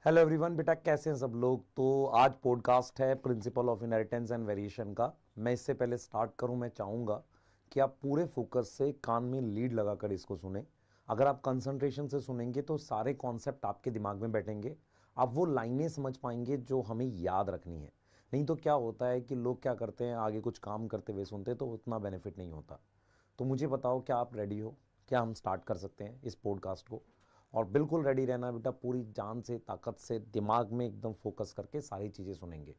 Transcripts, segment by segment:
Hello everyone, बेटा कैसे हैं सब लोग। तो आज पॉडकास्ट है principle of inheritance and variation का। मैं इससे पहले स्टार्ट करूं, मैं चाहूँगा कि आप पूरे फोकस से कान में लीड लगाकर इसको सुने। अगर आप कंसंट्रेशन से सुनेंगे तो सारे कॉन्सेप्ट आपके दिमाग में बैठेंगे, आप वो लाइनें समझ पाएंगे जो हमें याद रखनी है। नहीं तो क्या होता है कि लोग क्या करते हैं, आगे कुछ काम करते हुए सुनते तो उतना बेनिफिट नहीं होता। तो मुझे बताओ, क्या आप रेडी हो? क्या हम स्टार्ट कर सकते हैं इस पॉडकास्ट को? और बिल्कुल रेडी रहना बेटा, पूरी जान से ताकत से दिमाग में एकदम फोकस करके सारी चीज़ें सुनेंगे।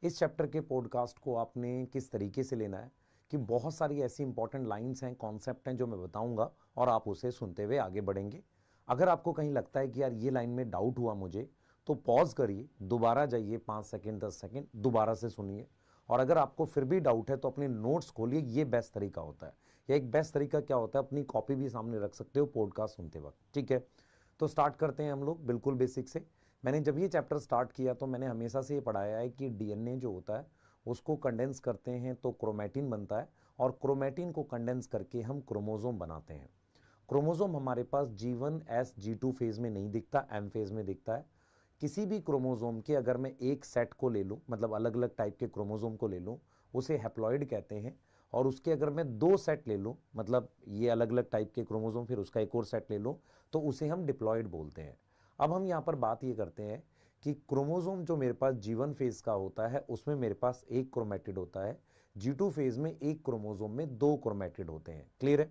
इस चैप्टर के पॉडकास्ट को आपने किस तरीके से लेना है कि बहुत सारी ऐसी इंपॉर्टेंट लाइंस हैं, कॉन्सेप्ट हैं जो मैं बताऊंगा और आप उसे सुनते हुए आगे बढ़ेंगे। अगर आपको कहीं लगता है कि यार ये लाइन में डाउट हुआ मुझे, तो पॉज करिए, दोबारा जाइए, 5 सेकेंड 10 सेकेंड दोबारा से सुनिए। और अगर आपको फिर भी डाउट है तो अपने नोट्स खोलिए, ये बेस्ट तरीका होता है। या एक बेस्ट तरीका क्या होता है, अपनी कॉपी भी सामने रख सकते हो पॉडकास्ट सुनते वक्त, ठीक है। तो स्टार्ट करते हैं हम लोग बिल्कुल बेसिक से। मैंने जब ये चैप्टर स्टार्ट किया तो मैंने हमेशा से ये पढ़ाया है कि डीएनए जो होता है उसको कंडेंस करते हैं तो क्रोमैटिन बनता है, और क्रोमैटिन को कंडेंस करके हम क्रोमोसोम बनाते हैं। क्रोमोसोम हमारे पास G1 S G2 फेज में नहीं दिखता, एम फेज में दिखता है। किसी भी क्रोमोसोम के अगर मैं एक सेट को ले लूँ, मतलब अलग अलग टाइप के क्रोमोसोम को ले लूँ, उसे हैप्लॉइड कहते हैं। और उसके अगर मैं दो सेट ले लूँ, मतलब ये अलग अलग टाइप के क्रोमोसोम, फिर उसका एक और सेट ले लूँ, तो उसे हम डिप्लॉइड बोलते हैं। अब हम यहाँ पर बात ये करते हैं कि क्रोमोसोम जो मेरे पास G1 फेज का होता है उसमें मेरे पास एक क्रोमेटिड होता है, G2 फेज में एक क्रोमोसोम में दो क्रोमेटिड होते हैं। क्लियर है?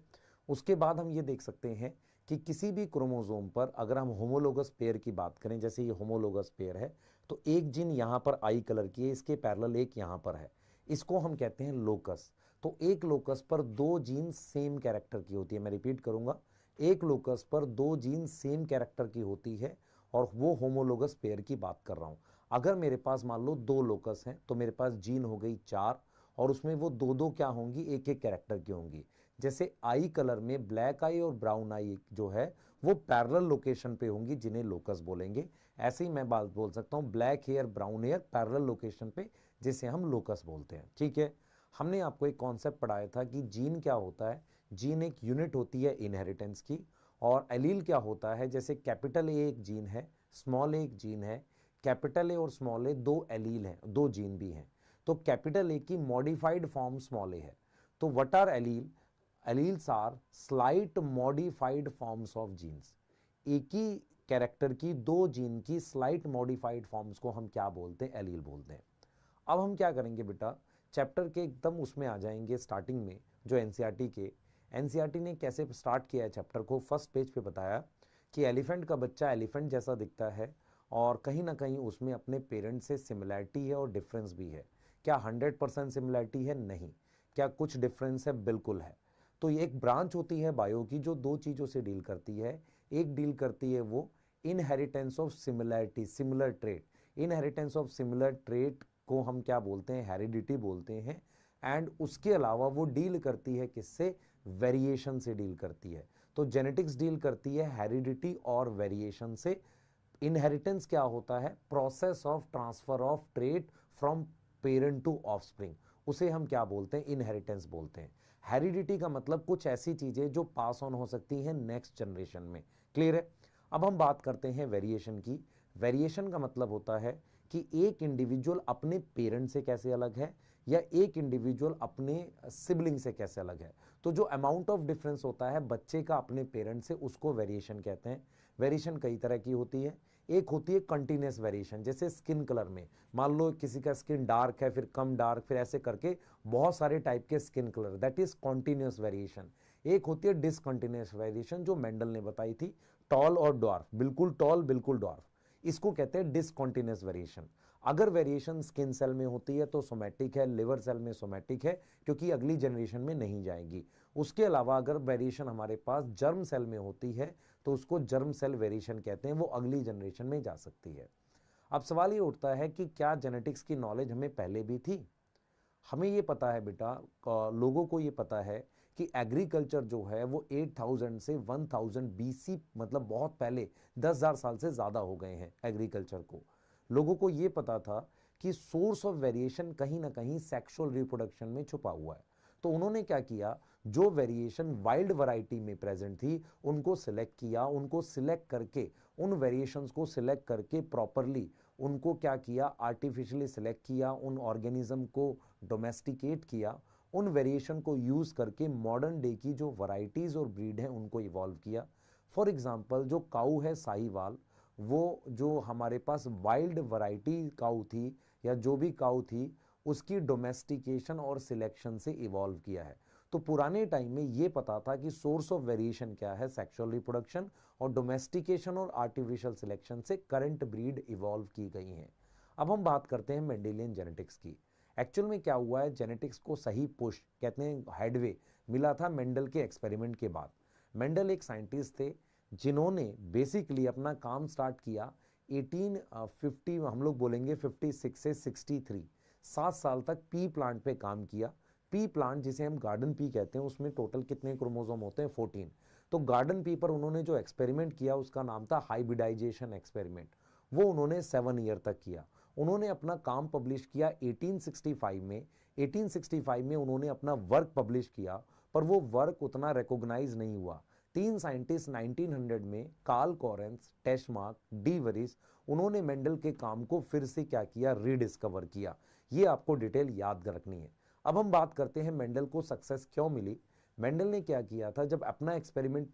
उसके बाद हम ये देख सकते हैं कि किसी भी क्रोमोसोम पर अगर हम होमोलोगस पेयर की बात करें, जैसे ये होमोलोगस पेयर है, तो एक जीन यहां पर आई कलर की है, इसके पैरेलल एक यहां पर है, इसको हम कहते हैं लोकस। तो एक लोकस पर दो जीन सेम कैरेक्टर की होती है। मैं रिपीट करूंगा, एक लोकस पर दो जीन सेम कैरेक्टर की होती है, और वो होमोलोगस पेयर की बात कर रहा हूं। अगर मेरे पास मान लो दो लोकस हैं तो मेरे पास जीन हो गई चार, और उसमें वो दो दो क्या होंगी, एक एक कैरेक्टर की होंगी। जैसे आई कलर में ब्लैक आई और ब्राउन आई जो है वो पैरेलल लोकेशन पे होंगी, जिन्हें लोकस बोलेंगे। ऐसे ही मैं बात बोल सकता हूं, black hair brown hair parallel location पे, जिसे हम लोकस बोलते हैं, ठीक है। हमने आपको एक कॉन्सेप्ट पढ़ाया था कि जीन क्या होता है। जीन एक यूनिट होती है इनहेरिटेंस की। और एलील क्या होता है, जैसे कैपिटल ए एक जीन है, स्मॉल ए एक जीन है। कैपिटल ए और स्मॉल ए दो एलील हैं, दो जीन भी हैं। तो कैपिटल ए की मॉडिफाइड फॉर्म स्मॉल ए है। तो what are allele? Alleles are slight modified forms of genes. एक ही कैरेक्टर की दो जीन की स्लाइट मॉडिफाइड फॉर्म्स को हम क्या बोलते हैं? एलील बोलते हैं। अब हम क्या करेंगे बेटा, चैप्टर के एकदम उसमें आ जाएंगे स्टार्टिंग में, जो एनसीईआरटी के, एनसीईआरटी ने कैसे स्टार्ट किया है चैप्टर को। फर्स्ट पेज पे बताया कि एलिफेंट का बच्चा एलिफेंट जैसा दिखता है, और कहीं ना कहीं उसमें अपने पेरेंट से सिमिलैरिटी है और डिफरेंस भी है। क्या 100% सिमिलैरिटी है? नहीं। क्या कुछ डिफरेंस है? बिल्कुल है। तो ये एक ब्रांच होती है बायो की जो दो चीज़ों से डील करती है। एक डील करती है वो inheritance of similarity, similar trait. Inheritance of similar trait को हम क्या बोलते हैं? हेरिडिटी बोलते हैं। एंड उसके अलावा वो डील करती है किससे? वेरिएशन से डील करती है। तो जेनेटिक्स डील करती है हेरिडिटी और वेरिएशन से। इनहेरिटेंस क्या होता है? Process of transfer of trait from parent to offspring, उसे हम क्या बोलते हैं? इनहेरिटेंस बोलते हैं। हेरिडिटी का मतलब कुछ ऐसी चीजें जो पास ऑन हो सकती हैं नेक्स्ट जनरेशन में। क्लियर है? अब हम बात करते हैं वेरिएशन की। वेरिएशन का मतलब होता है कि एक इंडिविजुअल अपने पेरेंट से कैसे अलग है, या एक इंडिविजुअल अपने सिबलिंग से कैसे अलग है। तो जो अमाउंट ऑफ डिफरेंस होता है बच्चे का अपने पेरेंट से, उसको वेरिएशन कहते हैं। वेरिएशन कई तरह की होती है। एक होती है कंटिन्यूस वेरिएशन, जैसे स्किन कलर में, मान लो किसी का स्किन डार्क है, फिर कम डार्क, फिर ऐसे करके बहुत सारे टाइप के skin colour, that is continuous variation. एक होती है डिसकंटिन्यूस वेरिएशन, जो मेंडल ने बताई थी, टॉल और डॉर्फ, बिल्कुल टॉल बिल्कुल डॉर्फ, इसको कहते हैं डिसकंटिन्यूस वेरिएशन। अगर वेरिएशन स्किन सेल में होती है तो सोमैटिक है, लिवर सेल में सोमैटिक है, क्योंकि अगली जनरेशन में नहीं जाएगी। उसके अलावा अगर वेरिएशन हमारे पास जर्म सेल में होती है तो उसको जर्म सेल वेरिएशन कहते हैं, वो अगली जनरेशन में जा सकती है। अब सवाल ये उठता है कि क्या जेनेटिक्स की नॉलेज हमें पहले भी थी? हमें ये पता है बेटा, लोगों को ये पता है कि एग्रीकल्चर जो है वो 8000 से 1000 बीसी, मतलब बहुत पहले, 10,000 साल से ज़्यादा हो गए हैं एग्रीकल्चर को। लोगों को ये पता था कि सोर्स ऑफ वेरिएशन कहीं ना कहीं सेक्सुअल रिप्रोडक्शन में छुपा हुआ है। तो उन्होंने क्या किया, जो वेरिएशन वाइल्ड वैरायटी में प्रेजेंट थी उनको सिलेक्ट किया, उनको सिलेक्ट करके उन वेरिएशंस को सिलेक्ट करके प्रॉपरली उनको क्या किया, आर्टिफिशियली सिलेक्ट किया, उन ऑर्गेनिज्म को डोमेस्टिकेट किया, उन वेरिएशन को यूज करके मॉडर्न डे की जो वैरायटीज और ब्रीड है उनको इवॉल्व किया। फॉर एग्जांपल जो काऊ है साहीवाल, वो जो हमारे पास वाइल्ड वैरायटी काऊ थी या जो भी काऊ थी उसकी डोमेस्टिकेशन और सिलेक्शन से इवॉल्व किया है। तो पुराने टाइम में ये पता था कि सोर्स ऑफ वेरिएशन क्या है, सेक्सुअल रिप्रोडक्शन, और डोमेस्टिकेशन और आर्टिफिशियल सिलेक्शन से करंट ब्रीड इवॉल्व की गई हैं। अब हम बात करते हैं मेंडेलियन जेनेटिक्स की। एक्चुअल में क्या हुआ है, जेनेटिक्स को सही पुश कहते हैं हेडवे मिला था मेंडल के एक्सपेरिमेंट के बाद। मेंडल एक साइंटिस्ट थे जिन्होंने बेसिकली अपना काम स्टार्ट किया 1850, हम लोग बोलेंगे 56 से 63, 7 साल तक पी प्लांट पे काम किया। पी प्लांट जिसे हम गार्डन पी कहते हैं, उसमें टोटल कितने क्रोमोसोम होते हैं, 14। तो गार्डन पी पर उन्होंने जो एक्सपेरिमेंट किया उसका नाम था हाइब्रिडाइजेशन एक्सपेरिमेंट। वो उन्होंने 7 ईयर तक किया। उन्होंने अपना काम पब्लिश किया 1865 में। 1865 में उन्होंने अपना वर्क पब्लिश किया, पर वो वर्क उतना रिकॉग्नाइज नहीं हुआ। 3 साइंटिस्ट 1900 में, कार्ल कॉरेंस, टेस्मार्क, डी वरिस, उन्होंने मेंडल के काम को फिर से क्या किया, रीडिस्कवर किया। ये आपको डिटेल याद रखनी है। अब हम बात करते हैं मेंडल को सक्सेस क्यों मिली। मेंडल ने क्या किया था, जब अपना एक्सपेरिमेंट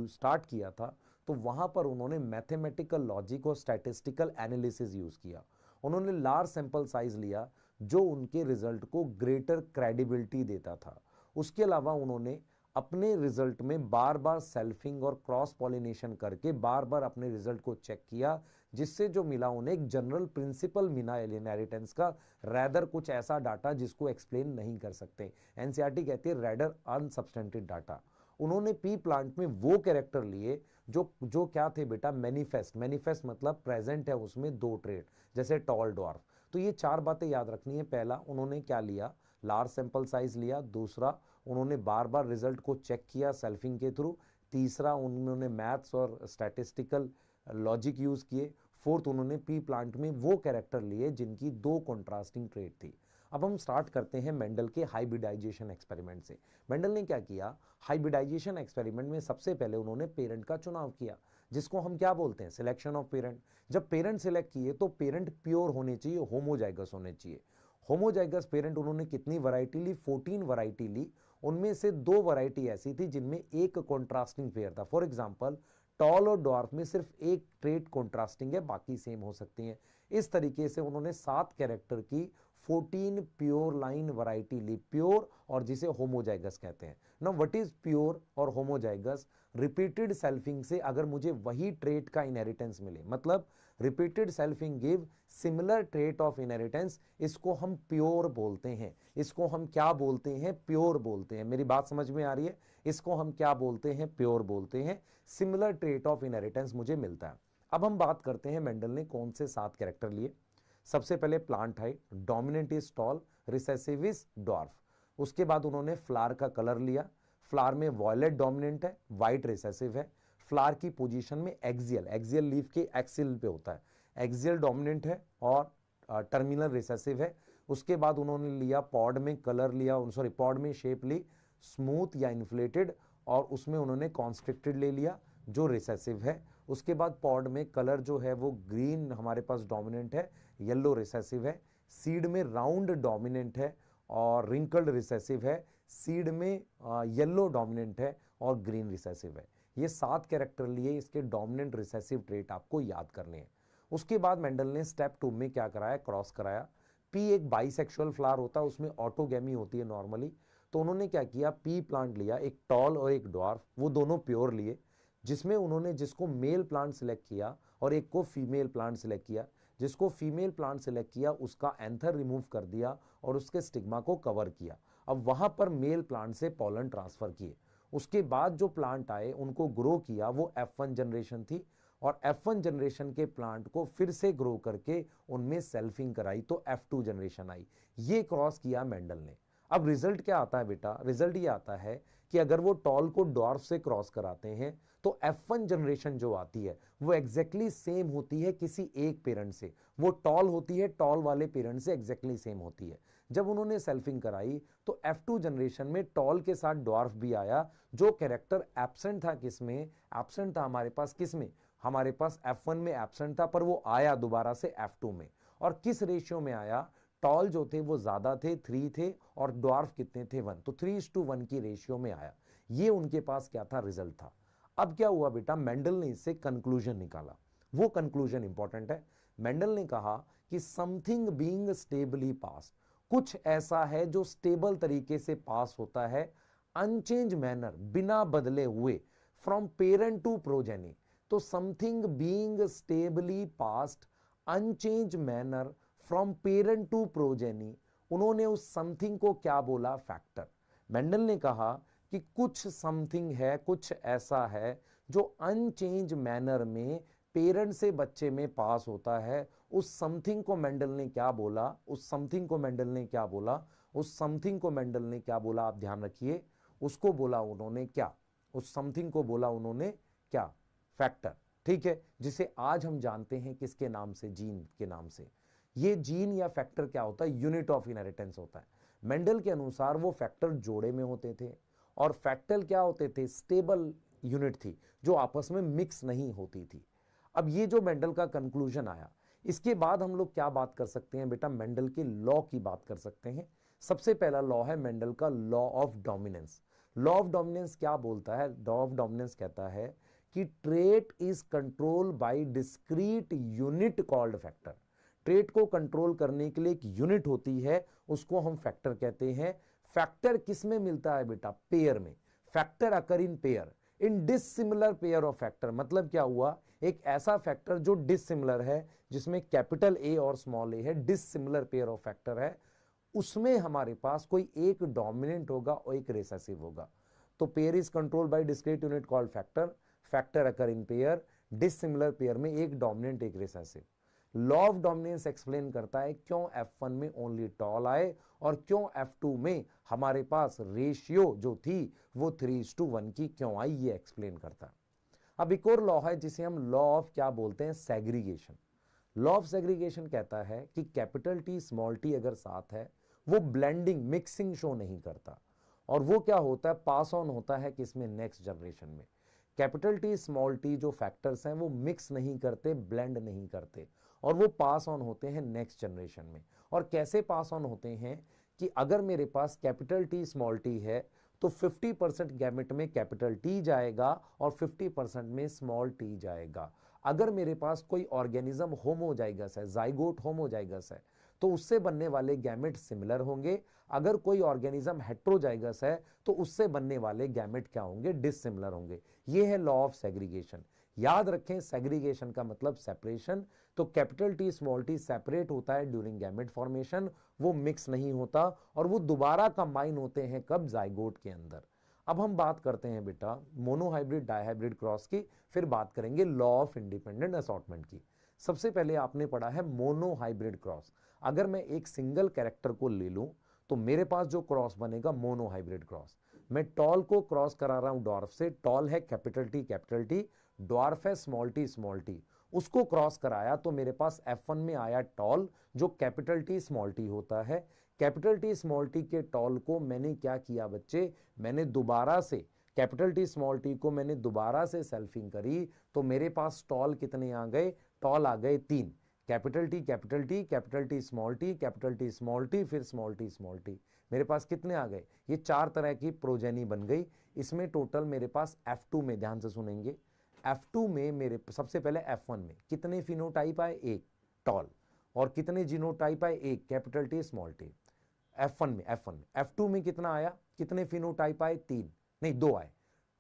स्टार्ट किया था तो वहां पर उन्होंने मैथमेटिकल लॉजिक और स्टैटिस्टिकल एनालिसिस यूज किया। उन्होंने लार्ज सैंपल साइज लिया जो उनके रिजल्ट को ग्रेटर क्रेडिबिलिटी देता था। उसके अलावा उन्होंने अपने रिजल्ट में बार बार सेल्फिंग और क्रॉस पॉलिनेशन करके बार बार अपने रिजल्ट को चेक किया, जिससे जो मिला उन्हें एक जनरल प्रिंसिपल मिला इनहेरिटेंस का, रैदर कुछ ऐसा डाटा जिसको एक्सप्लेन नहीं कर सकते। एनसीईआरटी कहती है रैदर अनसब्सटेंटेड डाटा। उन्होंने पी प्लांट में वो कैरेक्टर लिए जो जो क्या थे बेटा, मैनिफेस्ट। मैनिफेस्ट मतलब प्रेजेंट है उसमें 2 ट्रेट, जैसे टॉल डॉर्फ। तो ये 4 बातें याद रखनी है। पहला, उन्होंने क्या लिया, लार्ज सैंपल साइज लिया। दूसरा, उन्होंने बार बार रिजल्ट को चेक किया सेल्फिंग के थ्रू। तीसरा, उन्होंने मैथ्स और स्टैटिस्टिकल लॉजिक यूज किए। फोर्थ, उन्होंने पी प्लांट में वो कैरेक्टर लिए जिनकी 2 कॉन्ट्रास्टिंग ट्रेट थी। अब हम स्टार्ट करते हैं मेंडल के हाइब्रिडाइजेशन एक्सपेरिमेंट से। मेंडल ने क्या किया, हाइब्रिडाइजेशन एक्सपेरिमेंट में सबसे पहले उन्होंने पेरेंट का चुनाव किया, जिसको हम क्या बोलते हैं, सिलेक्शन ऑफ पेरेंट। जब पेरेंट सिलेक्ट किए तो पेरेंट प्योर होने चाहिए, होमोजाइगस होने चाहिए। होमोजाइगस पेरेंट उन्होंने कितनी वैरायटी ली, 14 वैरायटी ली। उनमें से 2 वैरायटी ऐसी थी जिनमें एक कॉन्ट्रास्टिंग पेयर था। फॉर एग्जांपल, टॉल और डॉर्फ में सिर्फ एक ट्रेट कॉन्ट्रास्टिंग है, बाकी सेम हो सकती हैं। इस तरीके से उन्होंने 7 कैरेक्टर की 14 प्योर लाइन वैरायटी ली, प्योर और जिसे होमोजाइगस कहते हैं। नाउ व्हाट इज प्योर और होमोजाइगस, रिपीटेड सेल्फिंग से अगर मुझे वही ट्रेट का इनहेरिटेंस मिले, मतलब repeated selfing give similar trait of inheritance, इसको हम प्योर बोलते हैं। इसको हम क्या बोलते हैं, प्योर बोलते हैं। मेरी बात समझ में आ रही है, इसको हम क्या बोलते हैं, प्योर बोलते हैं। सिमिलर ट्रेट ऑफ इनहेरिटेंस मुझे मिलता है। अब हम बात करते हैं मेंडल ने कौन से 7 कैरेक्टर लिए। सबसे पहले plant height, dominant is tall, recessive is dwarf. उसके बाद उन्होंने फ्लावर का कलर लिया, फ्लावर में वॉयलेट डोमिनेंट है, व्हाइट रिसेसिव है। फ्लावर की पोजीशन में एक्सियल, एक्सियल लीफ के एक्सिल पे होता है, एक्सियल डोमिनेंट है और टर्मिनल रिसेसिव है। उसके बाद उन्होंने लिया पॉड में कलर लिया, सॉरी पॉड में शेप ली स्मूथ या इन्फ्लेटेड, और उसमें उन्होंने कॉन्स्ट्रिक्टेड ले लिया जो रिसेसिव है। उसके बाद पॉड में कलर जो है वो ग्रीन हमारे पास डोमिनेंट है, येलो रिसेसिव है। सीड में राउंड डोमिनेंट है और रिंकल्ड रिसेसिव है। सीड में येलो डोमिनेंट है और ग्रीन रिसेसिव है। ये 7 कैरेक्टर लिए, इसके डोमिनेंट रिसेसिव ट्रेट आपको याद करने हैं। उसके बाद मेंडल ने स्टेप 2 में क्या कराया, क्रॉस कराया। पी एक बाइसेक्सुअल फ्लावर होता है, उसमें ऑटोगेमी होती है नॉर्मली। तो उन्होंने क्या किया, पी प्लांट लिया, एक टॉल और एक डॉर्फ, वो दोनों प्योर लिए, जिसमें उन्होंने जिसको मेल प्लांट सिलेक्ट किया और एक को फीमेल प्लांट सिलेक्ट किया। जिसको फीमेल प्लांट सिलेक्ट किया उसका एंथर रिमूव कर दिया और उसके स्टिग्मा को कवर किया। अब वहां पर मेल प्लांट से पॉलन ट्रांसफर किए। उसके बाद जो प्लांट आए उनको ग्रो किया, वो F1 जनरेशन थी, और F1 जनरेशन के प्लांट को फिर से ग्रो करके उनमें सेल्फिंग कराई तो F2 जनरेशन आई। ये क्रॉस किया मेंडल ने। अब रिजल्ट क्या आता है बेटा, रिजल्ट ये आता है कि अगर वो टॉल को डॉर्फ से क्रॉस कराते हैं तो F1 जनरेशन जो आती है वो एग्जैक्टली सेम होती है किसी एक पेरेंट से, वो टॉल होती है टॉल वाले पेरेंट से एग्जैक्टली सेम होती है। जब उन्होंने सेल्फिंग कराई तो F2 जनरेशन में टॉल के साथ डॉर्फ भी आया, जो कैरेक्टर एब्सेंट था किसमें, एब्सेंट था हमारे पास किसमें, हमारे पास F1 में एब्सेंट था, पर वो आया दोबारा से F2 में। और किस रेशियो में आया, टॉल जो थे वो ज्यादा थे 3 थे और ड्वार्फ कितने थे 1, तो 3:1 की रेशियो में आया। ये उनके पास क्या था, रिजल्ट था। अब क्या हुआ बेटा, मेंडल ने इससे कंक्लूजन निकाला। वो कंक्लूजन इंपॉर्टेंट है। मेंडल ने कहा कि समथिंग बीइंग स्टेबली पास, कुछ ऐसा है जो स्टेबल तरीके से पास होता है, अनचेंज मैनर, बिना बदले हुए, फ्रॉम पेरेंट टू प्रोजेनी। तो something being stably passed unchanged manner from parent to progeny, उन्होंने उस समथिंग को क्या बोला, फैक्टर। मेंडल ने कहा कि कुछ समथिंग है, कुछ ऐसा है जो अनचेंज मैनर में पेरेंट से बच्चे में पास होता है। उस समथिंग को मेंडल ने क्या बोला, उस समथिंग को मेंडल ने क्या बोला, उस समथिंग को मेंडल ने क्या बोला, आप ध्यान रखिए, उसको बोला उन्होंने क्या, उस समथिंग को बोला उन्होंने क्या, फैक्टर। ठीक है, जिसे आज हम जानते हैं किसके नाम से, जीन के नाम से। ये जीन या फैक्टर क्या होता है, यूनिट ऑफ इनहेरिटेंस होता है। मेंडल के अनुसार वो फैक्टर जोड़े में होते थे और फैक्टर क्या होते थे, स्टेबल यूनिट थी जो आपस में मिक्स नहीं होती थी। अब ये जो मेंडल का कंक्लूजन आया, इसके बाद हम लोग क्या बात कर सकते हैं बेटा, मेंडल के लॉ की बात कर सकते हैं। सबसे पहला लॉ है मेंडल का law of dominance. Law of dominance क्या बोलता है, लॉ ऑफ डोमिनेंस कहता है कि trait is control by discrete unit called factor. Trait को कंट्रोल करने के लिए एक यूनिट होती है, उसको हम फैक्टर कहते हैं। फैक्टर किस में मिलता है बेटा, पेयर में। Factor occur in pair, in dissimilar pair of factor. मतलब क्या हुआ, एक ऐसा फैक्टर जो डिसिमिलर है, जिसमें कैपिटल ए और स्मॉल ए है, डिसिमिलर पेयर ऑफ फैक्टर है, उसमें हमारे पास कोई एक डोमिनेंट होगा और एक रिसेसिव होगा। तो pair is control by discrete unit called factor, factor occur in pair, dissimilar pair में एक डोमिनेंट एक recessive. Law of dominance explain करता है क्यों F1 में ओनली टॉल आए और क्यों F2 में हमारे पास रेशियो जो थी वो 3:1 की क्यों आई, ये एक्सप्लेन करता है। अब एक और लॉ है जिसे हम लॉ ऑफ क्या बोलते हैं, सेग्रीगेशन। लॉ ऑफ सेग्रीगेशन कहता है कि कैपिटल टी स्मॉल टी अगर साथ है, वो ब्लेंडिंग मिक्सिंग शो नहीं करता, और वो क्या होता है, पास ऑन होता है किसमें, नेक्स्ट जनरेशन में। कैपिटल टी स्मॉल टी जो फैक्टर्स हैं वो मिक्स नहीं करते, ब्लेंड नहीं करते, और वो पास ऑन होते हैं नेक्स्ट जनरेशन में। और कैसे पास ऑन होते हैं कि अगर मेरे पास कैपिटल टी स्मॉल टी है तो 50% गैमेट में कैपिटल टी जाएगा और 50% में स्मॉल टी जाएगा। अगर मेरे पास कोई ऑर्गेनिज्म होमोजाइगस है, जाइगोट होमोजाइगस है, तो उससे बनने वाले गैमेट सिमिलर होंगे। अगर कोई ऑर्गेनिज्म हेट्रोजाइगस है तो उससे बनने वाले गैमेट क्या होंगे, डिसिमिलर होंगे। ये है लॉ ऑफ सेग्रीगेशन। याद रखें, सेग्रीगेशन का मतलब सेपरेशन। तो capital T small T separate होता है ड्यूरिंग गैमेट फॉर्मेशन, वो मिक्स नहीं होता, और वो दोबारा कंबाइन होते हैं कब, जाइगोट के अंदर। अब हम बात करते हैं बेटा मोनोहाइब्रिड डाइहाइब्रिड क्रॉस की, फिर बात करेंगे लॉ ऑफ इंडिपेंडेंट असॉर्टमेंट की। सबसे पहले आपने पढ़ा है मोनोहाइब्रिड क्रॉस। अगर मैं एक सिंगल कैरेक्टर को ले लूं तो मेरे पास जो क्रॉस बनेगा मोनोहाइब्रिड क्रॉस। मैं टॉल को क्रॉस करा रहा हूं डॉर्फ से, टॉल है कैपिटल टी, डॉर्फ है स्मॉल टी, उसको क्रॉस कराया तो मेरे पास F1 में आया टॉल जो कैपिटल टी स्मॉल टी होता है। कैपिटल टी स्मॉल टी के टॉल को मैंने क्या किया बच्चे, मैंने दोबारा से कैपिटल टी स्मॉल टी को मैंने दोबारा से सेल्फिंग करी, तो मेरे पास टॉल कितने आ गए, टॉल आ गए 3। Capital T capital T, capital T small t, capital T small T, फिर स्मॉल टी, मेरे पास कितने आ गए, ये 4 तरह की प्रोजेनी बन गई। इसमें टोटल मेरे पास F2 में, ध्यान से सुनेंगे, F2 में मेरे सबसे पहले F1 में कितने फिनोटाइप आए, एक टॉल, और कितने जीनोटाइप आए, एक capital T small T. F1 में F2 में कितना आया, कितने फिनोटाइप आए, 3 नहीं 2 आए,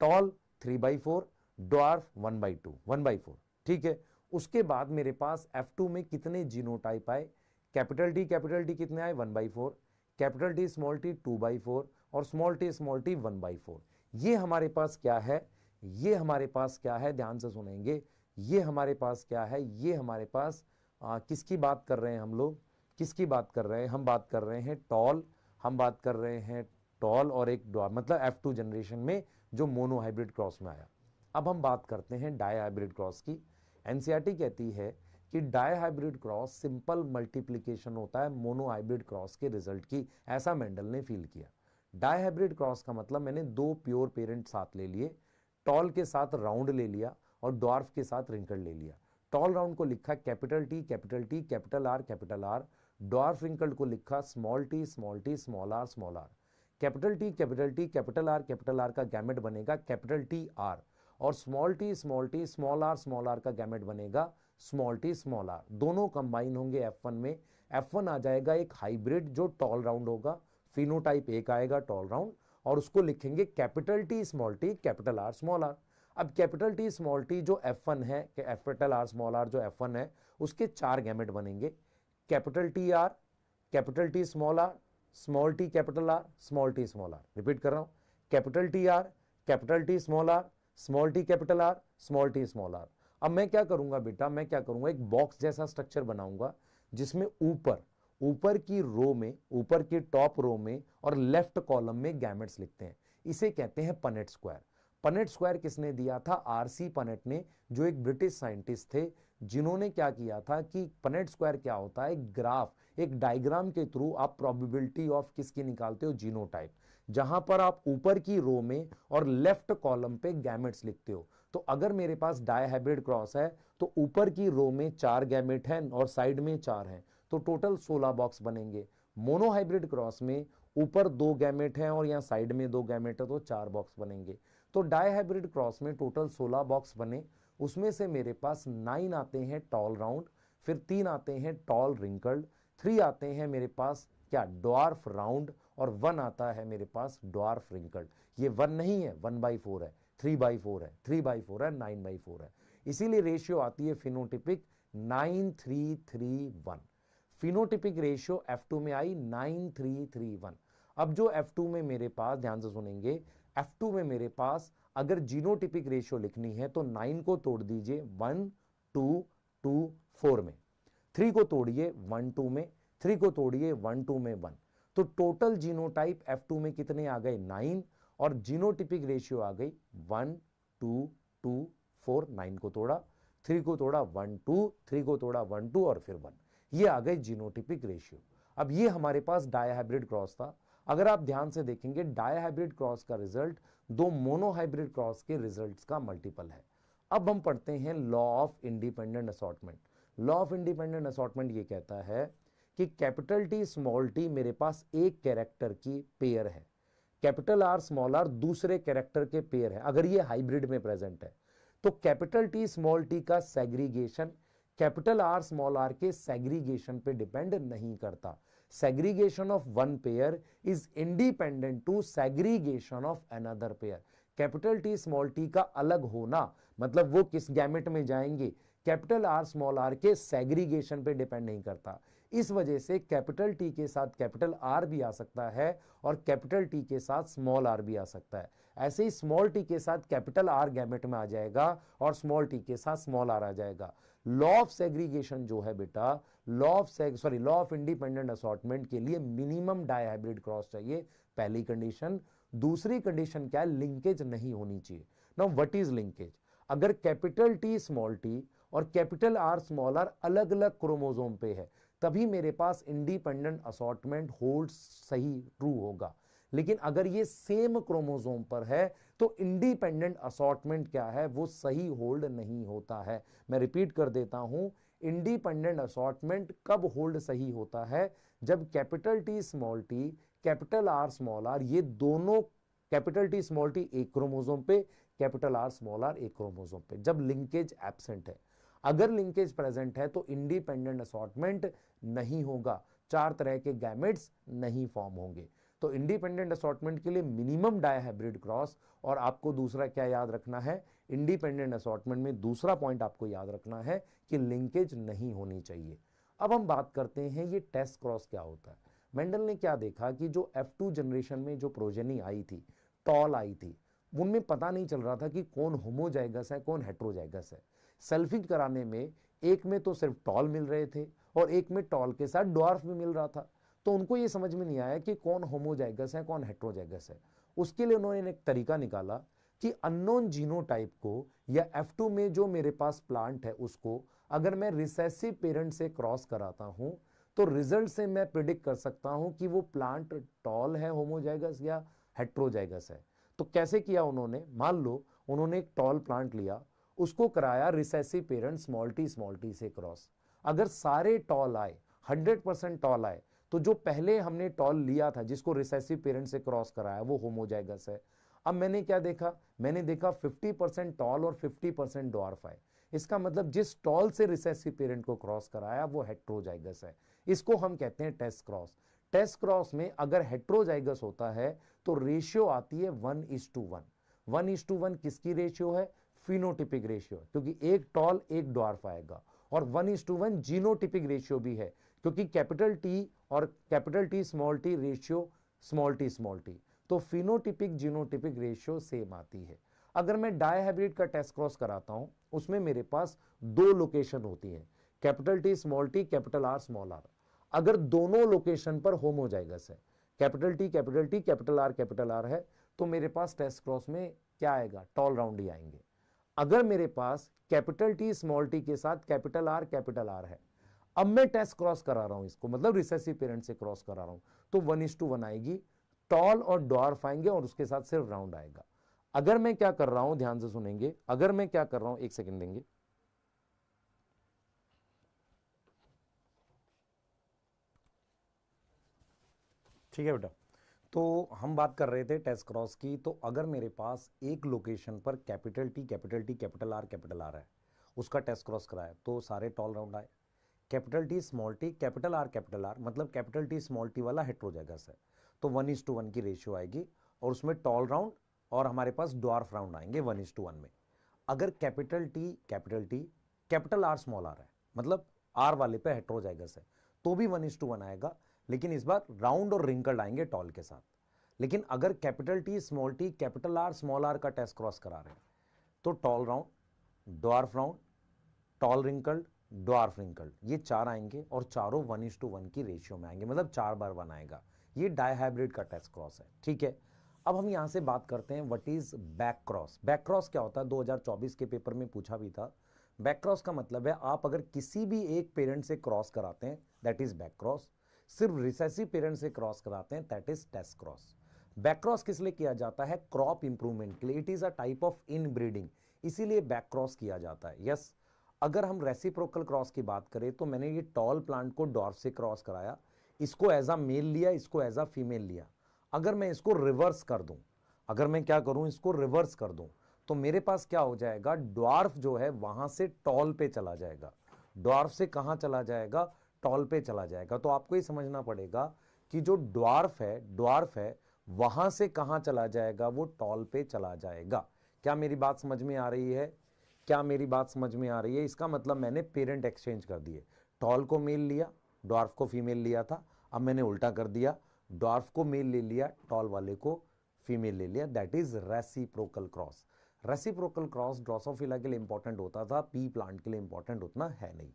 टॉल 3/4, ड्वार्फ 1/4। ठीक है, उसके बाद मेरे पास F2 में कितने जीनोटाइप आए, कैपिटल टी कितने आए, 1/4, कैपिटल टी स्मॉल टी 2/4, और स्मॉल टी 1/4। ये हमारे पास क्या है, ये हमारे पास क्या है, ध्यान से सुनेंगे, ये हमारे पास क्या है, ये हमारे पास किसकी बात कर रहे हैं हम लोग, किसकी बात कर रहे हैं, हम बात कर रहे हैं टॉल हम बात कर रहे हैं टॉल और एक ड्वार्फ, मतलब F2 जनरेशन में जो मोनो हाइब्रिड क्रॉस में आया। अब हम बात करते हैं डाई हाइब्रिड क्रॉस की। एनसीईआरटी कहती है कि dihybrid cross simple multiplication होता है मोनो हाइब्रिड क्रॉस के रिजल्ट की, ऐसा मेंडल ने फील किया। डाई हाइब्रिड क्रॉस का मतलब मैंने दो प्योर पेरेंट साथ ले लिए, टॉल के साथ राउंड ले लिया और ड्वार्फ के साथ रिंकल ले लिया। टॉल राउंड को लिखा capital T capital T capital R, dwarf wrinkled को लिखा small t small t small r. Capital T capital R का गैमेट बनेगा कैपिटल टी आर, और स्मॉल टी स्मॉल आर का गैमेट बनेगा स्मॉल टी स्मॉल आर। दोनों combine होंगे F1 में। F1 आ जाएगा एक हाइब्रिड जो टॉल राउंड होगा, फिनोटाइप एक आएगा टॉल राउंड, और उसको लिखेंगे capital T capital R small r. अब कैपिटल टी स्मॉल टी जो F1 है, कैपिटल आर स्मॉल आर जो F1 है, उसके 4 गैमेट बनेंगे, capital T small r, small t capital R, small t small r. Repeat कर रहा हूं, capital T small r, small t capital R, small t small r. अब मैं क्या करूंगा बेटा, मैं क्या करूंगा, एक बॉक्स जैसा स्ट्रक्चर बनाऊंगा जिसमें ऊपर की रो में, ऊपर की टॉप रो में और लेफ्ट कॉलम में गैमेट्स लिखते हैं। इसे कहते हैं पनेट स्क्वायर। पनेट स्क्वायर किसने दिया था? आरसी पनेट ने, जो एक ब्रिटिश साइंटिस्ट थे, जिन्होंने क्या किया था कि पनेट स्क्वायर क्या होता है, एक ग्राफ, एक डायग्राम के थ्रू आप प्रोबेबिलिटी ऑफ किसकी निकालते हो, जीनोटाइप, जहां पर आप ऊपर की रो में और लेफ्ट कॉलम पे गैमेट्स लिखते हो। तो अगर मेरे पास डाई हाइब्रिड क्रॉस है तो ऊपर की रो में 4 गैमेट हैं और साइड में 4 हैं, तो टोटल 16 बॉक्स बनेंगे। मोनो हाइब्रिड क्रॉस में ऊपर 2 गैमेट हैं और यहाँ साइड में 2 गैमेट है, तो 4 बॉक्स बनेंगे। तो डाई हाइब्रिड क्रॉस में टोटल 16 बॉक्स बने। उसमें से मेरे पास 9 आते हैं टॉल राउंड, फिर 3 आते हैं टॉल रिंकल्ड, 3 आते हैं मेरे पास क्या, ड्वार्फ राउंड, और 1 आता है मेरे पास ड्वार्फ रिंकल्ड। ये 1 नहीं है, 1/4 है, 3/4 है, 3/4 है, 9/4 है। इसीलिए रेशियो आती है फिनोटिपिक 9:3:3:1। फिनोटिपिक रेशियो F2 में आई 9:3:3:1। अब जो F2 में मेरे पास, ध्यान से सुनेंगे, F2 में मेरे पास अगर जीनोटिपिक रेशियो लिखनी है तो 9 को तोड़ दीजिए 1 2 2 4 में, 3 को तोड़िए 1 2 में, 3 को तोड़िए 1 2 में 1। तो टोटल जीनोटाइप F2 में कितने आ गए, 9, और जीनोटिपिक रेशियो आ गई 1 2 2 4। 9 को तोड़ा, 3 को तोड़ा 1 2, 3 को तोड़ा 1 2 और फिर 1। ये आ गए जीनोटिपिक रेशियो। अब ये हमारे पास डाई हाइब्रिड क्रॉस था। अगर आप ध्यान से देखेंगे, डाई हाइब्रिड क्रॉस का रिजल्ट दो मोनो हाइब्रिड क्रॉस के रिजल्ट्स का मल्टीपल है। अब हम पढ़ते हैं law of independent assortment. Law of independent assortment ये कहता है कि कैपिटल टी स्मॉल टी मेरे पास एक कैरेक्टर की पेयर है, कैपिटल आर स्मॉल आर दूसरे कैरेक्टर के पेयर है, अगर ये हाइब्रिड में प्रेजेंट है। तो कैपिटल टी स्मॉल टी का segregation capital R small r के सेग्रीगेशन पे डिपेंड नहीं करता। Segregation of one pair is independent to segregation of another pair. Capital T small t का अलग होना मतलब वो किस गैमेट में जाएंगे, कैपिटल आर स्मॉल आर के सेग्रीगेशन पे डिपेंड नहीं करता। इस वजह से कैपिटल टी के साथ कैपिटल आर भी आ सकता है और कैपिटल टी के साथ स्मॉल आर भी आ सकता है। ऐसे ही स्मॉल टी के साथ कैपिटल आर गैमेट में आ जाएगा और स्मॉल टी के साथ स्मॉल आर आ जाएगा। लॉ ऑफ सेग्रीगेशन जो है बेटा, लॉ ऑफ इंडिपेंडेंट असॉर्टमेंट के लिए मिनिमम डाई हाइब्रिड क्रॉस चाहिए, पहली कंडीशन। दूसरी कंडीशन क्या है, लिंकेज नहीं होनी चाहिए। Now what is linkage? अगर कैपिटल टी स्मॉल टी और कैपिटल आर स्मॉल आर अलग अलग क्रोमोसोम पे है, तभी मेरे पास इंडिपेंडेंट असॉर्टमेंट होल्ड सही ट्रू होगा। लेकिन अगर ये सेम क्रोमोसोम पर है तो इंडिपेंडेंट असॉर्टमेंट क्या है, वो सही होल्ड नहीं होता है। मैं रिपीट कर देता हूं, इंडिपेंडेंट असॉर्टमेंट कब होल्ड सही होता है, जब capital T small t, capital R small r, ये दोनों, कैपिटल टी स्मॉल टी एक क्रोमोसोम पे, कैपिटल आर स्मॉल आर एक क्रोमोसोम पे, जब लिंकेज एब्सेंट है। अगर लिंकेज प्रेजेंट है तो इंडिपेंडेंट असॉर्टमेंट नहीं होगा, 4 तरह के गैमेट्स नहीं फॉर्म होंगे। तो इंडिपेंडेंट असॉर्टमेंट के लिए मिनिमम डाई हाइब्रिड क्रॉस। और आपको दूसरा क्या याद रखना है, इंडिपेंडेंट असॉर्टमेंट में दूसरा पॉइंट आपको याद रखना है कि लिंकेज नहीं होनी चाहिए। अब हम बात करते हैं ये टेस्ट क्रॉस क्या होता है। मेंडल ने क्या देखा कि जो F2 जनरेशन में जो प्रोजेनी आई थी, टॉल आई थी, उनमें पता नहीं चल रहा था कि कौन होमोजाइगस है कौन हेट्रोजाइगस है। सेल्फिंग कराने में एक में तो सिर्फ टॉल मिल रहे थे और एक में टॉल के साथ ड्वार्फ भी मिल रहा था। तो उनको ये समझ में नहीं आया कि कौन होमोजाइगस है कौन हेट्रोजाइगस है। उसके लिए उन्होंने एक तरीका निकाला कि अननोन जीनोटाइप को या F2 में जो मेरे पास प्लांट है उसको अगर मैं रिसेसिव पेरेंट से क्रॉस कराता हूं तो रिजल्ट से मैं प्रिडिक्ट कर सकता हूं कि वो प्लांट टॉल है होमोजाइगस या हेट्रोजाइगस है। तो कैसे किया उन्होंने, मान लो उन्होंने एक टॉल प्लांट लिया, उसको कराया रिसेसिव पेरेंट स्मॉल टी से क्रॉस। अगर सारे टॉल आए, 100% टॉल आए, तो जो पहले हमने टॉल लिया था जिसको रिसेसिव पेरेंट से क्रॉस कराया वो होमोजाइगस है। अब मैंने क्या देखा, मैंने देखा 50% टॉल और 50% ड्वार्फ आए। इसका मतलब जिस टॉल से रिसेसिव पेरेंट को क्रॉस कराया वो हेट्रोजाइगस है। इसको हम कहते हैं टेस्ट क्रॉस। टेस्ट क्रॉस में अगर हेट्रोजाइगस होता है तो रेशियो आती है 1:1। 1:1 किसकी रेशियो है, फिनोटिपिक रेशियो, क्योंकि एक टॉल एक ड्वार्फ आएगा। और 1:1 जीनोटिपिक रेशियो भी है, क्योंकि कैपिटल टी और capital T ratio small T. तो फिनोटिपिक जीनोटिपिक रेशियो सेम आती है। अगर मैं डायहाइब्रिड का टेस्ट क्रॉस कराता हूं उसमें मेरे पास दो लोकेशन होती हैं, capital T capital R small r. अगर दोनों लोकेशन पर होमोजाइगस है, कैपिटल टी कैपिटल आर है, तो मेरे पास टेस्ट क्रॉस में क्या आएगा, टॉल राउंड ही आएंगे। अगर मेरे पास कैपिटल टी के साथ कैपिटल आर है, अब मैं टेस्ट क्रॉस करा रहा हूं इसको, मतलब रिसेसिव पेरेंट से क्रॉस करा रहा हूं, तो 1:1 आएगी, टॉल और ड्वार्फ आएंगे और उसके साथ सिर्फ राउंड आएगा। अगर मैं क्या कर रहा हूं, ध्यान से सुनेंगे, अगर मैं क्या कर रहा हूं, एक सेकंड देंगे। ठीक है बेटा, तो हम बात कर रहे थे टेस्ट क्रॉस की। तो अगर मेरे पास एक लोकेशन पर कैपिटल टी कैपिटल आर है, उसका टेस्ट क्रॉस कराया तो सारे टॉल राउंड आए। कैपिटल टी कैपिटल आर मतलब कैपिटल टी स्मॉल टी वाला हेट्रोजाइगस है, तो 1:1 की रेशियो आएगी और उसमें टॉल राउंड और हमारे पास ड्वार्फ राउंड आएंगे 1:1 में। अगर capital T capital R small r है, मतलब आर वाले पे हेट्रोजाइगस है, तो भी 1:1 आएगा, लेकिन इस बार राउंड और रिंकल्ड आएंगे टॉल के साथ। लेकिन अगर capital T capital R small r का टेस्ट क्रॉस करा रहे हैं तो tall round, dwarf round, tall wrinkled, dwarf wrinkled, ये चार आएंगे और चारों 1:1 की रेशियो में आएंगे, मतलब 4 बार 1 आएगा। ये डायहाइब्रिड का टेस्ट क्रॉस है। ठीक है, अब हम यहां से बात करते हैं what is back cross. Back cross क्या होता है, 2024 के पेपर में पूछा भी था। बैक क्रॉस का मतलब है आप अगर किसी भी एक पेरेंट से क्रॉस कराते हैं दैट इज बैक क्रॉस, सिर्फ रिसेसिव पेरेंट से क्रॉस कराते हैं that is test cross. Back cross किस लिए किया जाता है, क्रॉप इंप्रूवमेंट के लिए, it is a type of inbreeding, इसीलिए बैक क्रॉस किया जाता है। यस, अगर हम रेसिप्रोकल क्रॉस की बात करें तो मैंने ये टॉल प्लांट को डॉर्फ से क्रॉस कराया, इसको एज अ मेल लिया, इसको एज अ फीमेल लिया। अगर मैं इसको रिवर्स कर दूं, अगर मैं क्या करूं, इसको रिवर्स कर दूं, तो मेरे पास क्या हो जाएगा, ड्वार्फ जो है वहां से टॉल पे चला जाएगा। ड्वार्फ से कहां चला जाएगा, टॉल पे चला जाएगा। तो आपको ये समझना पड़ेगा कि जो ड्वार्फ है वहां से कहां चला जाएगा, वो टॉल पे चला जाएगा। क्या मेरी बात समझ में आ रही है, क्या मेरी बात समझ में आ रही है? इसका मतलब मैंने पेरेंट एक्सचेंज कर दिए, टॉल को मेल लिया, ड्वार्फ को फीमेल लिया था, अब मैंने उल्टा कर दिया, ड्वार्फ को मेल ले लिया, टॉल वाले को फीमेल ले लिया, that is reciprocal cross. Reciprocal cross Drosophila के लिए इंपॉर्टेंट होता था, पी प्लांट के लिए इंपॉर्टेंट उतना है नहीं।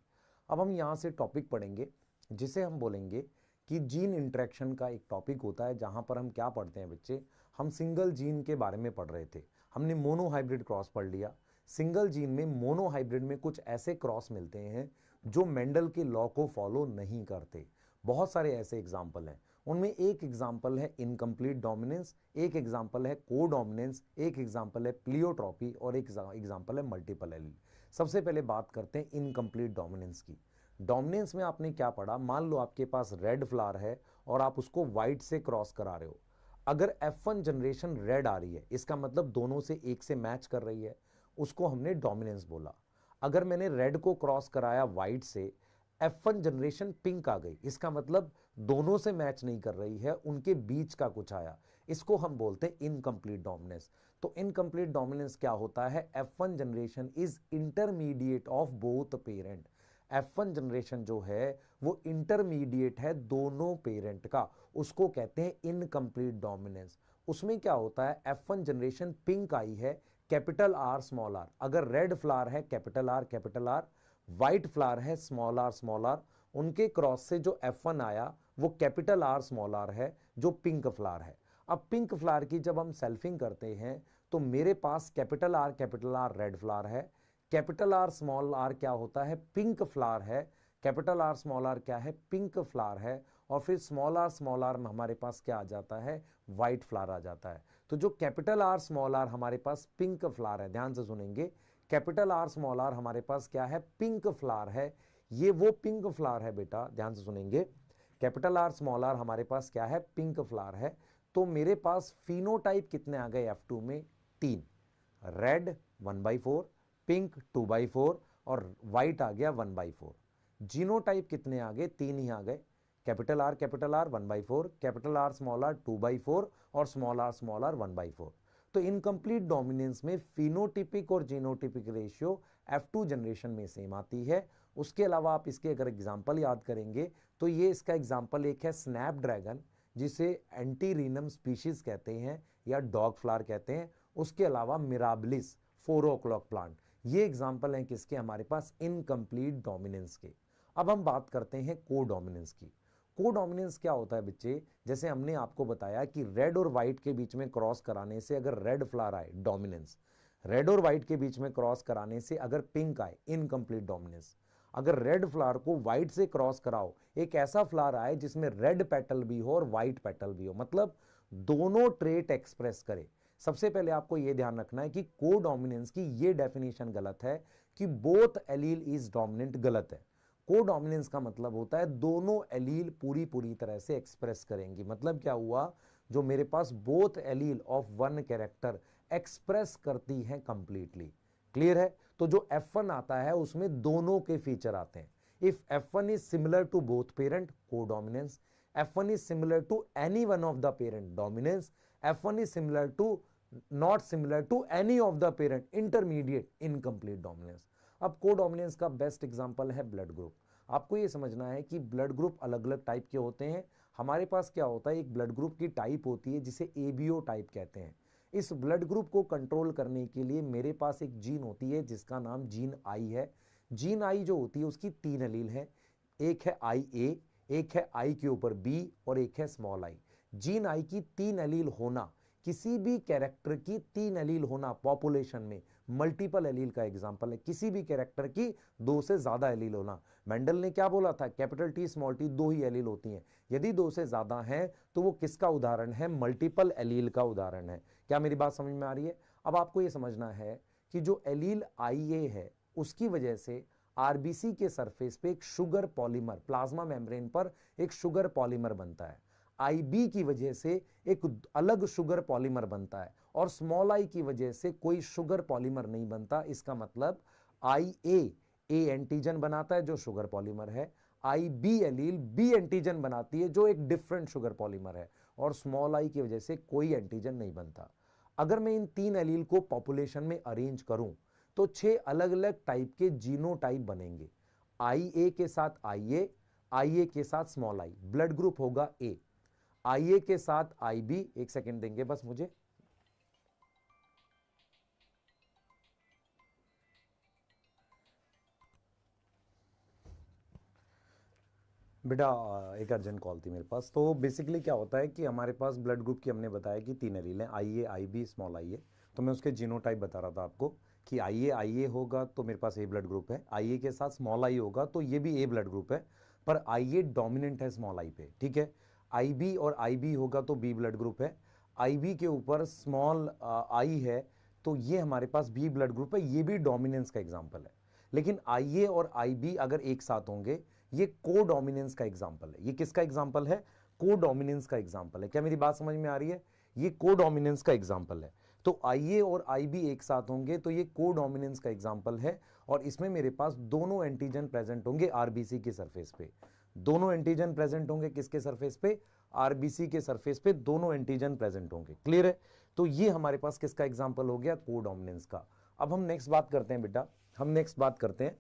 अब हम यहां से टॉपिक पढ़ेंगे जिसे हम बोलेंगे कि जीन इंटरेक्शन का एक टॉपिक होता है, जहां पर हम क्या पढ़ते हैं बच्चे, हम सिंगल जीन के बारे में पढ़ रहे थे। हमने मोनोहाइब्रिड क्रॉस पढ़ लिया। सिंगल जीन में मोनोहाइब्रिड में कुछ ऐसे क्रॉस मिलते हैं जो मेंडल के लॉ को फॉलो नहीं करते। बहुत सारे ऐसे एग्जाम्पल हैं, उनमें एक एग्जाम्पल है इनकम्प्लीट डोमिनेंस, एक एग्जाम्पल है को डोमिनेंस, एक एग्जाम्पल है प्लियोट्रॉपी और एक एग्जाम्पल है मल्टीपल एलील। सबसे पहले बात करते हैं इनकम्प्लीट डोमिनेंस की। डोमिनेंस में आपने क्या पढ़ा, मान लो आपके पास रेड फ्लावर है और आप उसको व्हाइट से क्रॉस करा रहे हो। अगर F1 जनरेशन रेड आ रही है, इसका मतलब दोनों से एक से मैच कर रही है, उसको हमने डोमिनेंस बोला। अगर मैंने रेड को क्रॉस कराया व्हाइट से, F1 जनरेशन पिंक आ गई, इसका मतलब दोनों से मैच नहीं कर रही है, उनके बीच का कुछ आया, इसको हम बोलते हैं इनकम्प्लीट डोमिनेंस। तो इनकम्प्लीट डोमिनेंस क्या होता है, F1 generation is intermediate of both parent. F1 generation जो है वो इंटरमीडिएट है दोनों पेरेंट का, उसको कहते हैं इनकम्प्लीट डोमिनेंस। उसमें क्या होता है, F1 जनरेशन पिंक आई है, कैपिटल आर स्मॉल आर। अगर रेड फ्लावर है कैपिटल आर, व्हाइट फ्लावर है स्मॉल आर, उनके क्रॉस से जो F1 आया वो कैपिटल आर स्मॉल आर है जो पिंक फ्लावर है। अब पिंक फ्लावर की जब हम सेल्फिंग करते हैं तो मेरे पास कैपिटल आर रेड फ्लावर है, कैपिटल आर स्मॉल आर क्या होता है, पिंक फ्लावर है, कैपिटल आर स्मॉल आर क्या है, पिंक फ्लावर है, और फिर स्मॉल आर में हमारे पास क्या आ जाता है, व्हाइट फ्लावर आ जाता है। तो जो कैपिटल आर स्मॉल आर हमारे पास पिंक फ्लावर है, ध्यान से सुनेंगे, कैपिटल आर स्मॉल आर हमारे पास क्या है, पिंक फ्लावर है, ये वो पिंक फ्लावर है बेटा, ध्यान से सुनेंगे, कैपिटल आर स्मॉल आर हमारे पास क्या है, पिंक फ्लावर है। तो मेरे पास फिनोटाइप कितने आ गए F2 में, 3, रेड 1/4, पिंक 2/4 और व्हाइट आ गया 1/4। जीनोटाइप कितने आ गए, 3 ही आ गए, कैपिटल आर 1/4, कैपिटल आर 2/4 और स्मॉल आर 1/4। तो इनकम्प्लीट डोमिनेंस में फिनोटिपिक और जीनोटिपिक रेशियो F2 जनरेशन में सेम आती है। उसके अलावा आप इसके अगर एग्जाम्पल याद करेंगे तो ये इसका एग्जाम्पल एक है स्नैपड्रैगन, जिसे एंटीरिनम स्पीशीज कहते हैं या डॉग फ्लावर कहते हैं। उसके अलावा मिराबलिस 4 o'clock प्लांट, ये एग्जाम्पल हैं किसके, हमारे पास इनकम्प्लीट डोमिनेंस के। अब हम बात करते हैं कोडोमिनेंस की। कोडोमिनेंस क्या होता है बच्चे, जैसे हमने आपको बताया कि रेड और व्हाइट के बीच में क्रॉस कराने से अगर रेड फ्लावर आए, डोमिनेंस, रेड और व्हाइट के बीच में क्रॉस कराने से अगर पिंक आए, इनकम्प्लीट डोमिनेंस। अगर रेड फ्लावर को व्हाइट से क्रॉस कराओ, एक ऐसा फ्लावर आए जिसमें रेड पेटल भी हो और व्हाइट पेटल भी हो, मतलब दोनों ट्रेट एक्सप्रेस करे। सबसे पहले आपको यह ध्यान रखना है कि कोडोमिनेंस की यह डेफिनेशन गलत है कि बोथ एलील इज डोमिनेंट, गलत है। कोडोमिनेंस का मतलब होता है दोनों एलील पूरी तरह से एक्सप्रेस करेंगी। मतलब क्या हुआ, जो मेरे पास both allele of one character express करती हैं कंप्लीटली। क्लियर है। तो जो F1 आता है उसमें दोनों के फीचर आते हैं। If F1 is similar to both parent, codominance, F1 is similar to any one of the parent, dominance, F1 is similar to not similar to any of the parent, intermediate, incomplete dominance। अब codominance का best example है blood group. आपको ये समझना है कि blood group अलग अलग टाइप के होते हैं। हमारे पास क्या होता है, एक ब्लड ग्रुप की टाइप होती है जिसे एबीओ टाइप कहते हैं। इस ब्लड ग्रुप को कंट्रोल करने के लिए मेरे पास एक जीन होती है जिसका नाम जीन आई है। जीन आई जो होती है उसकी 3 एलील है, एक है आई ए, एक है आई के ऊपर बी और एक है स्मॉल आई। जीन आई की 3 एलील होना, किसी भी कैरेक्टर की 3 एलील होना पॉपुलेशन में मल्टीपल एलील का एग्जांपल है। किसी भी कैरेक्टर की 2 से ज्यादा एलील होना। मेंडल ने क्या बोला था, कैपिटल टी स्मॉल टी 2 ही एलील होती हैं। यदि 2 से ज्यादा हैं तो वो किसका उदाहरण है, मल्टीपल एलील का उदाहरण है। क्या मेरी बात समझ में आ रही है। अब आपको ये समझना है कि जो एलील आई ए है उसकी वजह से आरबीसी के सरफेस पे एक शुगर पॉलीमर, प्लाज्मा मेम्ब्रेन पर एक शुगर पॉलीमर बनता है। आईबी की वजह से एक अलग शुगर पॉलीमर बनता है और स्मॉल आई की वजह से कोई शुगर पॉलीमर नहीं बनता। इसका मतलब आई ए एंटीजन बनाता है जो शुगर पॉलीमर है, आई बी एलील बी एंटीजन बनाती है जो एक डिफरेंट शुगर पॉलीमर है, और स्मॉल आई की वजह से कोई एंटीजन नहीं बनता। अगर मैं इन 3 एलील को पॉपुलेशन में अरेंज करूं तो 6 अलग अलग टाइप के जीनोटाइप बनेंगे। आई ए के साथ आई ए के साथ स्मॉल आई, ब्लड ग्रुप होगा ए। आई ए के साथ आई बी, एक सेकेंड देंगे बस मुझे, बेटा एक अर्जेंट कॉल थी मेरे पास। तो बेसिकली क्या होता है कि हमारे पास ब्लड ग्रुप की हमने बताया कि 3 एलील हैं, आई ए आई बी स्मॉल आई ए। तो मैं उसके जीनोटाइप बता रहा था आपको कि आई ए होगा तो मेरे पास ए ब्लड ग्रुप है, आई ए के साथ स्मॉल आई होगा तो ये भी ए ब्लड ग्रुप है, पर आई ए डोमिनेंट है स्मॉल आई पे, ठीक है। आई बी और आई बी होगा तो बी ब्लड ग्रुप है, आई बी के ऊपर स्मॉल आई है तो ये हमारे पास बी ब्लड ग्रुप है, ये भी डोमिनेंस का एग्जाम्पल है। लेकिन आई ए और आई बी अगर एक साथ होंगे, ये कोडोमिनेंस का एग्जाम्पल है। ये किसका एग्जाम्पल है, कोडोमिनेंस का एग्जाम्पल है। क्या मेरी बात समझ में आ रही है, ये कोडोमिनेंस का एग्जाम्पल है। तो आई ए और आई बी एक साथ होंगे तो ये कोडोमिनेंस का एग्जाम्पल है, और इसमें मेरे पास दोनों एंटीजन प्रेजेंट होंगे आरबीसी के सरफेस पे। दोनों एंटीजन प्रेजेंट होंगे किसके सरफेस पे, आरबीसी के सरफेस पे दोनों एंटीजन प्रेजेंट होंगे। क्लियर है। तो ये हमारे पास किसका एग्जाम्पल हो गया, कोडोमिनेंस का। अब हम नेक्स्ट बात करते हैं बेटा, हम नेक्स्ट बात करते हैं,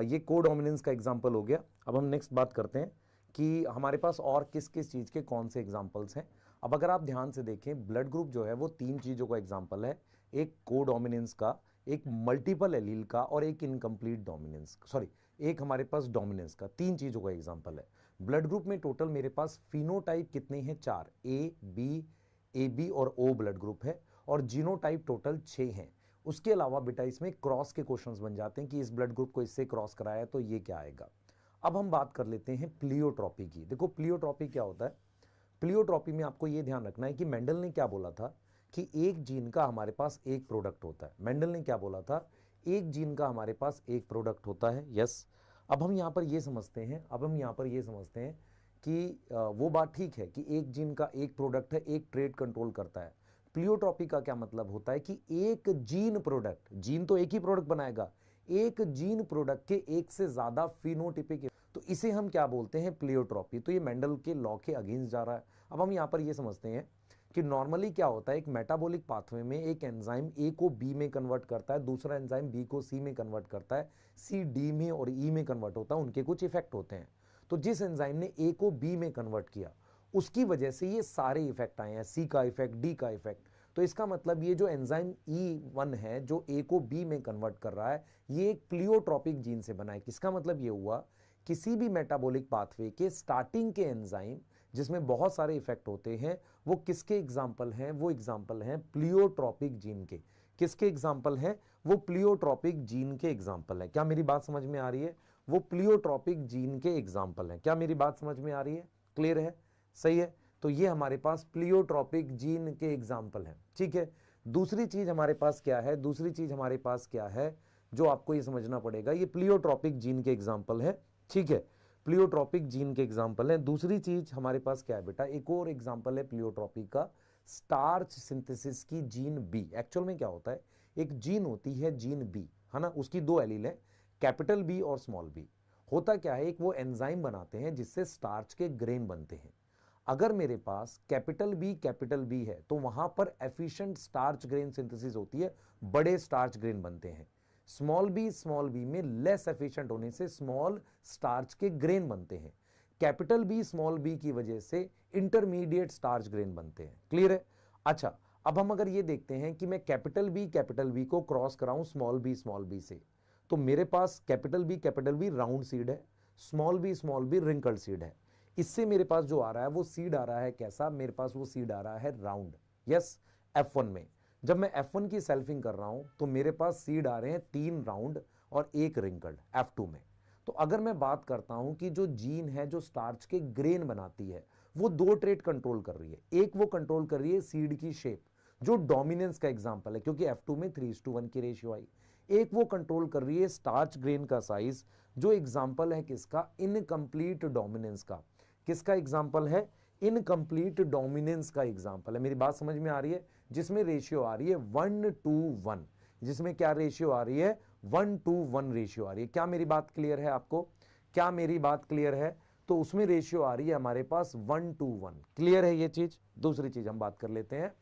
ये कोडोमिनेंस का एग्जाम्पल हो गया। अब हम नेक्स्ट बात करते हैं कि हमारे पास और किस किस चीज़ के कौन से एग्जाम्पल्स हैं। अब अगर आप ध्यान से देखें, ब्लड ग्रुप जो है वो 3 चीज़ों का एग्जाम्पल है, एक कोडोमिनेंस का, एक मल्टीपल एलील का और एक इनकम्प्लीट डोमिनेंस, सॉरी एक हमारे पास डोमिनेंस का। 3 चीज़ों का एग्जाम्पल है। ब्लड ग्रुप में टोटल मेरे पास फिनोटाइप कितने हैं, 4, ए बी और ओ ब्लड ग्रुप है, और जीनोटाइप टोटल 6 हैं। उसके अलावा बेटा इसमें क्रॉस के क्वेश्चंस बन जाते हैं कि इस ब्लड ग्रुप को इससे क्रॉस कराया तो ये क्या आएगा। अब हम बात कर लेते हैं प्लियोट्रॉपी की। देखो प्लियोट्रॉपी क्या होता है। प्लियोट्रॉपी में आपको ये ध्यान रखना है कि मेंडल ने क्या बोला था कि एक जीन का हमारे पास एक प्रोडक्ट होता है। मेंडल ने क्या बोला था, एक जीन का हमारे पास एक प्रोडक्ट होता है। यस, अब हम यहाँ पर ये समझते हैं कि वो बात ठीक है कि एक जीन का एक प्रोडक्ट है, एक ट्रेट कंट्रोल करता है। प्लियोट्रॉपी का क्या मतलब होता है कि एक जीन प्रोडक्ट, जीन तो एक ही प्रोडक्ट बनाएगा, एक जीन प्रोडक्ट के एक से ज्यादा फिनोटिपिक, तो इसे हम क्या बोलते हैं, प्लियोट्रॉपी। तो ये मेंडल के लॉ के अगेंस्ट जा रहा है। अब हम यहाँ पर ये समझते हैं कि नॉर्मली क्या होता है, एक मेटाबॉलिक पाथवे में एक एंजाइम ए को बी में कन्वर्ट करता है, दूसरा एंजाइम बी को सी में कन्वर्ट करता है, सी डी में और ई में कन्वर्ट होता है, उनके कुछ इफेक्ट होते हैं। तो जिस एंजाइम ने ए को बी में कन्वर्ट किया उसकी वजह से ये सारे इफेक्ट आए हैं, सी का इफेक्ट, डी का इफेक्ट। तो इसका मतलब ये जो एंजाइम E1 है जो ए को बी में कन्वर्ट कर रहा है, ये एक प्लियोट्रॉपिक जीन से बना है। किसका मतलब ये हुआ, किसी भी मेटाबॉलिक पाथवे के स्टार्टिंग के एंजाइम जिसमें बहुत सारे इफेक्ट होते हैं, वो किसके एग्जाम्पल हैं, वो एग्जाम्पल हैं प्लियोट्रॉपिक जीन के। किसके एग्जाम्पल हैं, वो प्लियोट्रॉपिक जीन के एग्जाम्पल है। क्या मेरी बात समझ में आ रही है, वो प्लियोट्रॉपिक जीन के एग्जाम्पल है। क्या मेरी बात समझ में आ रही है, क्लियर है, सही है। तो ये हमारे पास प्लियोट्रॉपिक जीन के एग्जाम्पल हैं, ठीक है। दूसरी चीज हमारे पास क्या है, दूसरी चीज हमारे पास क्या है जो आपको ये समझना पड़ेगा, ये प्लियोट्रॉपिक जीन के एग्जाम्पल है, ठीक है, प्लियोट्रॉपिक जीन के एग्जाम्पल है। दूसरी चीज हमारे पास क्या है बेटा, एक और एग्जाम्पल है प्लियोट्रॉपिक का, स्टार्च सिंथेसिस की जीन बी। एक्चुअल में क्या होता है, एक जीन होती है जीन बी, है ना, उसकी दो एलील है, कैपिटल बी और स्मॉल बी। होता क्या है, एक वो एंजाइम बनाते हैं जिससे स्टार्च के ग्रेन बनते हैं। अगर मेरे पास कैपिटल बी है तो वहां पर एफिशिएंट स्टार्च ग्रेन सिंथेसिस होती है, बड़े स्टार्च ग्रेन बनते हैं। स्मॉल बी में लेस एफिशिएंट होने से स्मॉल स्टार्च के ग्रेन बनते हैं। कैपिटल बी स्मॉल बी की वजह से इंटरमीडिएट स्टार्च ग्रेन बनते हैं। क्लियर है। अच्छा, अब हम अगर ये देखते हैं कि मैं कैपिटल बी को क्रॉस कराऊं स्मॉल बी से, तो मेरे पास कैपिटल बी राउंड सीड है, स्मॉल बी रिंकल्ड सीड है। इससे मेरे पास जो आ रहा है वो सीड आ रहा है कैसा, मेरे पास वो सीड आ रहा है राउंड। यस, F1 में जब मैं F1 की सेल्फिंग कर रहा हूं तो मेरे पास सीड आ रहे हैं 3 राउंड और 1 रिंकल्ड F2 में। तो अगर मैं बात करता हूं कि जो जीन है जो स्टार्च के ग्रेन बनाती है, वो 2 ट्रेट कंट्रोल कर रही है। एक वो कंट्रोल कर रही है सीड की शेप, जो डोमिनेंस का एग्जांपल है क्योंकि F2 में 3:1 की रेशियो आई। एक वो कंट्रोल कर रही है स्टार्च ग्रेन का साइज, जो एग्जांपल है किसका, इनकंप्लीट डोमिनेंस का। किसका एग्जांपल है, इनकंप्लीट डोमिनेंस का एग्जांपल है। मेरी बात समझ में आ रही है, जिसमें रेशियो आ रही है 1:1, जिसमें क्या रेशियो आ रही है, 1:1 रेशियो आ रही है। क्या मेरी बात क्लियर है आपको, क्या मेरी बात क्लियर है, तो उसमें रेशियो आ रही है हमारे पास 1:1। क्लियर है ये चीज। दूसरी चीज हम बात कर लेते हैं।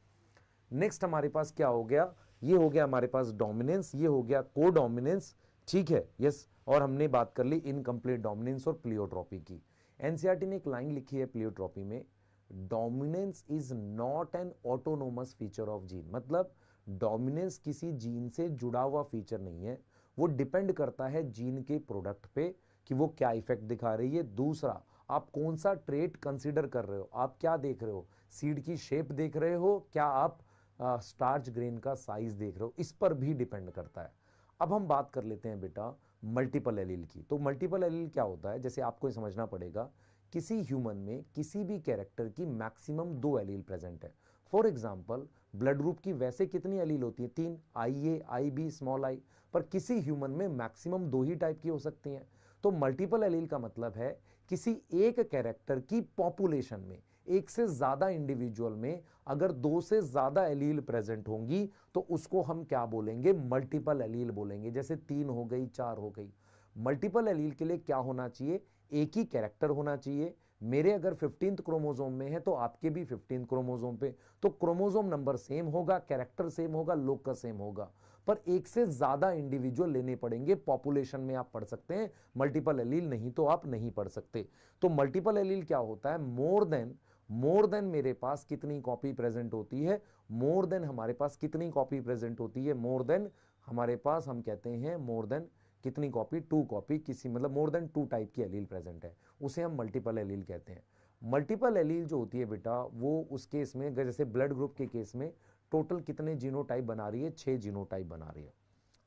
नेक्स्ट हमारे पास क्या हो गया, ये हो गया हमारे पास डोमिनेंस, ये हो गया कोडोमिनेंस, ठीक है, यस। और हमने बात कर ली इनकंप्लीट डोमिनेंस और प्लियोट्रॉपी की। एनसीईआरटी ने एक लाइन लिखी है प्लियोट्रॉपी में, dominance is not an autonomous feature of gene. मतलब डोमिनेंस किसी जीन से जुड़ा हुआ फीचर नहीं है, वो डिपेंड करता है जीन के प्रोडक्ट पे कि वो क्या इफेक्ट दिखा रही है। दूसरा, आप कौन सा ट्रेट कंसीडर कर रहे हो, आप क्या देख रहे हो, सीड की शेप देख रहे हो, क्या आप स्टार्च ग्रेन का साइज देख रहे हो, इस पर भी डिपेंड करता है। अब हम बात कर लेते हैं बेटा मल्टीपल एलील की। तो मल्टीपल एलील क्या होता है, जैसे आपको समझना पड़ेगा, किसी ह्यूमन में किसी भी कैरेक्टर की मैक्सिमम 2 एलील प्रेजेंट है। फॉर एग्जांपल ब्लड ग्रुप की वैसे कितनी एलील होती है, 3, IA, IB, स्मॉल आई, पर किसी ह्यूमन में मैक्सिमम 2 ही टाइप की हो सकती हैं। तो मल्टीपल एलील का मतलब है किसी एक कैरेक्टर की पॉपुलेशन में, एक से ज्यादा इंडिविजुअल में अगर 2 से ज्यादा एलील प्रेजेंट होंगी तो उसको हम क्या बोलेंगे, मल्टीपल एलील बोलेंगे। जैसे 3 हो गई, 4 हो गई। मल्टीपल एलील के लिए क्या होना चाहिए, एक ही कैरेक्टर होना चाहिए। मेरे अगर 15th क्रोमोसोम में है तो आपके भी 15th क्रोमोसोम पे, तो क्रोमोसोम नंबर सेम होगा, कैरेक्टर सेम होगा, लोकस सेम होगा, पर एक से ज्यादा इंडिविजुअल लेने पड़ेंगे। पॉपुलेशन में आप पढ़ सकते हैं मल्टीपल एलील, नहीं तो आप नहीं पढ़ सकते। तो मल्टीपल एलील क्या होता है, मोर देन मेरे पास कितनी कॉपी प्रेजेंट होती है, मोर देन हमारे पास कितनी कॉपी प्रेजेंट होती है, मोर देन हमारे पास हम कहते हैं मोर देन कितनी कॉपी, 2 कॉपी, किसी मतलब मोर देन 2 टाइप की एलील प्रेजेंट है, उसे हम मल्टीपल एलील कहते हैं। मल्टीपल एलील जो होती है बेटा, वो उस केस में जैसे ब्लड ग्रुप के केस में टोटल कितने जीनोटाइप बना रही है, 6 जीनोटाइप बना रही है।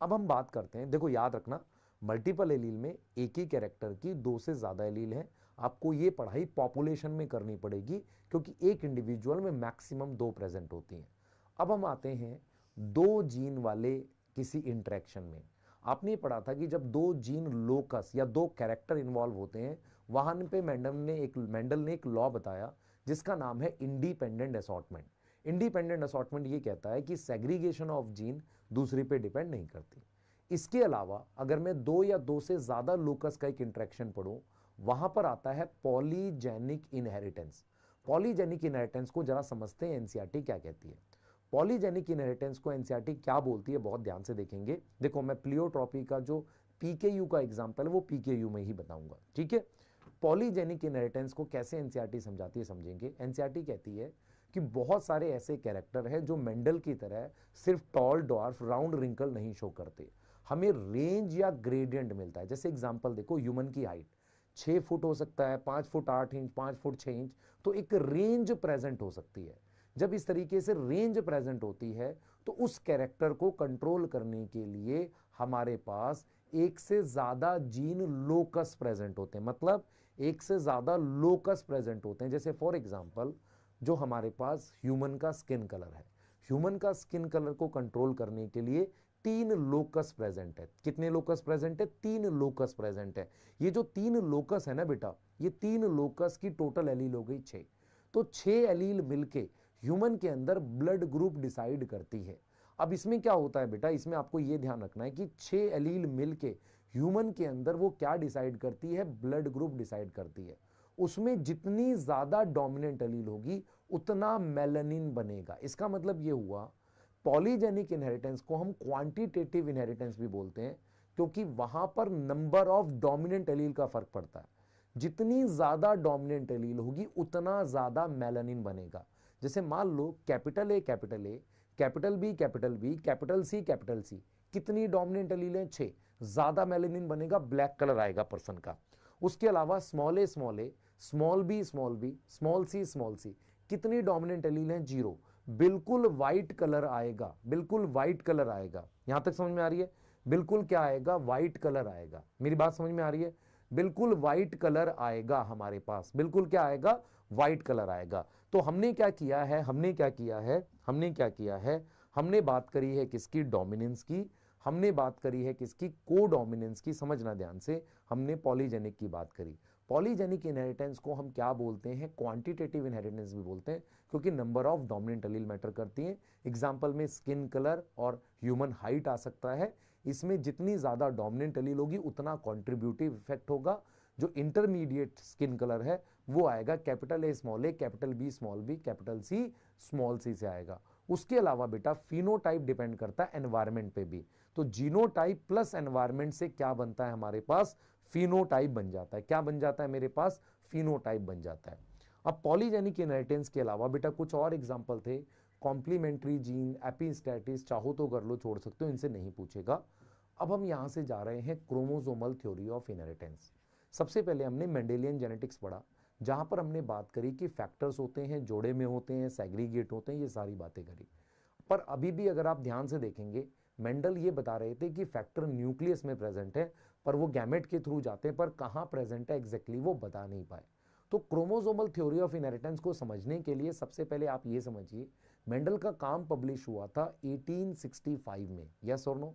अब हम बात करते हैं, देखो याद रखना, मल्टीपल एलील में एक ही कैरेक्टर की 2 से ज्यादा एलील है। आपको ये पढ़ाई पॉपुलेशन में करनी पड़ेगी, क्योंकि एक इंडिविजुअल में मैक्सिमम 2 प्रेजेंट होती हैं। अब हम आते हैं 2 जीन वाले किसी इंटरेक्शन में। आपने पढ़ा था कि जब 2 जीन लोकस या 2 कैरेक्टर इन्वॉल्व होते हैं, वहां पे मेंडल ने एक लॉ बताया जिसका नाम है इंडिपेंडेंट असॉर्टमेंट। इंडिपेंडेंट असॉर्टमेंट ये कहता है कि सेग्रीगेशन ऑफ जीन दूसरे पे डिपेंड नहीं करती। इसके अलावा अगर मैं 2 या 2 से ज्यादा लोकस का एक इंटरेक्शन पढ़ूं, वहां पर आता है पॉलीजेनिक इनहेरिटेंस। पॉलीजेनिक इनहेरिटेंस को जरा समझते हैं, एनसीईआरटी क्या कहती है। पॉलीजेनिक इनहेरिटेंस को एनसीईआरटी क्या बोलती है, बहुत ध्यान से देखेंगे। देखो मैं प्लियोट्रॉपी का जो पीकेयू का एग्जांपल है वो पीकेयू में ही बताऊंगा, ठीक है। पॉलीजेनिक इनहेरिटेंस को कैसे एनसीईआरटी समझाती है समझेंगे। एनसीईआरटी कहती है कि बहुत सारे ऐसे कैरेक्टर हैं जो मेंडल की तरह सिर्फ टॉल, डॉर्फ, राउंड, रिंकल नहीं शो करते, हमें रेंज या ग्रेडियंट मिलता है। जैसे एग्जांपल देखो, ह्यूमन की हाइट 6 फुट हो सकता है, 5 फुट 8 इंच, 5 फुट 6 इंच, तो एक रेंज प्रेजेंट हो सकती है। जब इस तरीके से रेंज प्रेजेंट होती है तो उस कैरेक्टर को कंट्रोल करने के लिए हमारे पास एक से ज्यादा जीन लोकस प्रेजेंट होते हैं, मतलब एक से ज्यादा लोकस प्रेजेंट होते हैं। जैसे फॉर एग्जांपल जो हमारे पास ह्यूमन का स्किन कलर है, ह्यूमन का स्किन कलर को कंट्रोल करने के लिए 3 लोकस प्रेजेंट है। कितने लोकस प्रेजेंट है? 3 लोकस प्रेजेंट है। ये जो 3 लोकस है ना बेटा, ये 3 लोकस की टोटल एलील हो गई 6। तो 6 एलील मिलके ह्यूमन के अंदर ब्लड ग्रुप डिसाइड करती है। अब इसमें क्या होता है बेटा, इसमें आपको यह ध्यान रखना है कि 6 एलील मिलके ह्यूमन के अंदर वो क्या डिसाइड करती है, ब्लड ग्रुप डिसाइड करती है। उसमें जितनी ज्यादा डोमिनेंट एलील होगी उतना मेलानिन बनेगा। इसका मतलब यह हुआ, पॉलीजेनिक इनहेरिटेंस को हम क्वांटिटेटिव इनहेरिटेंस भी बोलते हैं, क्योंकि वहां पर नंबर ऑफ डोमिनेंट एलील का फर्क पड़ता है। जितनी ज्यादा डोमिनेंट एलील होगी उतना ज्यादा मेलानिन बनेगा। जैसे मान लो capital A, capital A, capital B, capital B, capital C, capital C, कितनी डोमिनेंट एलील है? 6। ज्यादा मेलानिन बनेगा, ब्लैक कलर आएगा पर्सन का। उसके अलावा small A, small A, small B, small B, small C, small C, कितनी डोमिनेंट एलील है? 0। बिल्कुल व्हाइट कलर आएगा, बिल्कुल व्हाइट कलर आएगा। यहां तक समझ में आ रही है? बिल्कुल क्या आएगा? व्हाइट कलर आएगा। मेरी बात समझ में आ रही है? बिल्कुल व्हाइट कलर आएगा हमारे पास, बिल्कुल क्या आएगा? व्हाइट कलर आएगा। तो हमने क्या किया है, हमने बात करी है किसकी? डोमिनेंस की। हमने बात करी है किसकी? कोडोमिनेंस की। समझना ध्यान से, हमने पॉलीजेनिक की बात करी। पॉलीजेनिक इनहेरिटेंस को हम क्या बोलते हैं? क्वांटिटेटिव इनहेरिटेंस भी बोलते हैं, क्योंकि number of dominant allele matter करती है। एग्जांपल में स्किन कलर और ह्यूमन हाइट आ सकता है। इसमें जितनी ज्यादा डोमिनेंट एलील होगी उतना कॉन्ट्रीब्यूटिव इफेक्ट होगा। जो इंटरमीडिएट स्किन कलर है वो आएगा capital A, small A, capital B, small B, capital C, small C से आएगा। उसके अलावा बेटा फिनोटाइप डिपेंड करता है एनवायरमेंट पे भी। तो जीनोटाइप प्लस एनवायरमेंट से क्या बनता है हमारे पास? फिनोटाइप बन जाता है। क्या बन जाता है मेरे पास? फिनोटाइप बन जाता है। अब पॉलीजेनिक इनहेरिटेंस के अलावा बेटा कुछ और एग्जांपल थे, कॉम्प्लीमेंट्री जीन, एपिस्टैटिस, चाहो तो कर लो, छोड़ सकते हो, इनसे नहीं पूछेगा। अब हम यहां से जा रहे हैं क्रोमोसोमल थ्योरी ऑफ इनहेरिटेंस। सबसे पहले हमने मेंडेलियन जेनेटिक्स पढ़ा, जहां पर हमने बात करी कि फैक्टर्स होते हैं, जोड़े में होते हैं, सेग्रीगेट होते हैं, ये सारी बातें करी। पर अभी भी अगर आप ध्यान से देखेंगे, मेंडल ये बता रहे थे कि फैक्टर न्यूक्लियस में प्रेजेंट है, पर वो गैमेट के थ्रू जाते हैं, पर कहां प्रेजेंट है एग्जैक्टली वो बता नहीं पाए। तो क्रोमोसोमल थ्योरी ऑफ इनहेरिटेंस को समझने के लिए सबसे पहले आप ये समझिए, मेंडल का काम पब्लिश हुआ था 1865 में, यस और नो।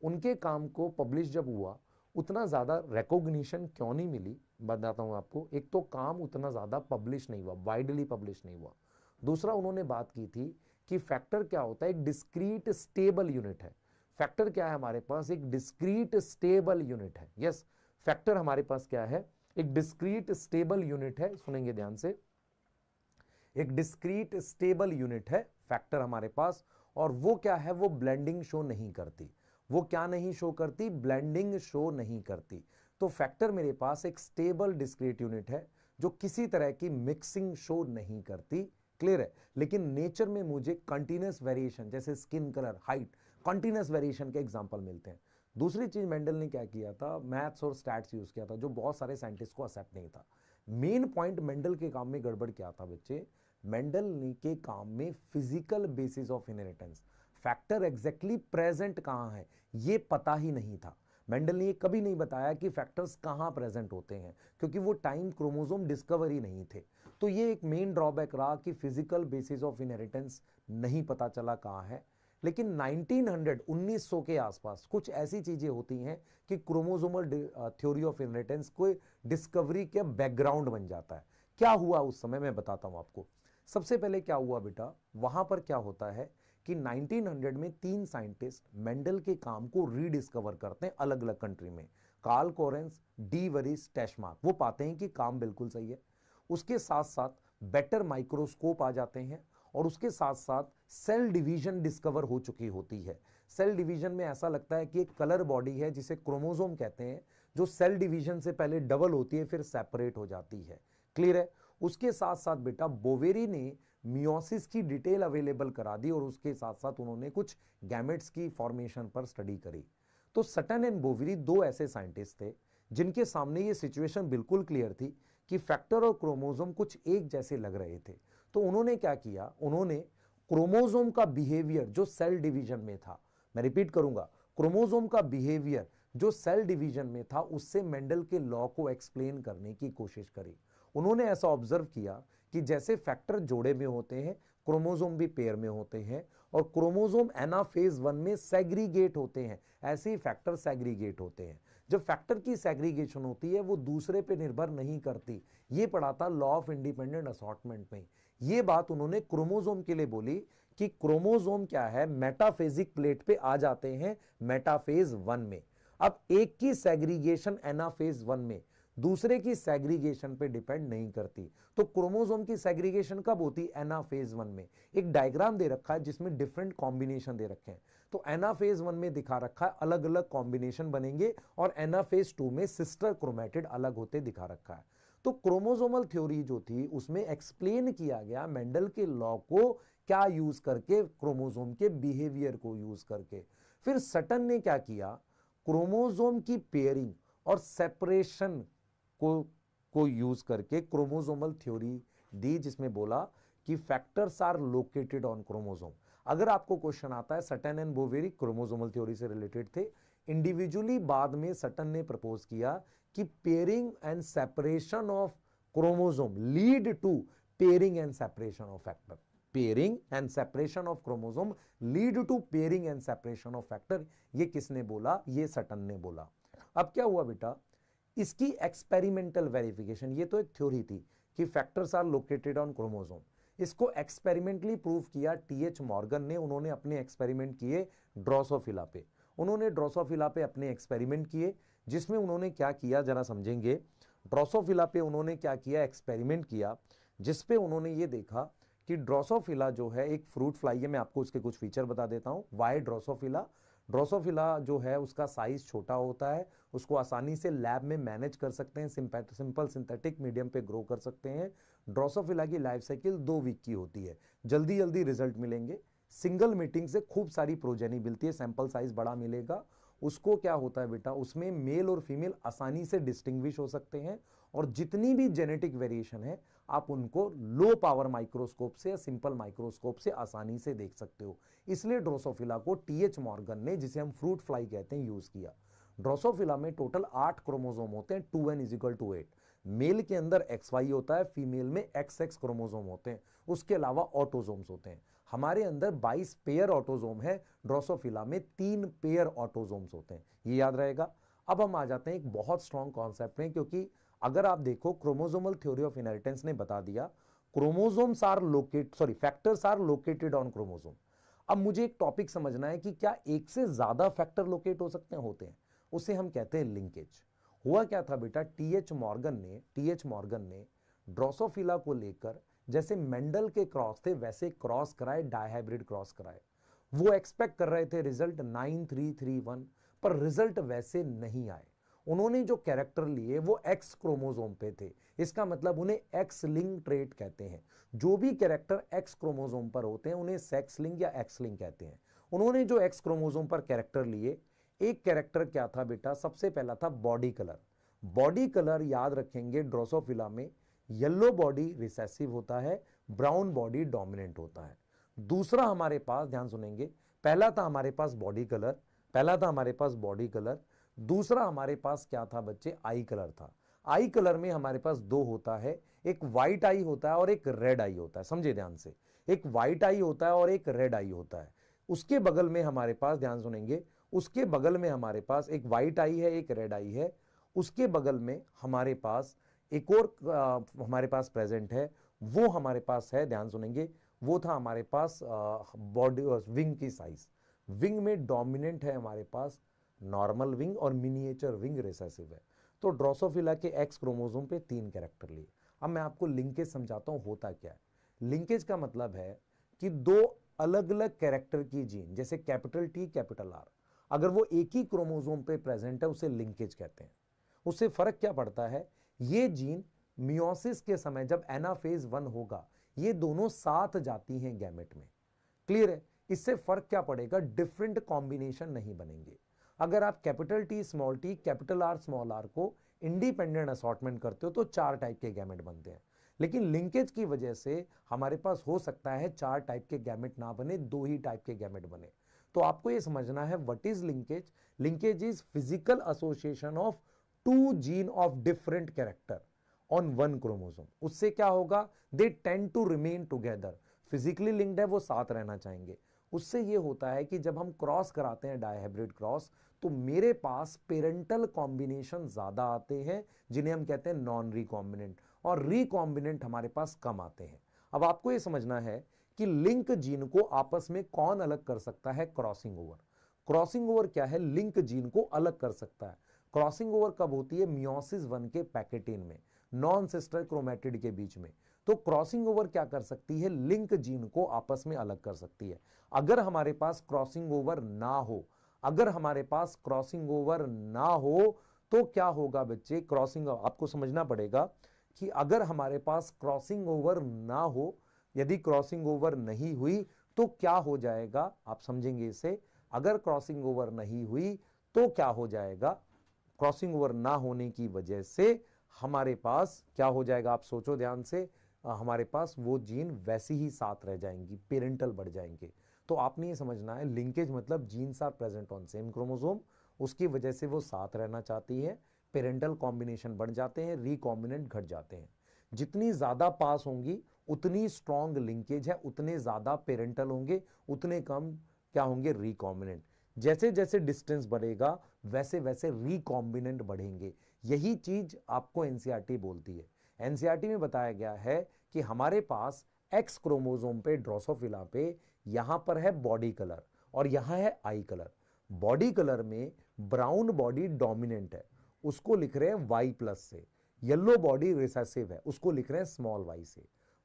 उनके काम को पब्लिश जब हुआ, उतना ज्यादा रिकॉग्निशन क्यों नहीं मिली, बताता हूं आपको। एक तो काम उतना ज्यादा पब्लिश नहीं हुआ, वाइडली पब्लिश नहीं हुआ। दूसरा, उन्होंने बात की थी कि फैक्टर क्या होता है? एक डिस्क्रीट स्टेबल यूनिट है। फैक्टर क्या है हमारे पास? एक डिस्क्रीट स्टेबल यूनिट है। यस, फैक्टर हमारे पास क्या है? एक डिस्क्रीट स्टेबल यूनिट है। सुनेंगे ध्यान से, एक डिस्क्रीट स्टेबल यूनिट है फैक्टर हमारे पास। और वो क्या है? वो ब्लेंडिंग शो नहीं करती। वो क्या नहीं शो करती? ब्लेंडिंग शो नहीं करती। तो फैक्टर मेरे पास एक स्टेबल डिस्क्रीट यूनिट है जो किसी तरह की मिक्सिंग शो नहीं करती। क्लियर है? लेकिन नेचर में मुझे कंटिन्यूअस वेरिएशन, जैसे skin colour, height, continuous variation के एग्जांपल मिलते हैं। दूसरी चीज मेंडल ने क्या किया था, मैथ्स और स्टैट्स यूज किया था, जो बहुत सारे साइंटिस्ट को एक्सेप्ट नहीं था। मेन पॉइंट मेंडल के काम में गड़बड़ क्या था बच्चे, मेंडल ने के काम में physical basis of inheritance, factor exactly present कहां है ये पता ही नहीं था। मेंडल ने ये कभी नहीं बताया कि फैक्टर्स कहां प्रेजेंट होते हैं, क्योंकि वो टाइम क्रोमोसोम डिस्कवर ही नहीं थे। तो ये एक मेन ड्रॉबैक रहा कि फिजिकल बेसिस ऑफ इनहेरिटेंस नहीं पता चला कहां है। लेकिन 1900 के आसपास कुछ ऐसी चीजें होती हैं कि क्रोमोसोमल थ्योरी ऑफ इनहेरिटेंस को डिस्कवरी के बैकग्राउंड बन जाता है। क्या हुआ उस समय मैं बताता हूं आपको। सबसे पहले क्या हुआ बेटा, वहां पर क्या होता है कि 1900 में 3 साइंटिस्ट मेंडल के काम को रीडिस्कवर करते हैं अलग अलग कंट्री में। कार्ल कोरेंस, डी वरिस, टेशमार्क। वो पाते हैं कि काम बिल्कुल सही है। उसके साथ साथ बेटर माइक्रोस्कोप आ जाते हैं, और उसके साथ साथ सेल डिवीजन डिस्कवर हो चुकी होती है। सेल डिवीजन में ऐसा लगता है कि एक कलर बॉडी है जिसे क्रोमोसोम कहते हैं, जो सेल डिवीजन से पहले डबल होती है फिर सेपरेट हो जाती है। क्लियर है। उसके साथ साथ बेटा बोवेरी ने मियोसिस की डिटेल अवेलेबल करा दी, और उसके साथ साथ उन्होंने कुछ गैमेट्स की फॉर्मेशन पर स्टडी करी। तो सटन एंड बोवेरी दो ऐसे साइंटिस्ट थे जिनके सामने ये सिचुएशन बिल्कुल क्लियर थी कि फैक्टर और क्रोमोसोम कुछ एक जैसे लग रहे थे। तो उन्होंने क्या किया, उन्होंने क्रोमोसोम का बिहेवियर जो सेल डिवीजन में था, मैं रिपीट करूंगा, क्रोमोसोम का बिहेवियर जो सेल डिवीजन में था उससे मेंडल के लॉ को एक्सप्लेन करने की कोशिश करी। उन्होंने ऐसा ऑब्जर्व किया कि जैसे फैक्टर जोड़े में होते हैं, क्रोमोसोम भी पेयर में होते हैं, और क्रोमोसोम एनाफेज 1 में सेग्रीगेट होते हैं, ऐसे ही फैक्टर सेग्रीगेट होते हैं। जब फैक्टर की सेग्रीगेशन होती है वो दूसरे पे निर्भर नहीं करती। ये पढ़ा था लॉ ऑफ इंडिपेंडेंट असॉर्टमेंट में। ये बात उन्होंने क्रोमोसोम के लिए बोली कि क्रोमोसोम क्या है, मेटाफेजिक प्लेट पे आ जाते हैं मेटाफेज 1 में। अब एक की सेग्रीगेशन एनाफेज 1 में दूसरे की सेग्रीगेशन पे डिपेंड नहीं करती। तो क्रोमोसोम की सेग्रीगेशन कब होती है, एनाफेज 1 में। एक डायग्राम दे रखा है जिसमें डिफरेंट कॉम्बिनेशन दे रखे हैं। तो एनाफेज 1 में दिखा रखा है अलग अलग कॉम्बिनेशन बनेंगे, और एनाफेज 2 में सिस्टर क्रोमेटिड अलग होते दिखा रखा है। तो क्रोमोसोमल थ्योरी जो थी उसमें एक्सप्लेन किया गया मेंडल के लॉ को क्या यूज करके, क्रोमोसोम के बिहेवियर को यूज करके। फिर सटन ने क्या किया, क्रोमोसोम की पेयरिंग और सेपरेशन को यूज करके क्रोमोसोमल थ्योरी दी, जिसमें बोला कि factors are located on chromosome. अगर आपको क्वेश्चन आता है, Sutton and Boveri chromosomal theory से रिलेटेड थे। इंडिविजुअली बाद में सटन ने प्रपोज किया कि pairing and separation of chromosome lead to pairing and separation of factor. Pairing and separation of chromosome lead to pairing and separation of factor. ये किसने बोला, ये सटन ने बोला। अब क्या हुआ बेटा, इसकी एक्सपेरिमेंटल वेरिफिकेशन, ये तो एक थ्योरी थी कि factors are located on chromosome, इसको एक्सपेरिमेंटली प्रूव किया टीएच मॉर्गन ने। उन्होंने अपने एक्सपेरिमेंट किए ड्रोसोफिला पे। उन्होंने ड्रोसोफिला पे अपने एक्सपेरिमेंट किए, जिसमें उन्होंने क्या किया जरा समझेंगे। ड्रोसोफिला पे उन्होंने क्या किया, एक्सपेरिमेंट किया, जिसपे उन्होंने ये देखा कि ड्रोसोफिला जो है एक फ्रूट फ्लाई है। मैं आपको उसके कुछ फीचर बता देता हूं। वाई ड्रोसोफिला, ड्रोसोफिला जो है उसका साइज छोटा होता है, उसको आसानी से लैब में मैनेज कर सकते हैं, सिंपल सिंथेटिक मीडियम पे ग्रो कर सकते हैं। ड्रोसोफिला की लाइफ साइकिल 2 वीक की होती है, जल्दी जल्दी रिजल्ट मिलेंगे। सिंगल मीटिंग से खूब सारी प्रोजेनी मिलती है, सैंपल साइज बड़ा मिलेगा। उसको क्या होता है बेटा, उसमें मेल और फीमेल आसानी से डिस्टिंग्विश हो सकते हैं, और जितनी भी जेनेटिक वेरिएशन है आप उनको लो पावर माइक्रोस्कोप से या सिंपल माइक्रोस्कोप से आसानी से देख सकते हो। इसलिए ड्रोसोफिला को टीएच मॉर्गन ने, जिसे हम फ्रूट फ्लाई कहते हैं, यूज किया। ड्रोसोफिला में टोटल 8 क्रोमोसोम होते हैं, 2n = 8। मेल के अंदर XY होता है, फीमेल में XX क्रोमोसोम होते हैं। उसके अलावा ऑटोसोम्स होते हैं। हमारे अंदर 22 पेयर ऑटोसोम है, ड्रोसोफिला में 3 पेयर ऑटोसोम्स होते हैं। ये याद रहेगा। अब हम आ जाते हैं एक बहुत स्ट्रॉन्ग कॉन्सेप्ट में, क्योंकि अगर आप देखो क्रोमोसोमल थ्योरी ऑफ इनहेरिटेंस ने बता दिया factors are located on chromosome. अब मुझे एक टॉपिक समझना है कि क्या एक से ज्यादा फैक्टर लोकेट हो सकते हैं, होते हैं। उसे हम कहते हैं लिंकेज। हुआ क्या था बेटा, टीएच मॉर्गन ने ड्रोसोफिला को लेकर जैसे मेंडल के क्रॉस थे वैसे क्रॉस कराए, डायहाइब्रिड क्रॉस कराए। वो एक्सपेक्ट कर रहे थे रिजल्ट 9331, पर रिजल्ट वैसे नहीं आए। उन्होंने जो कैरेक्टर लिए वो एक्स क्रोमोसोम पे थे। इसका मतलब उन्हें एक्स लिंक ट्रेट कहते हैं। जो भी कैरेक्टर एक्स क्रोमोसोम पर होते हैं उन्हें सेक्स लिंक या एक्स लिंक कहते हैं। उन्होंने जो एक्स क्रोमोसोम पर कैरेक्टर लिए, एक कैरेक्टर क्या था बेटा, सबसे पहला था बॉडी कलर। बॉडी कलर याद रखेंगे ड्रोसोफिला में येलो बॉडी रिसेसिव होता है, ब्राउन बॉडी डोमिनेंट होता है। दूसरा हमारे पास, ध्यान सुनेंगे, पहला था हमारे पास बॉडी कलर, पहला था हमारे पास बॉडी कलर। दूसरा हमारे पास क्या था बच्चे, आई कलर था। आई कलर में हमारे पास दो होता है, एक व्हाइट आई होता है और एक रेड आई होता है। समझे ध्यान से, एक व्हाइट आई होता है और एक रेड आई होता है। उसके बगल में हमारे पास, ध्यान सुनेंगे, उसके बगल में हमारे पास एक व्हाइट आई है, एक रेड आई है। उसके बगल में हमारे पास एक और हमारे पास प्रेजेंट है, वो हमारे पास है, ध्यान सुनेंगे, वो था हमारे पास बॉडी विंग की साइज। विंग में डोमिनेंट है हमारे पास नॉर्मल विंग और मिनिएचर विंग रिसेसिव है। तो ड्रोसोफिला के एक्स क्रोमोसोम पे 3 कैरेक्टर लिए। अब मैं आपको लिंकेज समझाता हूं होता क्या है। लिंकेज का मतलब है कि दो अलग अलग कैरेक्टर की जीन, जैसे कैपिटल टी कैपिटल आर, अगर वो एक ही क्रोमोसोम पे प्रेजेंट है उसे लिंकेज कहते हैं। उससे फर्क क्या पड़ता है, ये जीन मियोसिस के समय जब एनाफेज 1 होगा, ये दोनों साथ जाती हैं गैमेट में। क्लियर है? इससे फर्क क्या पड़ेगा, डिफरेंट कॉम्बिनेशन नहीं बनेंगे। अगर आप capital T small t capital R small r को इंडिपेंडेंट असॉर्टमेंट करते हो तो 4 टाइप के गैमेट बनते हैं। लेकिन लिंकेज की वजह से हमारे पास हो सकता है 4 टाइप के गैमेट ना बने, 2 ही टाइप के गैमेट बने। तो आपको यह समझना है what is linkage. Linkage is physical association of 2 gene of different character on 1 chromosome. उससे क्या होगा, they tend to remain together. Physically linked है, वो साथ रहना चाहेंगे। उससे ये होता है कि जब हम क्रॉस कराते हैं, डायहाइब्रिड क्रॉस, तो मेरे पास पेरेंटल कॉम्बिनेशन ज्यादा आते हैं, जिन्हें हम कहते हैं नॉन रिकॉम्बिनेंट, और रिकॉम्बिनेंट हमारे पास कम आते हैं। अब आपको यह समझना है कि लिंक जीन को आपस में कौन अलग कर सकता है, क्रॉसिंग ओवर। क्रॉसिंग ओवर क्या है, लिंक जीन को अलग कर सकता है। क्रॉसिंग ओवर कब होती है, मियोसिस 1 के पैकेटेन में, नॉन सिस्टर क्रोमैटिड के बीच में। तो क्रॉसिंग ओवर क्या कर सकती है, लिंक जीन को आपस में अलग कर सकती है। अगर हमारे पास क्रॉसिंग ओवर ना हो, अगर हमारे पास क्रॉसिंग ओवर ना हो तो क्या होगा बच्चे, क्रॉसिंग आपको समझना पड़ेगा कि अगर हमारे पास क्रॉसिंग ओवर ना हो, यदि क्रॉसिंग ओवर नहीं हुई तो क्या हो जाएगा, आप समझेंगे इसे। अगर क्रॉसिंग ओवर नहीं हुई तो क्या हो जाएगा, क्रॉसिंग ओवर ना होने की वजह से हमारे पास क्या हो जाएगा, आप सोचो ध्यान से, हमारे पास वो जीन वैसी ही साथ रह जाएंगी, पेरेंटल बढ़ जाएंगे। तो आपने ये समझना है, लिंकेज मतलब genes are present on same chromosome, उसकी वजह से वो साथ रहना चाहती है, पेरेंटल कॉम्बिनेशन बढ़ जाते हैं, रिकॉम्बिनेंट घट जाते हैं। जितनी ज्यादा पास होंगी उतनी स्ट्रॉन्ग लिंकेज है, उतने ज्यादा पेरेंटल होंगे, उतने कम क्या होंगे, रिकॉम्बिनेंट। जैसे जैसे डिस्टेंस बढ़ेगा वैसे वैसे रिकॉम्बिनेंट बढ़ेंगे। यही चीज आपको एनसीईआरटी बोलती है। एनसीईआरटी में बताया गया है कि हमारे पास एक्स क्रोमोसोम पे, ड्रोसोफिला पे, यहां पर है बॉडी कलर और यहां है आई कलर। बॉडी कलर में ब्राउन बॉडी डोमिनेंट है, उसको लिख रहे हैं वाई प्लस से। येलो बॉडी रिसेसिव है, उसको लिख रहे हैं स्मॉल वाई से।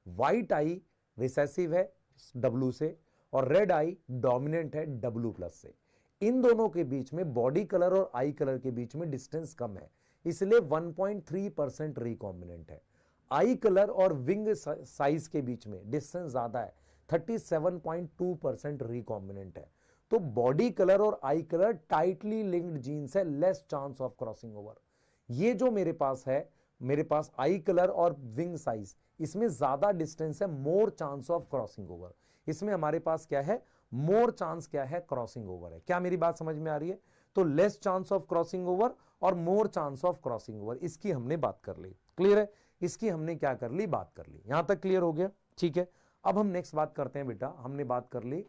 व्हाइट आई रिसेसिव है डब्ल्यू से, और रेड आई डोमिनेंट है डब्ल्यू प्लस से। इन दोनों के बीच में, बॉडी कलर और आई कलर के बीच में डिस्टेंस कम है, इसलिए 1.3% रिकॉम्बिनेंट है। आई कलर और विंग साइज के बीच में डिस्टेंस ज्यादा है, 37.2% रिकॉम्बिनेंट है। तो बॉडी कलर और eye colour tightly linked genes है, less chance of crossing over. ये जो मेरे पास है, मेरे पास आई कलर और विंग साइज, इसमें ज्यादा डिस्टेंस है, more chance of crossing over. इसमें हमारे पास क्या है, मोर चांस क्या है, क्रॉसिंग ओवर है। क्या मेरी बात समझ में आ रही है? तो less chance of crossing over और more chance of crossing over, इसकी हमने बात कर ली। क्लियर है? इसकी हमने क्या कर ली, बात कर ली। यहां तक क्लियर हो गया? ठीक है। अब हम नेक्स्ट बात करते हैं बेटा। हमने बात कर ली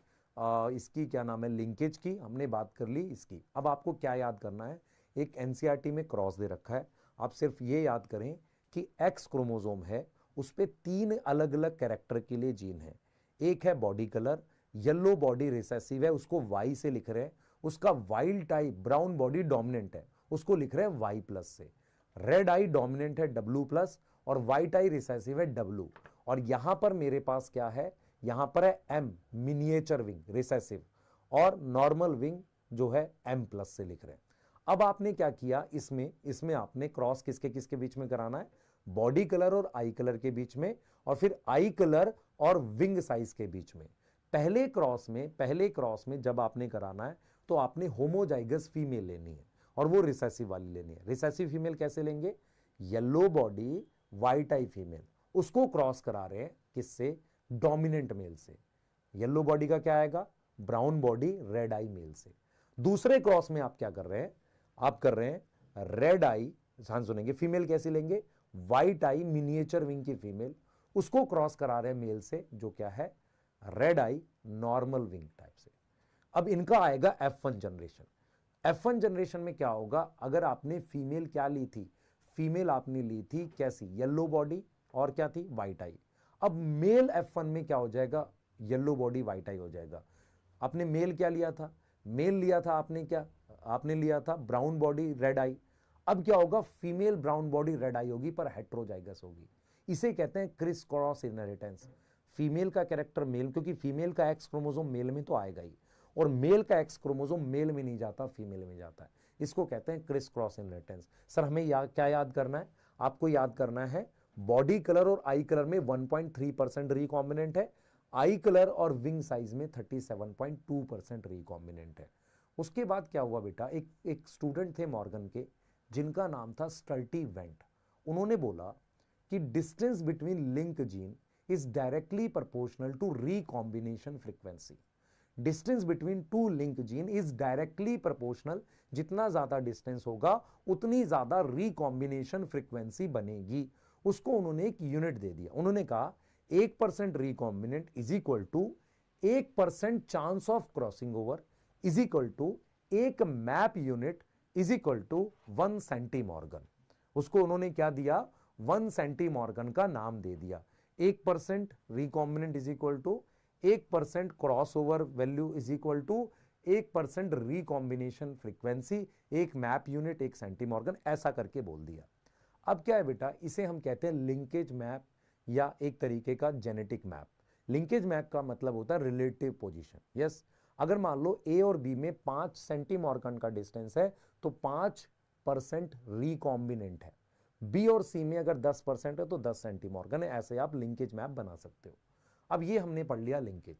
इसकी, क्या नाम है, लिंकेज की, हमने बात कर ली इसकी। अब आपको क्या याद करना है, एक एनसीईआरटी में क्रॉस दे रखा है, आप सिर्फ ये याद करें कि एक्स क्रोमोसोम है, उस पे 3 अलग अलग कैरेक्टर के लिए जीन है। एक है body colour, yellow body recessive है, उसको वाई से लिख रहे हैं। उसका wild type brown body dominant है, उसको लिख रहे हैं वाई प्लस से। रेड आई डोमिनेंट है डब्ल्यू प्लस, और व्हाइट आई रिसेसिव है डब्ल्यू। और यहां पर मेरे पास क्या है, यहां पर है एम मिनिएचर विंग रिसेसिव, और नॉर्मल विंग जो है एम प्लस से लिख रहे हैं। अब आपने क्या किया, इसमें आपने क्रॉस किसके किसके बीच में कराना है, बॉडी कलर और आई कलर के बीच में, और फिर आई कलर और विंग साइज के बीच में। पहले क्रॉस में जब आपने कराना है तो आपने होमोजाइगस फीमेल लेनी है और वो रिसेसिव वाली लेनी है। रिसेसिव फीमेल कैसे लेंगे? येलो बॉडी व्हाइट आई फीमेल, उसको क्रॉस करा रहे हैं किससे? डोमिनेंट मेल से। येलो बॉडी का क्या आएगा? ब्राउन बॉडी रेड आई मेल से। दूसरे क्रॉस में आप क्या कर रहे हैं? आप कर रहे हैं रेड आई, ध्यान सुनेंगे, फीमेल कैसी लेंगे? व्हाइट आई मिनिएचर विंग की फीमेल, उसको क्रॉस करा रहे हैं मेल से, जो क्या है? रेड आई नॉर्मल विंग टाइप से। अब इनका आएगा F1 जनरेशन। F1 जनरेशन में क्या होगा? अगर आपने फीमेल क्या ली थी? फीमेल आपने ली थी कैसी? येलो बॉडी और क्या थी? व्हाइट आई। अब मेल F1 में क्या हो जाएगा? येलो बॉडी व्हाइट आई हो जाएगा। आपने मेल क्या लिया था? मेल लिया था आपने क्या? आपने लिया था ब्राउन बॉडी रेड आई। अब क्या होगा? फीमेल ब्राउन बॉडी रेड आई होगी पर हेट्रोजाइगस होगी। इसे कहते हैं क्रिस क्रॉस इनहेरिटेंस। फीमेल का कैरेक्टर मेल, क्योंकि फीमेल का एक्स क्रोमोसोम मेल में तो आएगा ही, और मेल का एक्स क्रोमोसोम मेल में नहीं जाता, फीमेल में जाता है। इसको कहते हैं क्रिस क्रॉस इनहेरिटेंस। सर हमें क्या याद करना है? आपको याद करना है बॉडी कलर और आई कलर में 1.3% रिकॉम्बिनेंट है, आई कलर और विंग साइज में 37.2% रिकॉम्बिनेंट है। उसके बाद क्या हुआ बेटा? एक स्टूडेंट थे मॉर्गन के, जिनका नाम था स्टर्टी वेंट। उन्होंने बोला कि distance between link gene is directly proportional to recombination frequency. Distance between two link gene is directly proportional, जितना ज्यादा डिस्टेंस होगा उतनी ज्यादा रिकॉम्बिनेशन फ्रीक्वेंसी बनेगी। उसको उन्होंने एक यूनिट दे दिया। उन्होंने कहा 1% recombinant is equal to 1% chance of crossing over is equal to एक map unit is equal to 1 centimorgan. उसको उन्होंने क्या दिया? 1 सेंटीमॉर्गन का नाम दे दिया। 1% recombinant is equal to 1% cross over value is equal to 1% recombination frequency, एक मैप यूनिट, एक सेंटीमॉर्गन, ऐसा करके बोल दिया। अब क्या है बेटा? इसे हम कहते हैं लिंकेज मैप या एक तरीके का जेनेटिक मैप। लिंकेज मैप का मतलब होता है रिलेटिव पोजीशन। यस, अगर मान लो ए और बी में 5 सेंटीमॉर्गन का डिस्टेंस है तो 5% रिकॉम्बिनेंट है। बी और सी में अगर 10% है तो 10 सेंटीमॉर्गन है। ऐसे आप लिंकेज मैप बना सकते हो। अब ये हमने पढ़ लिया लिंकेज।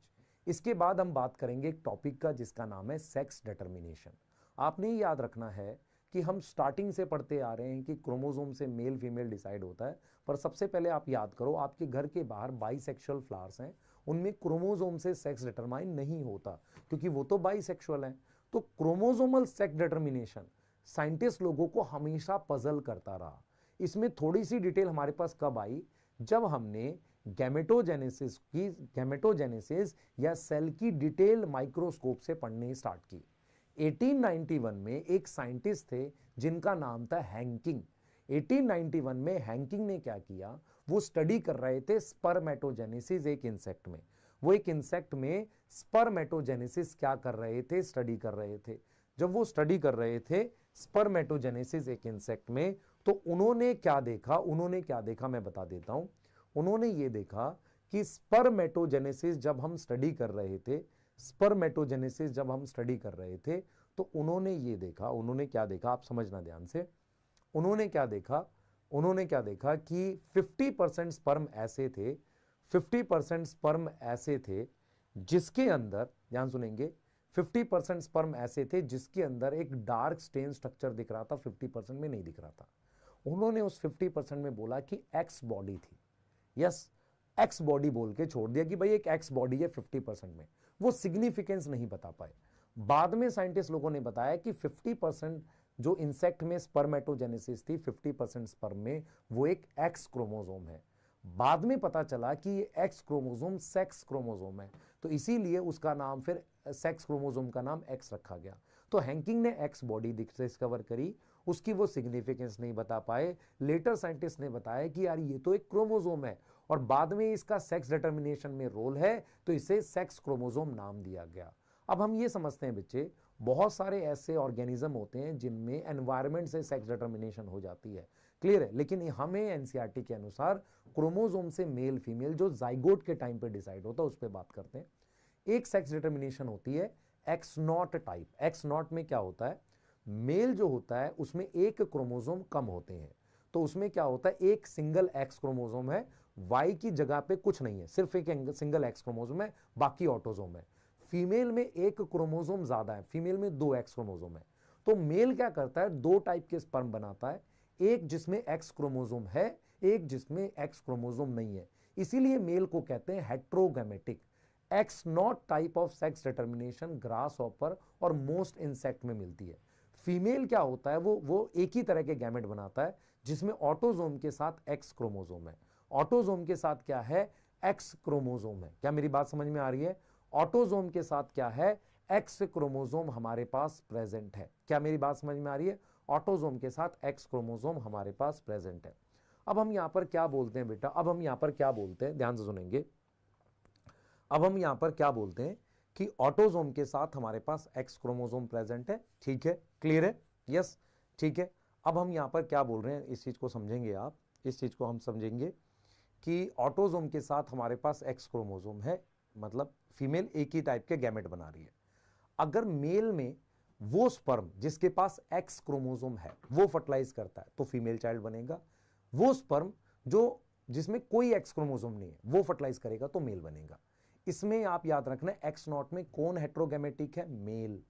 इसके बाद हम बात करेंगे एक टॉपिक का जिसका नाम है सेक्स डिटर्मिनेशन। आपने याद रखना है कि हम स्टार्टिंग से पढ़ते आ रहे हैं कि क्रोमोसोम से मेल फीमेल डिसाइड होता है, पर सबसे पहले आप याद करो आपके घर के बाहर बाइसेक्सुअल फ्लावर्स हैं, उनमें क्रोमोसोम से सेक्स डिटरमाइन नहीं होता क्योंकि वो तो बाइसेक्सुअल हैं। तो क्रोमोसोमल सेक्स डिटर्मिनेशन साइंटिस्ट लोगों को हमेशा पजल करता रहा। इसमें थोड़ी सी डिटेल हमारे पास कब आई? जब हमने गैमेटोजेनेसिस या सेल की डिटेल माइक्रोस्कोप से पढ़ने स्टार्ट की। 1891 में एक साइंटिस्ट थे जिनका नाम था हैंकिंग। 1891 में हैंकिंग ने क्या किया? वो स्टडी कर रहे थे स्पर्मेटोजेनेसिस एक इंसेक्ट में। वो एक इंसेक्ट में स्पर्मेटोजेनेसिस क्या कर रहे थे? स्टडी कर रहे थे। जब वो स्टडी कर रहे थे स्पर्मेटोजेनेसिस एक इंसेक्ट में, तो उन्होंने क्या देखा मैं बता देता हूं। उन्होंने ये देखा कि स्पर्मेटोजेनेसिस जब हम स्टडी कर रहे थे, तो उन्होंने ये देखा, उन्होंने क्या देखा आप समझना ध्यान से। उन्होंने क्या देखा कि 50% स्पर्म ऐसे थे, 50% स्पर्म ऐसे थे जिसके अंदर, ध्यान सुनेंगे, 50% स्पर्म ऐसे थे जिसके अंदर एक डार्क स्टेन स्ट्रक्चर दिख रहा था, 50% में नहीं दिख रहा था। उन्होंने उस 50% में बोला कि एक्स बॉडी थी। यस, एक्स बॉडी बोल के छोड़ दिया कि भाई एक एक्स बॉडी है 50% में। वो सिग्निफिकेंस नहीं बता पाए। बाद में साइंटिस्ट लोगों ने बताया कि 50% जो इंसेक्ट में स्पर्मेटोजेनेसिस थी, 50% स्पर्म में, वो एक एक्स क्रोमोसोम है। बाद में पता चला कि ये एक्स क्रोमोसोम सेक्स क्रोमोसोम है, तो इसीलिए उसका नाम फिर सेक्स क्रोमोसोम का नाम एक्स रखा गया। तो हैंकिंग ने एक्स बॉडी डिस्कवर करी, उसकी वो सिग्निफिकेंस नहीं बता पाए। लेटर साइंटिस्ट ने बताया कि यार ये तो एक क्रोमोसोम है और बाद में इसका सेक्स डिटर्मिनेशन में रोल है, तो इसे सेक्स क्रोमोसोम नाम दिया गया। अब हम ये समझते हैं बच्चे, बहुत सारे ऐसे ऑर्गेनिज्म होते हैं जिनमें एनवायरनमेंट से सेक्स डिटर्मिनेशन हो जाती है, क्लियर है, लेकिन हमें एनसीईआरटी के अनुसार क्रोमोसोम से मेल फीमेल जो जाइगोट के टाइम पे डिसाइड होता है उस पर बात करते हैं। एक सेक्स डिटर्मिनेशन होती है x not type. X nought में क्या होता है? मेल जो होता है उसमें एक क्रोमोसोम कम होते हैं, तो उसमें क्या होता है? एक सिंगल एक्स क्रोमोसोम है, वाई की जगह पे कुछ नहीं है, सिर्फ एक सिंगल एक्स क्रोमोसोम है, बाकी ऑटोसोम है। फीमेल में एक क्रोमोसोम ज्यादा है, फीमेल में 2 एक्स क्रोमोसोम है। तो मेल क्या करता है, 2 टाइप के स्पर्म बनाता है, एक जिसमें एक्स क्रोमोसोम है, एक जिसमें एक्स क्रोमोसोम नहीं है। इसीलिए मेल को कहते हैं heterogametic. X not type of sex determination grasshopper और मोस्ट इंसेक्ट में मिलती है। फीमेल क्या होता है, वो एक ही तरह के गैमेट बनाता है जिसमें ऑटोजोम के साथ एक्स क्रोमोसोम है। ऑटोजोम के साथ क्या है, एक्स क्रोमोसोम है। क्या मेरी बात समझ में आ रही है? ऑटोजोम के साथ क्या है, एक्स क्रोमोसोम हमारे पास प्रेजेंट है। क्या मेरी बात समझ में आ रही है? ऑटोजोम के साथ एक्स क्रोमोसोम हमारे पास प्रेजेंट है। अब हम यहां पर क्या बोलते हैं बेटा, अब हम यहां पर क्या बोलते हैं, ध्यान से सुनेंगे। अब हम यहां पर क्या बोलते हैं कि ऑटोजोम के साथ हमारे पास एक्स क्रोमोसोम प्रेजेंट है। ठीक है, क्लियर है? यस, ठीक है। अब हम यहां पर क्या बोल रहे हैं, इस चीज को समझेंगे आप, इस चीज को हम समझेंगे कि ऑटोजोम के साथ हमारे पास एक्स क्रोमोसोम है, मतलब फीमेल एक ही टाइप के गैमेट बना रही है। अगर मेल में वो स्पर्म जिसके पास एक्स क्रोमोसोम है वो फर्टिलाइज करता है तो फीमेल चाइल्ड बनेगा। वो स्पर्म जो जिसमें कोई एक्स क्रोमोसोम नहीं है वो फर्टिलाइज करेगा तो मेल बनेगा। इसमें आप याद रखना, एक्स नॉट में कौन हेट्रोगैमेटिक है, मेल।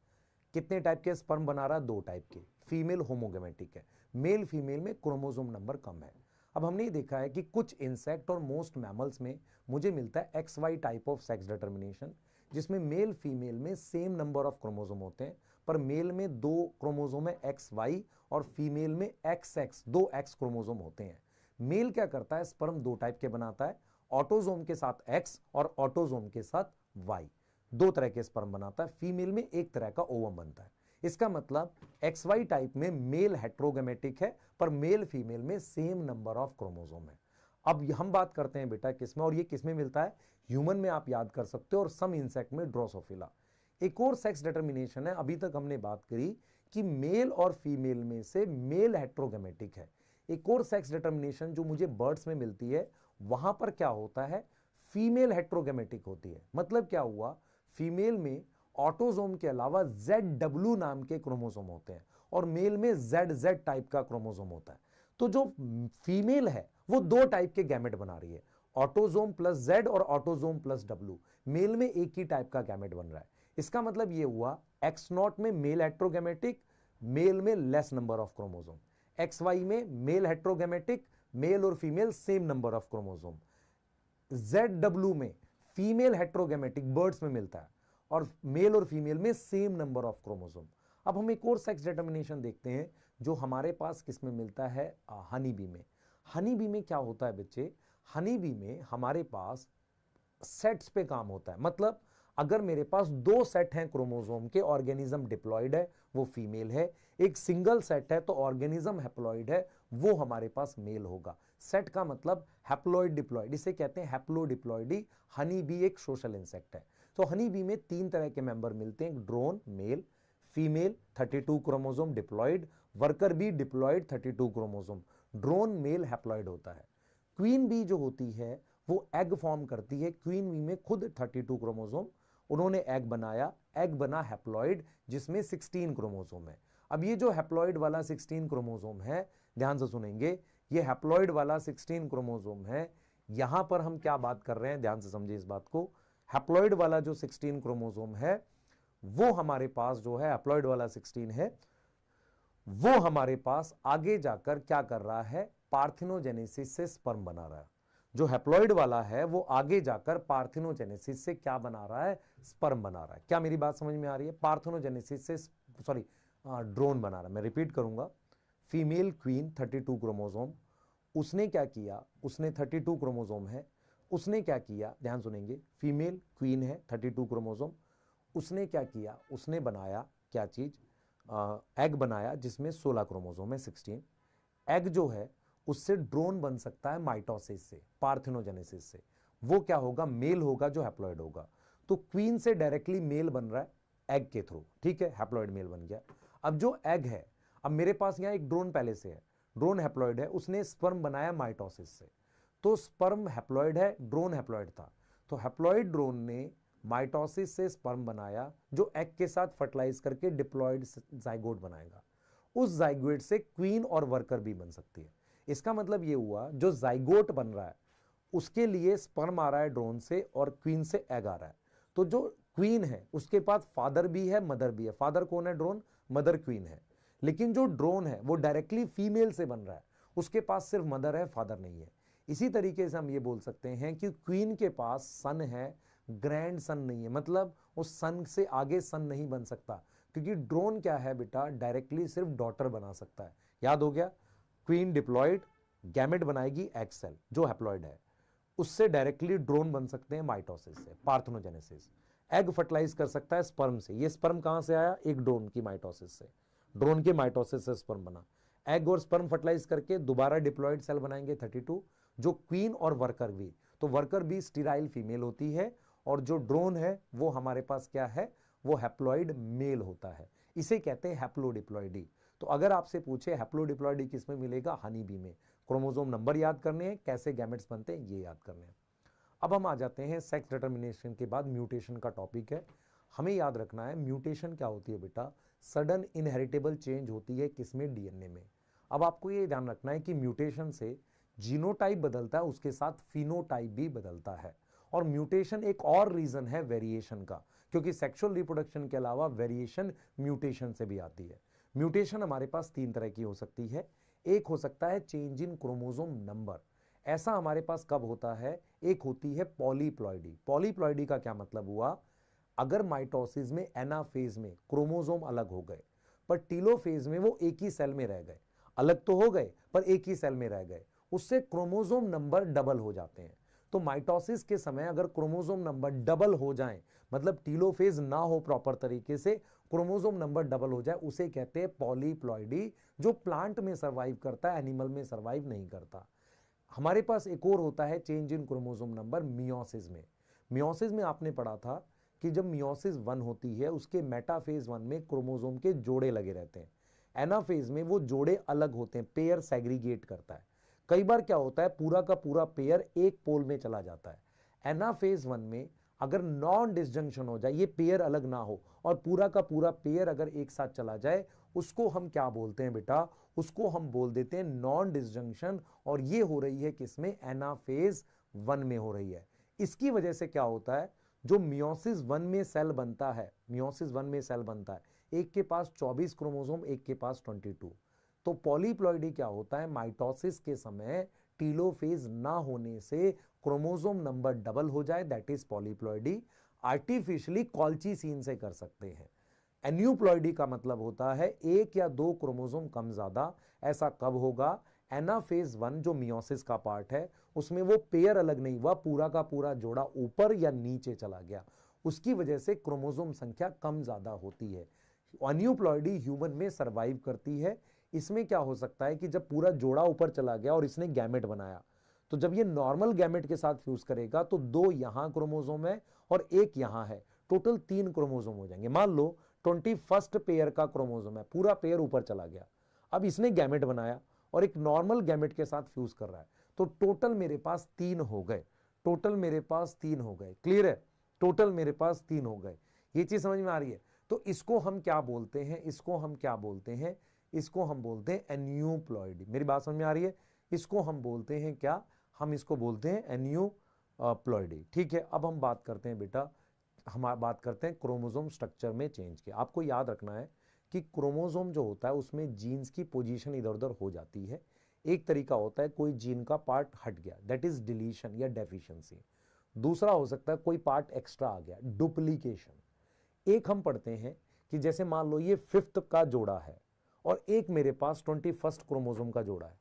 कितने टाइप के स्पर्म बना रहा है, 2 टाइप के। फीमेल होमोगैमेटिक है, मेल फीमेल में क्रोमोसोम नंबर कम है। अब हमने ये देखा है कि कुछ इंसेक्ट और मोस्ट मैमल्स में मुझे मिलता है X Y type of sex determination, जिसमें मेल फीमेल में सेम नंबर ऑफ क्रोमोसोम होते हैं, पर मेल में 2 क्रोमोसोम है एक्स वाई और फीमेल में एक्स एक्स 2 एक्स क्रोमोसोम होते हैं। मेल क्या करता है, स्पर्म 2 टाइप के बनाता है, ऑटोजोम के साथ एक्स और ऑटोजोम के साथ वाई। 2 तरह के स्पर्म बनाता है। फीमेल में एक तरह का ओवम बनता है। इसका मतलब एक्स वाई टाइप में मेल हेट्रोगैमेटिक है, पर मेल फीमेल में सेम नंबर ऑफ क्रोमोसोम है। अब हम बात करते हैं बेटा किसमें, और ये किसमें मिलता है, ह्यूमन में आप याद कर सकते हो, और सम इंसेक्ट में ड्रोसोफिला। एक और सेक्स डिटर्मिनेशन है, अभी तक हमने बात करी कि मेल और फीमेल में से मेल हेट्रोगैमेटिक है। एक और सेक्स डिटर्मिनेशन जो मुझे बर्ड्स में मिलती है, वहां पर क्या होता है, फीमेल हेट्रोगैमेटिक होती है। मतलब क्या हुआ, फीमेल में ऑटोजोम के अलावा ZW नाम के क्रोमोसोम होते हैं और मेल में ZZ टाइप का क्रोमोसोम होता है। तो जो फीमेल है वो 2 टाइप के गैमेट बना रही है, ऑटोजोम प्लस Z और ऑटोजोम प्लस W। मेल में एक ही टाइप का गैमेट बन रहा है। इसका मतलब ये हुआ, एक्स नॉट में मेल हेट्रोगैमेटिक, मेल में less number of chromosome. X Y में मेल हेट्रोगैमेटिक, मेल और female same number of chromosome. ZW में फीमेल हेट्रोगैमेटिक, बर्ड्स में मिलता है, और मेल और फीमेल में सेम नंबर ऑफ क्रोमोसोम। अब हम एक और सेक्स डिटर्मिनेशन देखते हैं जो हमारे पास किसमें मिलता है, हनी बी में। हनी बी में क्या होता है बच्चे, हनी बी में हमारे पास सेट्स पे काम होता है। मतलब अगर मेरे पास 2 सेट हैं क्रोमोसोम के, ऑर्गेनिज्म डिप्लॉयड है वो फीमेल है, एक सिंगल सेट है तो ऑर्गेनिज्म हैप्लॉयड है वो हमारे पास मेल होगा। सेट का मतलब हैप्लॉयड डिप्लॉयड, इसे कहते हैं हैप्लोडिप्लॉयडी। हनी बी एक सोशल इंसेक्ट है। तो हनी बी में 3 तरह के मेंबर मिलते हैं, drone male, female 32 chromosome diploid, worker bee diploid 32 chromosome. Drone male haploid होता है। क्वीन बी जो होती है वो एग फॉर्म करती है। क्वीन बी में खुद 32 क्रोमोसोम, उन्होंने एग बनाया, एग बना हैप्लॉयड जिसमें 16 क्रोमोसोम है। अब ये जो हैप्लॉयड वाला 16 क्रोमोसोम है, ध्यान से सुनेंगे, ये हैप्लॉयड वाला 16 क्रोमोसोम है। यहां पर हम क्या बात कर रहे हैं, ध्यान से समझिए इस बात को। हैप्लॉयड वाला जो 16 क्रोमोसोम है वो हमारे पास जो है, हैप्लॉयड वाला 16 है, वो हमारे पास आगे जाकर क्या कर रहा है, पार्थिनोजेनेसिस से स्पर्म बना रहा है। जो हैप्लॉयड वाला है वो आगे जाकर पार्थिनोजेनेसिस से क्या बना रहा है, स्पर्म बना रहा है। क्या मेरी बात समझ में आ रही है? पार्थिनोजेनेसिस से, सॉरी, ड्रोन बना रहा है। मैं रिपीट करूंगा, फीमेल क्वीन 32 क्रोमोसोम, उसने क्या किया, उसने 32 क्रोमोसोम है, उसने क्या किया, ध्यान सुनेंगे, फीमेल क्वीन है 32 क्रोमोसोम, उसने क्या किया, उसने बनाया क्या चीज, एग बनाया जिसमें 16 क्रोमोसोम है, 16। एग जो है उससे ड्रोन बन सकता है माइटोसिस से, पार्थिनोजेनेसिस से। वो क्या होगा, मेल होगा जो हैप्लॉयड होगा। तो क्वीन से डायरेक्टली मेल बन रहा है एग के थ्रू, ठीक है, हैप्लॉयड मेल बन गया। अब जो एग है, अब मेरे पास यहां एक ड्रोन पहले से है, ड्रोन हैप्लॉयड है, उसने स्पर्म बनाया माइटोसिस से। तो स्पर्म हैप्लॉयड है, ड्रोन हैप्लॉयड था, तो हैप्लॉयड ड्रोन ने माइटोसिस से स्पर्म बनाया जो एग के साथ फर्टिलाइज करके डिप्लॉयड जाइगोट बनाएगा। उस जाइगोट से क्वीन और वर्कर भी बन सकती है। इसका मतलब यह हुआ, जो जाइगोट बन रहा है उसके लिए स्पर्म आ रहा है ड्रोन से और क्वीन से एग आ रहा है। तो जो क्वीन है उसके पास फादर भी है, मदर भी है। फादर कौन है? ड्रोन। मदर क्वीन है। लेकिन जो ड्रोन है वो डायरेक्टली फीमेल से बन रहा है, उसके पास सिर्फ मदर है, फादर नहीं है। इसी तरीके से हम ये बोल सकते हैं कि क्वीन के पास सन है, ग्रैंड सन नहीं है, मतलब उस सन से आगे सन नहीं बन सकता, क्योंकि ड्रोन क्या है बेटा, डायरेक्टली सिर्फ डॉटर बना सकता है। याद हो गया? क्वीन डिप्लॉयड, गैमेट बनाएगी एग सेल जो हैप्लॉयड है, उससे डायरेक्टली ड्रोन बन सकते हैं माइटोसिस से, पार्थेनोजेनेसिस। एग फर्टिलाइज कर सकता है स्पर्म से। ये स्पर्म कहां से आया? एक ड्रोन की माइटोसिस से, ड्रोन के माइटोसिस से स्पर्म बना। एग और स्पर्म फर्टिलाइज करके दोबारा डिप्लॉयड सेल बनाएंगे 32, जो क्वीन और वर्कर भी। तो वर्कर भी स्टीराइल फीमेल होती है, और जो ड्रोन है वो हमारे पास क्या है? वो हैप्लॉइड मेल होता है। इसे कहते हैं हैप्लोडिप्लॉइडी। तो अगर आपसे पूछे हैप्लोडिप्लॉइडी किस में मिलेगा? हनी बी में। क्रोमोसोम नंबर याद करने हैं, कैसे गैमेट्स बनते हैं ये याद करने हैं। अब हम आ जाते हैं सेक्स डिटर्मिनेशन के बाद म्यूटेशन का टॉपिक है। हमें याद रखना है म्यूटेशन क्या होती है बेटा? सडन इनहेरिटेबल चेंज होती है किसमें? डीएनए में। अब आपको ये ध्यान रखना है कि म्यूटेशन से जीनोटाइप बदलता है, उसके साथ फिनोटाइप भी बदलता है। और म्यूटेशन एक और रीजन है वेरिएशन का, क्योंकि सेक्सुअल रिप्रोडक्शन के अलावा वेरिएशन म्यूटेशन से भी आती है। म्यूटेशन हमारे पास तीन तरह की हो सकती है। एक हो सकता है चेंज इन क्रोमोसोम नंबर। ऐसा हमारे पास कब होता है? एक होती है पॉलीप्लॉइडी। पॉलीप्लॉइडी का क्या मतलब हुआ? अगर माइटोसिस में एनाफेज में क्रोमोसोम अलग हो गए, पर टीलोफेज में वो एक ही सेल में रह गए। अलग तो हो गए पर एक ही सेल में रह गए, उससे क्रोमोसोम नंबर डबल हो जाते हैं। तो माइटोसिस के समय अगर क्रोमोसोम नंबर डबल हो जाए, मतलब टीलोफेज ना हो प्रॉपर तरीके से, क्रोमोसोम नंबर डबल हो जाए, उसे कहते हैं पॉलीप्लॉइडी, जो प्लांट में सर्वाइव करता है, एनिमल में सर्वाइव नहीं करता। हमारे पास एक और होता है change in chromosome number meiosis में। मियोसिस में आपने पढ़ा था कि जब मियोसिस 1 होती है, उसके मेटाफेज 1 में क्रोमोसोम के जोड़े लगे रहते हैं। एनाफेज में वो जोड़े अलग होते हैं, पेयर सेग्रीगेट करता है। कई बार क्या होता है, पूरा का पूरा पेयर एक पोल में चला जाता है। एनाफेज 1 में अगर नॉन डिसजंक्शन हो जाए, ये पेयर अलग ना हो, और पूरा का पूरा पेयर अगर एक साथ चला जाए, उसको हम क्या बोलते हैं बेटा? उसको हम बोल देते हैं नॉन डिसजंक्शन। और ये हो रही है किसमें? एनाफेज 1 में हो रही है। इसकी वजह से क्या होता है, जो मियोसिस 1 में सेल बनता है, मियोसिस 1 में सेल बनता है, एक के पास 24 क्रोमोसोम, एक के पास 22। तो पॉलीप्लॉइडी क्या होता है? माइटोसिस के समय टीलोफेज ना होने से क्रोमोसोम नंबर डबल हो जाए, दैट इज पॉलीप्लॉइडी। आर्टिफिशियली कॉल्चीसीन से कर सकते हैं। एन्यूप्लॉइडी का मतलब होता है एक या दो क्रोमोसोम कम ज्यादा। ऐसा कब होगा? एनाफेज 1 जो मियोसिस का पार्ट है, उसमें वो पेयर अलग नहीं हुआ, पूरा का पूरा जोड़ा ऊपर या नीचे चला गया, उसकी वजह से क्रोमोसोम संख्या कम ज्यादा होती है। एन्यूप्लॉइडी ह्यूमन में सर्वाइव करती है। इसमें क्या हो सकता है कि जब पूरा जोड़ा ऊपर चला गया और इसने गैमेट बनाया, तो जब ये नॉर्मल गैमेट के साथ फ्यूज करेगा तो दो यहां क्रोमोसोम है और एक यहां है, टोटल 3 क्रोमोसोम हो जाएंगे। मान लो 21st पेयर का क्रोमोसोम है, पूरा पेयर ऊपर चला गया। अब इसने गैमेट बनाया और एक नॉर्मल गैमेट के साथ फ्यूज कर रहा है, तो टोटल मेरे पास 3 हो गए। टोटल मेरे पास 3 हो गए। क्लियर है? टोटल मेरे पास 3 हो गए। ये चीज समझ में आ रही है? तो इसको हम क्या बोलते हैं? इसको हम क्या बोलते हैं? इसको हम बोलते हैं एन्यूप्लॉइडी। मेरी बात समझ में आ रही है? इसको हम बोलते हैं क्या? हम इसको बोलते हैं एन्यूप्लॉइडी। ठीक है, अब हम बात करते हैं बेटा, हम बात करते हैं क्रोमोसोम स्ट्रक्चर में चेंज की। आपको याद रखना है कि क्रोमोसोम जो होता है उसमें जीन्स की पोजीशन इधर उधर हो जाती है। एक तरीका होता है कोई जीन का पार्ट हट गया, दैट इज डिलीशन या डेफिशिएंसी। दूसरा हो सकता है कोई पार्ट एक्स्ट्रा आ गया, डुप्लीकेशन। एक हम पढ़ते हैं कि जैसे मान लो ये 5th का जोड़ा है और एक मेरे पास 21st क्रोमोसोम का जोड़ा है।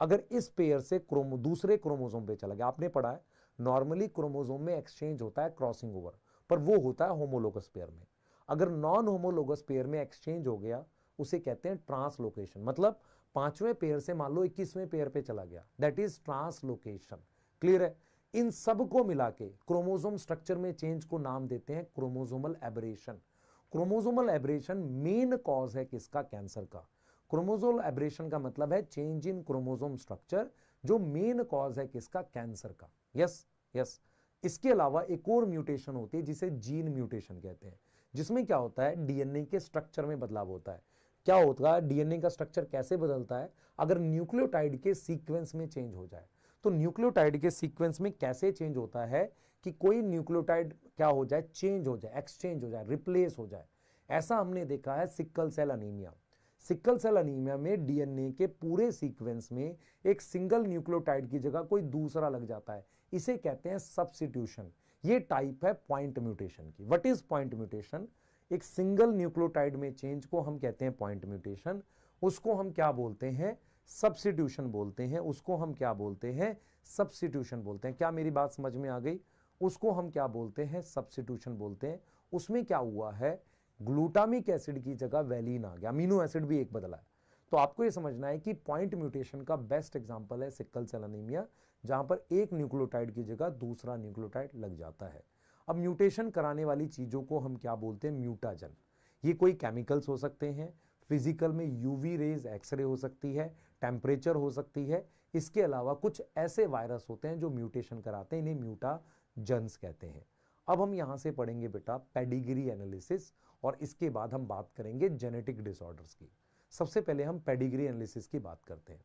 अगर इस पेयर से दूसरे क्रोमोसोम पे चला गया, आपने पढ़ा है नॉर्मली क्रोमोसोम में एक्सचेंज होता है क्रॉसिंग ओवर, पर वो होता है होमोलोगस पेयर में। अगर नॉन होमोलोगस पेयर में एक्सचेंज हो गया, उसे कहते हैं ट्रांसलोकेशन। मतलब 5वें पेयर से मान लो 21वें पेयर पे चला गया, दैट इज ट्रांसलोकेशन। क्लियर है? इन सब को मिला के क्रोमोसोम स्ट्रक्चर में चेंज को नाम देते हैं chromosomal aberration. Chromosomal aberration main cause है किसका? कैंसर का। क्रोमोसोमल एबरेशन का मतलब है चेंज इन क्रोमोसोम स्ट्रक्चर, जो मेन कॉज है किसका? कैंसर का। Yes yes. इसके अलावा एक और म्यूटेशन होती है जिसे जीन म्यूटेशन कहते हैं, जिसमें क्या होता है डीएनए के स्ट्रक्चर में बदलाव होता है। क्या होता है? डीएनए का स्ट्रक्चर कैसे बदलता है? अगर न्यूक्लियोटाइड के सीक्वेंस में चेंज हो जाए। तो न्यूक्लियोटाइड के सीक्वेंस में कैसे चेंज होता है कि कि कोई न्यूक्लियोटाइड क्या हो जाए, चेंज हो जाए, एक्सचेंज हो जाए, रिप्लेस हो जाए। ऐसा हमने देखा है sickle cell anaemia. Sickle cell anaemia में डीएनए के पूरे सीक्वेंस में एक सिंगल न्यूक्लियोटाइड की जगह कोई दूसरा लग जाता है, इसे कहते हैं सब्स्टिट्यूशन। ये टाइप है पॉइंट म्यूटेशन की। What is point mutation? एक सिंगल न्यूक्लियोटाइड में चेंज को हम कहते हैं पॉइंट म्यूटेशन। उसको हम क्या बोलते हैं? सब्स्टिट्यूशन बोलते हैं। उसको हम क्या बोलते हैं? सब्स्टिट्यूशन बोलते हैं। क्या मेरी बात समझ में आ गई? उसको हम क्या बोलते हैं? सब्स्टिट्यूशन बोलते हैं। उसमें क्या हुआ है, ग्लूटामिक एसिड की जगह वैलिन आ गया, अमीनो एसिड भी एक बदला है। तो आपको यह समझना है कि पॉइंट म्यूटेशन का बेस्ट एग्जांपल है सिकल सेल अनीमिया, जहां पर एक न्यूक्लियोटाइड की जगह दूसरा न्यूक्लियोटाइड लग जाता है। अब म्यूटेशन कराने वाली चीजों को हम क्या बोलते हैं? म्यूटाजन। ये कोई केमिकल्स हो सकते हैं, फिजिकल में यूवी रेज, एक्सरे हो सकती है, टेम्परेचर हो सकती है। इसके अलावा कुछ ऐसे वायरस होते हैं जो म्यूटेशन कराते हैं, इन्हें म्यूटाजन्स कहते हैं। अब हम यहां से पढ़ेंगे बेटा पेडिग्री एनालिसिस, और इसके बाद हम बात करेंगे जेनेटिक डिसऑर्डर्स की। सबसे पहले हम पेडिग्री एनालिसिस की बात करते हैं।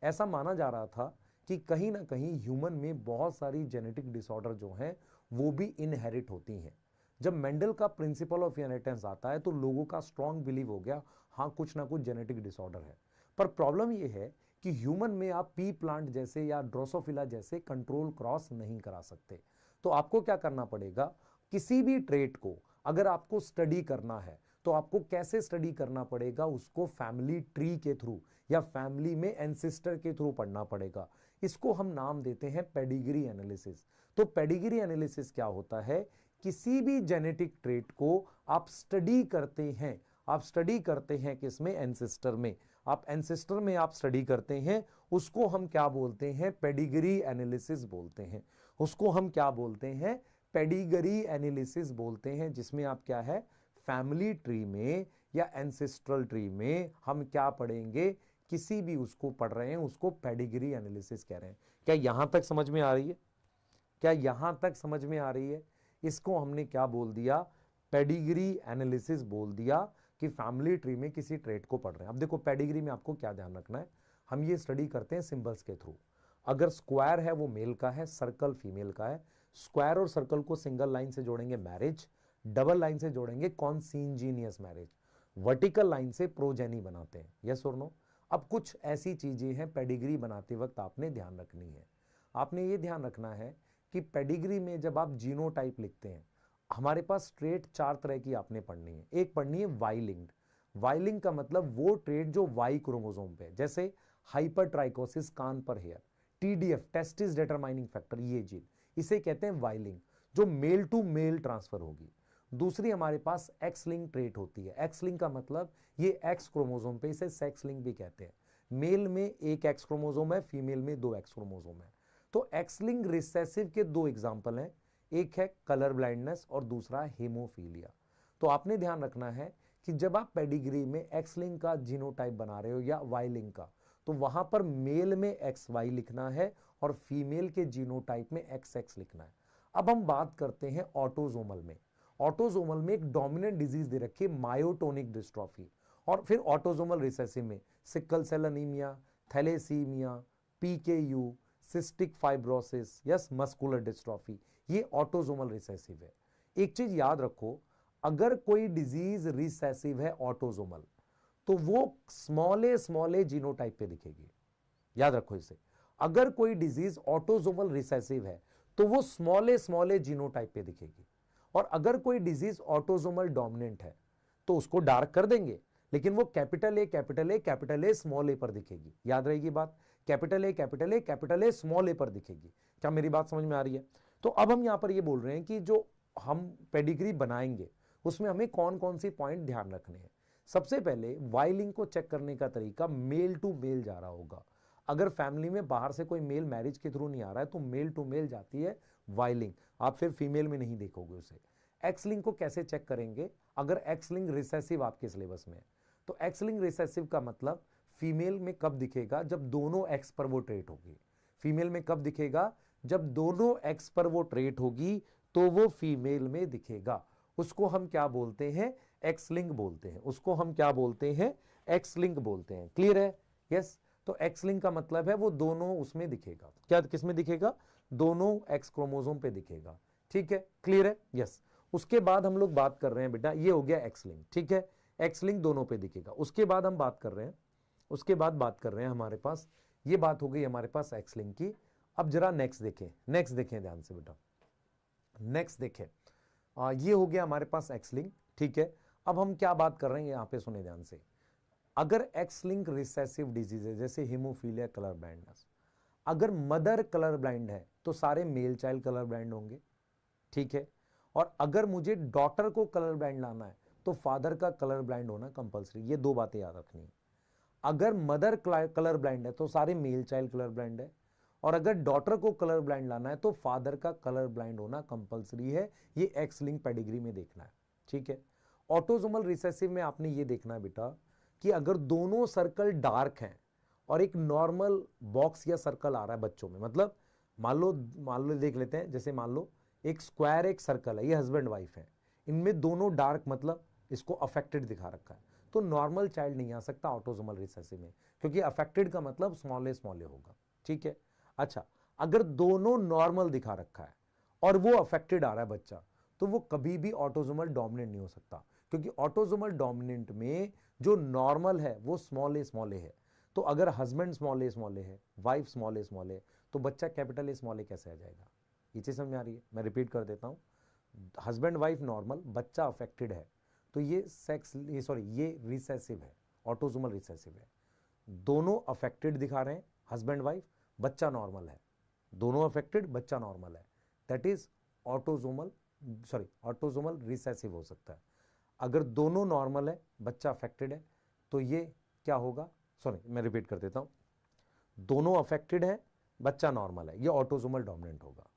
ऐसा माना जा रहा था कि कहीं ना कहीं ह्यूमन में बहुत सारी जेनेटिक डिसऑर्डर जो हैं वो भी इनहेरिट होती हैं। जब मेंडल का प्रिंसिपल ऑफ इनहेरिटेंस आता है तो लोगों का स्ट्रांग बिलीव हो गया, हाँ कुछ ना कुछ जेनेटिक डिसऑर्डर है। पर प्रॉब्लम यह है कि ह्यूमन में आप पी प्लांट जैसे या ड्रोसोफिला जैसे कंट्रोल क्रॉस नहीं करा सकते। तो आपको क्या करना पड़ेगा, किसी भी ट्रेट को अगर आपको स्टडी करना है तो आपको कैसे स्टडी करना पड़ेगा, उसको फैमिली ट्री के थ्रू या फैमिली में एंसेस्टर के थ्रू पढ़ना पड़ेगा। इसको हम नाम देते हैं पेडिग्री एनालिसिस। तो पेडिग्री एनालिसिस क्या होता है, किसी भी जेनेटिक ट्रेट को आप स्टडी करते हैं। आप स्टडी करते हैं किसमें? एंसेस्टर में। आप एंसेस्टर में आप स्टडी करते हैं, उसको हम क्या बोलते हैं? पेडिग्री एनालिसिस बोलते हैं। उसको हम क्या बोलते हैं? पेडिग्री एनालिसिस बोलते हैं, जिसमें आप क्या है, फैमिली ट्री में या एंसेस्ट्रल ट्री में हम क्या पढ़ेंगे, किसी भी उसको पढ़ रहे हैं उसको पेडिग्री एनालिसिस कह रहे हैं। क्या यहां तक समझ में आ रही है? क्या यहां तक समझ में आ रही है? इसको हमने क्या बोल दिया? पेडिग्री एनालिसिस बोल दिया कि फैमिली ट्री में किसी ट्रेट को पढ़ रहे हैं। अब देखो पेडिग्री में आपको क्या ध्यान रखना है, हम ये स्टडी करते हैं सिंबल्स के थ्रू। अगर स्क्वायर है वो मेल का है, सर्कल फीमेल का है। स्क्वायर और सर्कल को सिंगल लाइन से जोड़ेंगे मैरिज, डबल लाइन से जोड़ेंगे कॉन्सिंजीनियस मैरिज, वर्टिकल लाइन से प्रोजेनी बनाते हैं। यस और नो? अब कुछ ऐसी चीजें हैं पेडिग्री बनाते वक्त आपने ध्यान रखनी है। आपने ये ध्यान रखना है कि पेडिग्री में जब आप जीनोटाइप लिखते हैं, हमारे पास ट्रेट 4 तरह की आपने पढ़नी है। एक पढ़नी है वाई लिंक्ड। वाई लिंक का मतलब वो ट्रेट जो वाई क्रोमोसोम पे, जैसे हाइपरट्राइकोसिस कान पर hair, TDF testis determining factor, ये जीन, इसे कहते हैं वाई लिंक, जो मेल टू मेल ट्रांसफर होगी। दूसरी हमारे पास एक्स लिंक ट्रेट होती है। एक्स लिंक का मतलब ये एक्स क्रोमोसोम पे, इसे सेक्स लिंक भी कहते हैं। मेल में एक एक्स क्रोमोसोम है, फीमेल में 2 एक्स क्रोमोसोम है। तो एक्स लिंक रिसेसिव के 2 एग्जाम्पल हैं, एक है कलर ब्लाइंडनेस और दूसरा हेमोफीलिया। तो आपने ध्यान रखना है कि जब आप पेडिग्री में एक्स लिंक का जीनोटाइप बना रहे हो या वाई लिंक का, तो वहां पर मेल में एक्स वाई लिखना है और फीमेल के जीनोटाइप में एक्स एक्स लिखना है। अब हम बात करते हैं ऑटोजोमल में। ऑटोजोमल में एक डोमिनेंट डिजीज दे रखी है मायोटोनिक डिस्ट्रॉफी, और फिर ऑटोजोमल रिसेसिव में sickle cell anaemia, thalassaemia, PKU, cystic fibrosis, yes, muscular dystrophy, ये ऑटोजोमल रिसेसिव है। एक चीज याद रखो, अगर कोई डिजीज रिसेसिव है ऑटोजोमल, तो वो स्मॉले जीनोटाइप पे दिखेगी। याद रखो इसे, अगर कोई डिजीज ऑटोजोमल रिसेसिव है तो वो स्मॉले जीनोटाइप पे दिखेगी, और अगर कोई डिजीज ऑटोजोमल डोमिनेंट है तो उसको डार्क कर देंगे, लेकिन वो कैपिटल ए स्मॉल ए पर दिखेगी। याद रहेगी बात, कैपिटल ए स्मॉल ए पर दिखेगी। क्या मेरी बात समझ में आ रही है? तो अब हम यहां पर ये बोल रहे हैं कि जो हम पेडिग्री बनाएंगे उसमें हमें कौन कौन सी पॉइंट ध्यान रखने हैं। सबसे पहले वाई लिंक को चेक करने का तरीका मेल टू मेल जा रहा होगा। अगर फैमिली में बाहर से कोई मेल मैरिज के थ्रू नहीं आ रहा है तो मेल टू मेल जाती है वाई लिंक, आप फिर फीमेल में नहीं देखोगे उसे। एक्स लिंक को कैसे चेक करेंगे? अगर एक्स लिंक रिसेसिव आपके सिलेबस में है तो एक्स लिंक रिसेसिव का मतलब फीमेल में कब दिखेगा? जब दोनों एक्स पर वो ट्रेट होगी। फीमेल में कब दिखेगा? जब दोनों एक्स पर वो ट्रेट होगी तो वो फीमेल में दिखेगा। उसको हम क्या बोलते हैं? एक्स लिंक बोलते हैं। उसको हम क्या बोलते हैं? एक्स लिंक बोलते हैं। क्लियर है? यस। तो एक्स लिंक का मतलब है वो दोनों उसमें दिखेगा। क्या किसमें दिखेगा? दोनों एक्स क्रोमोसोम पे दिखेगा। ठीक है, क्लियर है? यस। उसके बाद हम लोग बात कर रहे हैं बेटा, ये हो गया एक्स लिंक, ठीक है, एक्स लिंक दोनों पे दिखेगा। उसके बाद हम बात कर रहे हैं, उसके बाद बात कर रहे हैं हमारे पास, ये बात हो गई हमारे पास एक्स लिंक की। अब जरा नेक्स्ट देखें, नेक्स्ट देखें ध्यान से बेटा, नेक्स्ट देखें, ये हो गया हमारे पास एक्स लिंक, ठीक है। अब हम क्या बात कर रहे हैं यहां पे, सुने ध्यान से। अगर एक्स लिंक रिसेसिव डिजीज है जैसे हीमोफीलिया, कलर ब्लाइंडनेस, अगर मदर कलर ब्लाइंड है तो सारे मेल चाइल्ड कलर ब्लाइंड होंगे, ठीक है। और अगर मुझे डॉटर को कलर ब्लाइंड लाना है तो फादर का कलर ब्लाइंड होना कंपलसरी। ये दो बातें याद रखनी है। अगर मदर कलर ब्लाइंड है तो सारे मेल चाइल्ड कलर ब्लाइंड है, और अगर डॉटर को कलर ब्लाइंड लाना है तो फादर का कलर ब्लाइंड होना कंपलसरी है। ये एक्स लिंक पेडिग्री में देखना है, ठीक है। ऑटोसोमल रिसेसिव में आपने ये देखना है बेटा कि अगर दोनों सर्कल डार्क हैं और एक नॉर्मल बॉक्स या सर्कल आ रहा है बच्चों में, मतलब मान लो देख लेते हैं, जैसे मान लो एक स्क्वायर एक सर्कल है, ये हस्बैंड वाइफ है, इनमें दोनों डार्क, मतलब इसको अफेक्टेड दिखा रखा है, तो नॉर्मल चाइल्ड नहीं आ सकता ऑटोसोमल रिसेसिव में, क्योंकि अफेक्टेड का मतलब स्मॉल ए होगा, ठीक है। अच्छा, अगर दोनों नॉर्मल दिखा रखा है और वो अफेक्टेड आ रहा है बच्चा, तो वो कभी भी ऑटोसोमल डोमिनेंट नहीं हो सकता, क्योंकि ऑटोसोमल डोमिनेंट में जो नॉर्मल है वो स्मॉल ए है। तो अगर हस्बैंड स्मॉल ए है, वाइफ स्मॉल ए, तो बच्चा कैपिटल ए स्मॉल ए कैसे आ जाएगा? ये चीज समझ में आ रही है? मैं रिपीट कर देता हूं, हस्बैंड वाइफ नॉर्मल, बच्चा अफेक्टेड है, तो ये ये रिसेसिव है, ऑटोसोमल रिसेसिव है। दोनों अफेक्टेड दिखा रहे हैं, हस्बैंड वाइफ, बच्चा नॉर्मल है, दोनों अफेक्टेड, बच्चा नॉर्मल है, दैट इज ऑटोसोमल रिसेसिव हो सकता है। अगर दोनों नॉर्मल है, बच्चा अफेक्टेड है, तो ये क्या होगा? मैं रिपीट कर देता हूं, दोनों अफेक्टेड है, बच्चा नॉर्मल है, ये ऑटोसोमल डोमिनेंट होगा।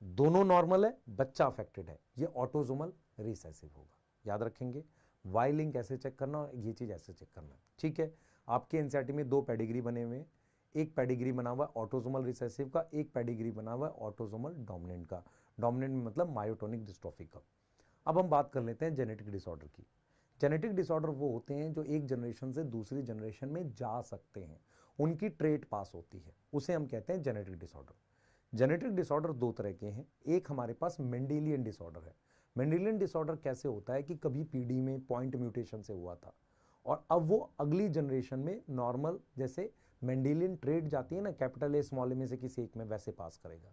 दोनों नॉर्मल है, बच्चा अफेक्टेड है, ये ऑटोसोमल रिसेसिव होगा। याद रखेंगे, वाई लिंक ऐसे चेक करना और ये चीज ऐसे चेक करना, ठीक है। आपके एनसीईआरटी में दो पेडिग्री बने हुए हैं, एक पेडिग्री बना हुआ ऑटोसोमल रिसेसिव का, एक पेडिग्री बना हुआ ऑटोसोमल डोमिनेंट का। डोमिनेंट में मतलब मायोटोनिक डिस्ट्रोफी का। अब हम बात कर लेते हैं जेनेटिक डिसऑर्डर की। जेनेटिक डिसऑर्डर वो होते हैं जो एक जनरेशन से दूसरी जनरेशन में जा सकते हैं, उनकी ट्रेट पास होती है, उसे हम कहते हैं जेनेटिक डिसऑर्डर। जेनेटिक डिसऑर्डर दो तरह के हैं, एक हमारे पास मेंडेलियन डिसऑर्डर है। मेंडेलियन डिसऑर्डर कैसे होता है कि कभी पीढ़ी में पॉइंट म्यूटेशन से हुआ था और अब वो अगली जनरेशन में नॉर्मल, जैसे मेंडेलियन ट्रेट जाती है ना, कैपिटल ए स्मॉल ए में से किसी एक में, वैसे पास करेगा।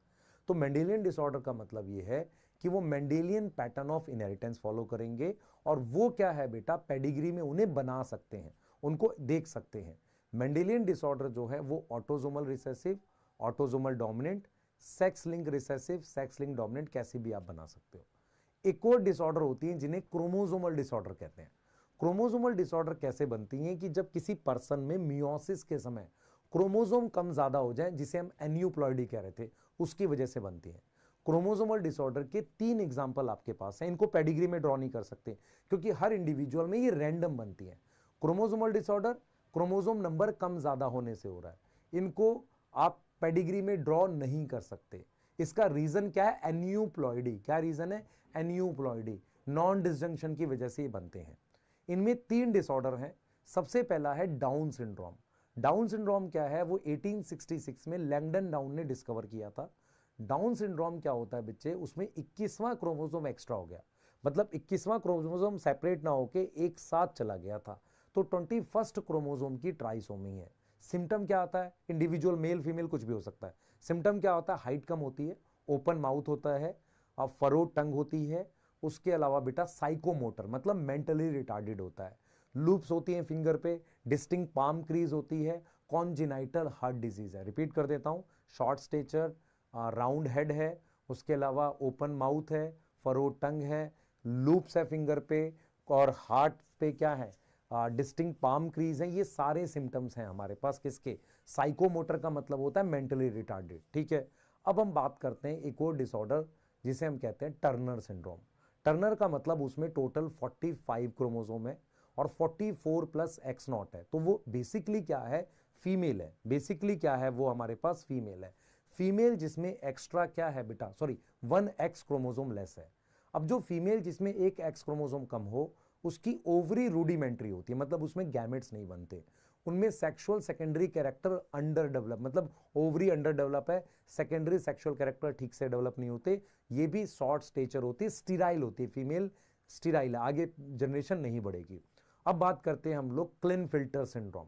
तो मेंडेलियन डिसऑर्डर का मतलब ये है कि वो Mendelian pattern of inheritance follow करेंगे, और वो क्या है बेटा, पेडिग्री में उन्हें बना सकते हैं, उनको देख सकते हैं। मेंडेलियन डिसऑर्डर जो है वो autosomal recessive, autosomal dominant, sex link recessive, sex link dominant, कैसे भी आप बना सकते हो। एक और डिसऑर्डर होती है जिन्हें क्रोमोसोमल डिसऑर्डर कहते हैं। क्रोमोसोमल डिसऑर्डर कैसे बनती हैं कि जब किसी पर्सन में मियोसिस के समय क्रोमोसोम कम ज्यादा हो जाए, जिसे हम एन्यूप्लॉइडी कह रहे थे, उसकी वजह से बनती है। क्रोमोसोमल डिसऑर्डर के 3 एग्जाम्पल आपके पास हैं, इनको पेडिग्री में ड्रॉ नहीं कर सकते क्योंकि हर इंडिविजुअल में ये रैंडम बनती है। क्रोमोसोमल डिसऑर्डर क्रोमोसोम नंबर कम ज्यादा होने से हो रहा है, इनको आप पेडिग्री में ड्रॉ नहीं कर सकते। इसका रीजन क्या है? एन्यूप्लॉइडी। क्या रीजन है? एन्यूप्लॉइडी, नॉन डिसजंक्शन की वजह से ये बनते हैं। इनमें 3 डिसऑर्डर हैं। सबसे पहला है डाउन सिंड्रोम। डाउन सिंड्रोम क्या है? वो 1866 में लैंगडन डाउन ने डिस्कवर किया था। डाउन सिंड्रोम क्या होता है बच्चे, उसमें 21वां क्रोमोसोम एक्स्ट्रा हो गया, मतलब 21वां क्रोमोसोम सेपरेट ना होके एक साथ चला गया था, तो 21st क्रोमोसोम की ट्राइसोमी है। सिम्टम क्या आता है? इंडिविजुअल मेल फीमेल कुछ भी हो सकता है। सिम्टम क्या होता है? हाइट कम होती है, ओपन माउथ होता है, फरो टंग होती है, उसके अलावा बेटा साइकोमोटर मतलब मेंटली रिटार्डेड होता है, लूप्स होती हैं फिंगर पे, डिस्टिंक्ट पाम क्रीज होती है, कॉन्जिनाइटल हार्ट डिजीज है। रिपीट कर देता हूं, शॉर्ट स्टेचर, राउंड हेड है, उसके अलावा ओपन माउथ है, फरो टंग है, लूप्स है फिंगर पे, और हार्ट पे क्या है, डिस्टिंक्ट पाम क्रीज है। ये सारे सिम्टम्स हैं हमारे पास किसके? साइकोमोटर का मतलब होता है मेंटली रिटार्डेड, ठीक है। अब हम बात करते हैं एक और डिसऑर्डर जिसे हम कहते हैं टर्नर सिंड्रोम। टर्नर का मतलब उसमें टोटल 45 क्रोमोसोम है और 44 प्लस एक्स नॉट है, तो वो बेसिकली क्या है? फीमेल है। बेसिकली क्या है? वो हमारे पास फीमेल है। फीमेल जिसमें एक्स्ट्रा क्या है बेटा, 1 एक्स क्रोमोसोम लेस है। अब जो फीमेल जिसमें एक एक्स क्रोमोसोम कम हो, उसकी ओवरी रूडिमेंट्री होती है, मतलब उसमें गैमेट्स नहीं बनते, उनमें sexual secondary character under develop, मतलब ओवरी अंडर डेवलप है, सेकेंडरी सेक्सुअल कैरेक्टर ठीक से डेवलप नहीं होते, ये भी शॉर्ट स्टेचर होती है, स्टीराइल होती है, फीमेल स्टीराइल है, आगे जनरेशन नहीं बढ़ेगी। अब बात करते हैं हम लोग क्लिनफिल्टर सिंड्रोम।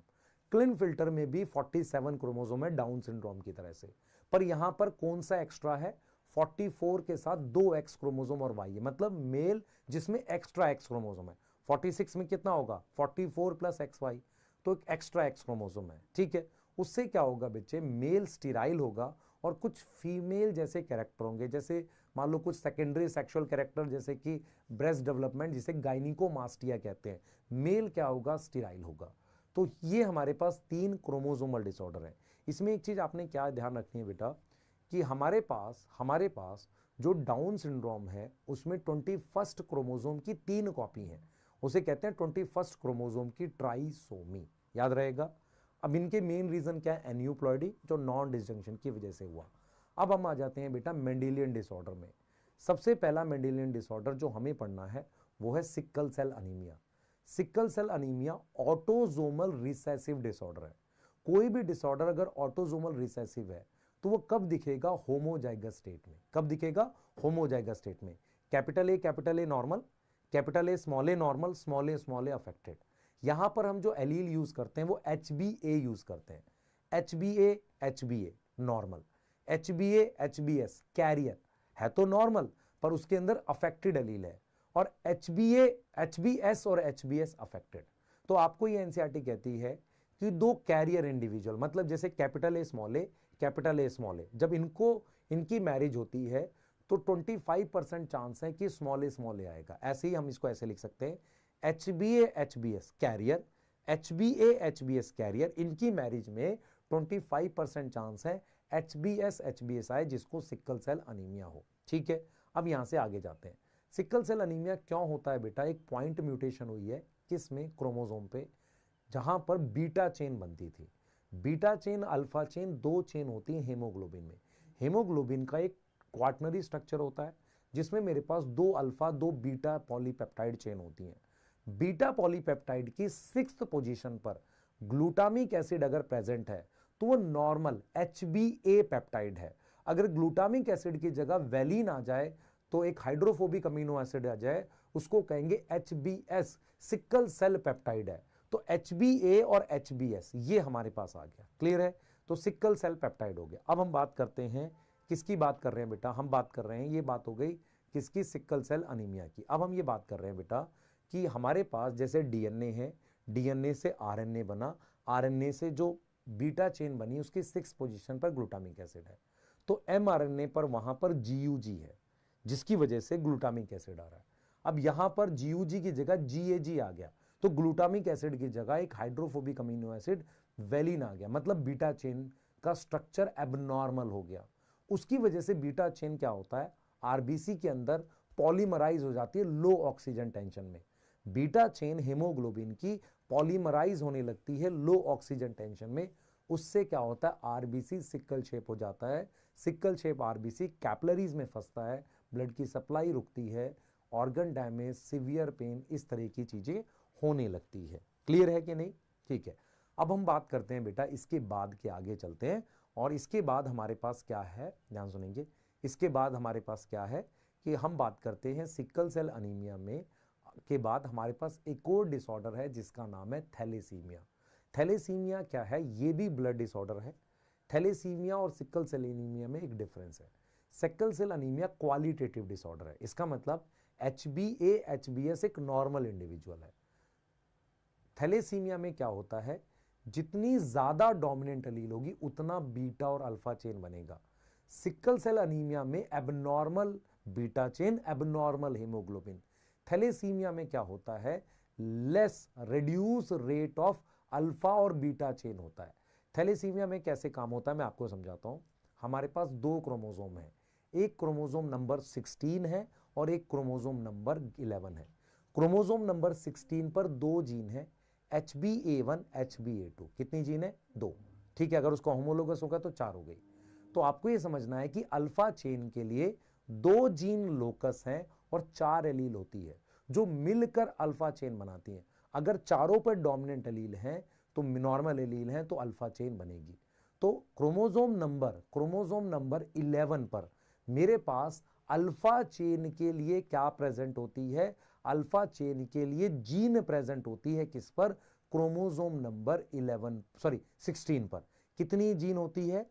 क्लिनफिल्टर में भी 47 क्रोमोसोम है डाउन सिंड्रोम की तरह से, पर यहां पर कौन सा एक्स्ट्रा है, 44 के साथ 2 एक्स क्रोमोसोम और वाई है, मतलब मेल जिसमें एक्स्ट्रा एक्स क्रोमोसोम है। 46 में कितना होगा, 44 प्लस एक्स वाई, तो एक एक्स्ट्रा एक्स क्रोमोसोम है, ठीक है। उससे क्या होगा बच्चे, मेल स्टीराइल होगा और कुछ फीमेल जैसे कैरेक्टर होंगे, जैसे मान लो कुछ सेकेंडरी सेक्सुअल कैरेक्टर जैसे कि ब्रेस्ट डेवलपमेंट, जिसे गाइनिकोमास्टिया कहते हैं, मेल क्या होगा, स्टीराइल होगा। तो ये हमारे पास 3 क्रोमोसोमल डिसऑर्डर है। इसमें एक चीज आपने क्या ध्यान रखनी है बेटा, कि हमारे पास जो डाउन सिंड्रोम है उसमें 21st क्रोमोसोम की 3 कॉपी है, उसे कहते हैं 21st क्रोमोसोम की ट्राइसोमी, याद रहेगा। अब इनके मेन रीजन क्या है, एन्यूप्लॉइडी, जो नॉन डिसजंक्शन की वजह से हुआ। अब हम आ जाते हैं बेटा मेंडेलियन डिसऑर्डर में। सबसे पहला मेंडेलियन डिसऑर्डर जो हमें पढ़ना है वो है sickle cell anaemia. Sickle cell anaemia autosomal recessive disorder है। कोई भी डिसऑर्डर अगर ऑटोजोमल रिसेसिव है तो वो कब दिखेगा, होमोजाइगस स्टेट में। कब दिखेगा, होमोजाइगस स्टेट में। Capital a normal, capital a normal, small A affected. यहां पर हम जो एलील यूज करते हैं वो HbA यूज करते हैं। HbA नॉर्मल, HbS कैरियर है तो नॉर्मल, पर उसके अंदर अफेक्टेड एलील है, और HbS और HbS अफेक्टेड। तो आपको ये एनसीईआरटी कहती है कि 2 कैरियर इंडिविजुअल, मतलब जैसे कैपिटल ए स्मॉल ए, जब इनकी मैरिज होती है तो 25% चांस है कि स्मॉल ए आएगा। ऐसे ही हम इसको ऐसे लिख सकते हैं, HbA HbS carrier, HbA HbS carrier, इनकी मैरिज में 25% चांस है HbS HbS आए, जिसको सिकल सेल अनीमिया हो, ठीक है। अब यहां से आगे जाते हैं। सिकल सेल अनीमिया क्यों होता है बेटा, एक पॉइंट म्यूटेशन हुई है किसमें, क्रोमोसोम पे, जहां पर बीटा चेन बनती थी। Beta chain alpha chain 2 chain होती है हेमोग्लोबिन में। हेमोग्लोबिन का एक क्वाटनरी स्ट्रक्चर होता है जिसमें मेरे पास 2 अल्फा 2 बीटा पॉलीपेप्टाइड चेन होती हैं। बीटा पॉलीपेप्टाइड की 6th पोजीशन पर ग्लूटामिक एसिड अगर प्रेजेंट है तो वो नॉर्मल HbA पेप्टाइड है। अगर ग्लूटामिक एसिड की जगह वेलिन आ जाए तो एक हाइड्रोफोबिक अमीनो एसिड आ जाए, उसको कहेंगे HbS, सिकल सेल पेप्टाइड है। तो HbA और HbS ये हमारे पास आ गया, क्लियर है। तो सिकल सेल पेप्टाइड हो गया। अब हम बात करते हैं, किसकी बात कर रहे हैं बेटा, हम बात कर रहे हैं, ये बात हो गई किसकी, सिकल सेल अनीमिया की। अब हम ये बात कर रहे हैं बेटा कि हमारे पास जैसे डीएनए है, डीएनए से आरएनए बना, आरएनए से जो बीटा चेन बनी उसकी 6th पोजीशन पर ग्लूटामिक एसिड है, तो mRNA पर वहां पर GUG है, जिसकी वजह से ग्लूटामिक एसिड आ रहा है। अब यहां पर GUG की जगह GAG आ गया, तो ग्लूटामिक एसिड की जगह एक हाइड्रोफोबिक अमीनो एसिड वेलिन आ गया, मतलब बीटा चेन का स्ट्रक्चर एबनॉर्मल हो गया। उसकी वजह से बीटा चेन क्या होता है, आरबीसी के अंदर पॉलीमराइज हो जाती है लो ऑक्सीजन टेंशन में। बीटा चेन हेमोग्लोबिन की पॉलीमराइज होने लगती है लो ऑक्सीजन टेंशन में। उससे क्या होता है, आरबीसी सिकल शेप हो जाता है। सिकल शेप आरबीसी कैपिलरीज में फंसता है, ब्लड की सप्लाई रुकती है, ऑर्गन डैमेज, सीवियर पेन, इस तरह की चीजें होने लगती है। क्लियर है कि नहीं, ठीक है। अब हम बात करते हैं बेटा इसके बाद के, आगे चलते हैं, और इसके बाद हमारे पास क्या है, ध्यान सुनेंगे। इसके बाद हमारे पास क्या है कि हम बात करते हैं सिकल सेल अनीमिया में के बाद हमारे पास एक और डिसऑर्डर है जिसका नाम है थैलेसीमिया। थैलेसीमिया क्या है, ये भी ब्लड डिसऑर्डर है। थैलेसीमिया और सिकल सेल अनीमिया में एक डिफरेंस है। Sickle cell anaemia qualitative disorder है, इसका मतलब HbA HbS एक नॉर्मल इंडिविजुअल है। थैलेसीमिया में क्या होता है, जितनी ज्यादा डोमिनेंट एलील होगी उतना बीटा और अल्फा चेन बनेगा। सिकल सेल अनीमिया में abnormal beta chain, abnormal haemoglobin. Thalassaemia में क्या होता है, less reduce rate of alpha और बीटा चेन होता है। थैलेसीमिया में कैसे काम होता है मैं आपको समझाता हूं। हमारे पास 2 क्रोमोसोम है, एक क्रोमोसोम नंबर 16 है और एक क्रोमोसोम नंबर 11 है। क्रोमोसोम नंबर 16 पर 2 जीन है, HbA1 HbA2। कितनी जीन है, 2, ठीक है। अगर उसका होमोलोगस होगा तो 4 हो गई। तो आपको यह समझना है कि अल्फा चेन के लिए 2 जीन लोकस हैं और 4 एलील होती है जो मिलकर अल्फा चेन बनाती है। अगर चारों पर डोमिनेंट एलील हैं तो नॉर्मल एलील हैं तो अल्फा चेन बनेगी। तो क्रोमोसोम नंबर 11 पर मेरे पास अल्फा चेन के लिए क्या प्रेजेंट होती है, अल्फा चेन के लिए जीन प्रेजेंट होती है किस पर, क्रोमोसोम नंबर 16 पर। कितनी जीन होती है,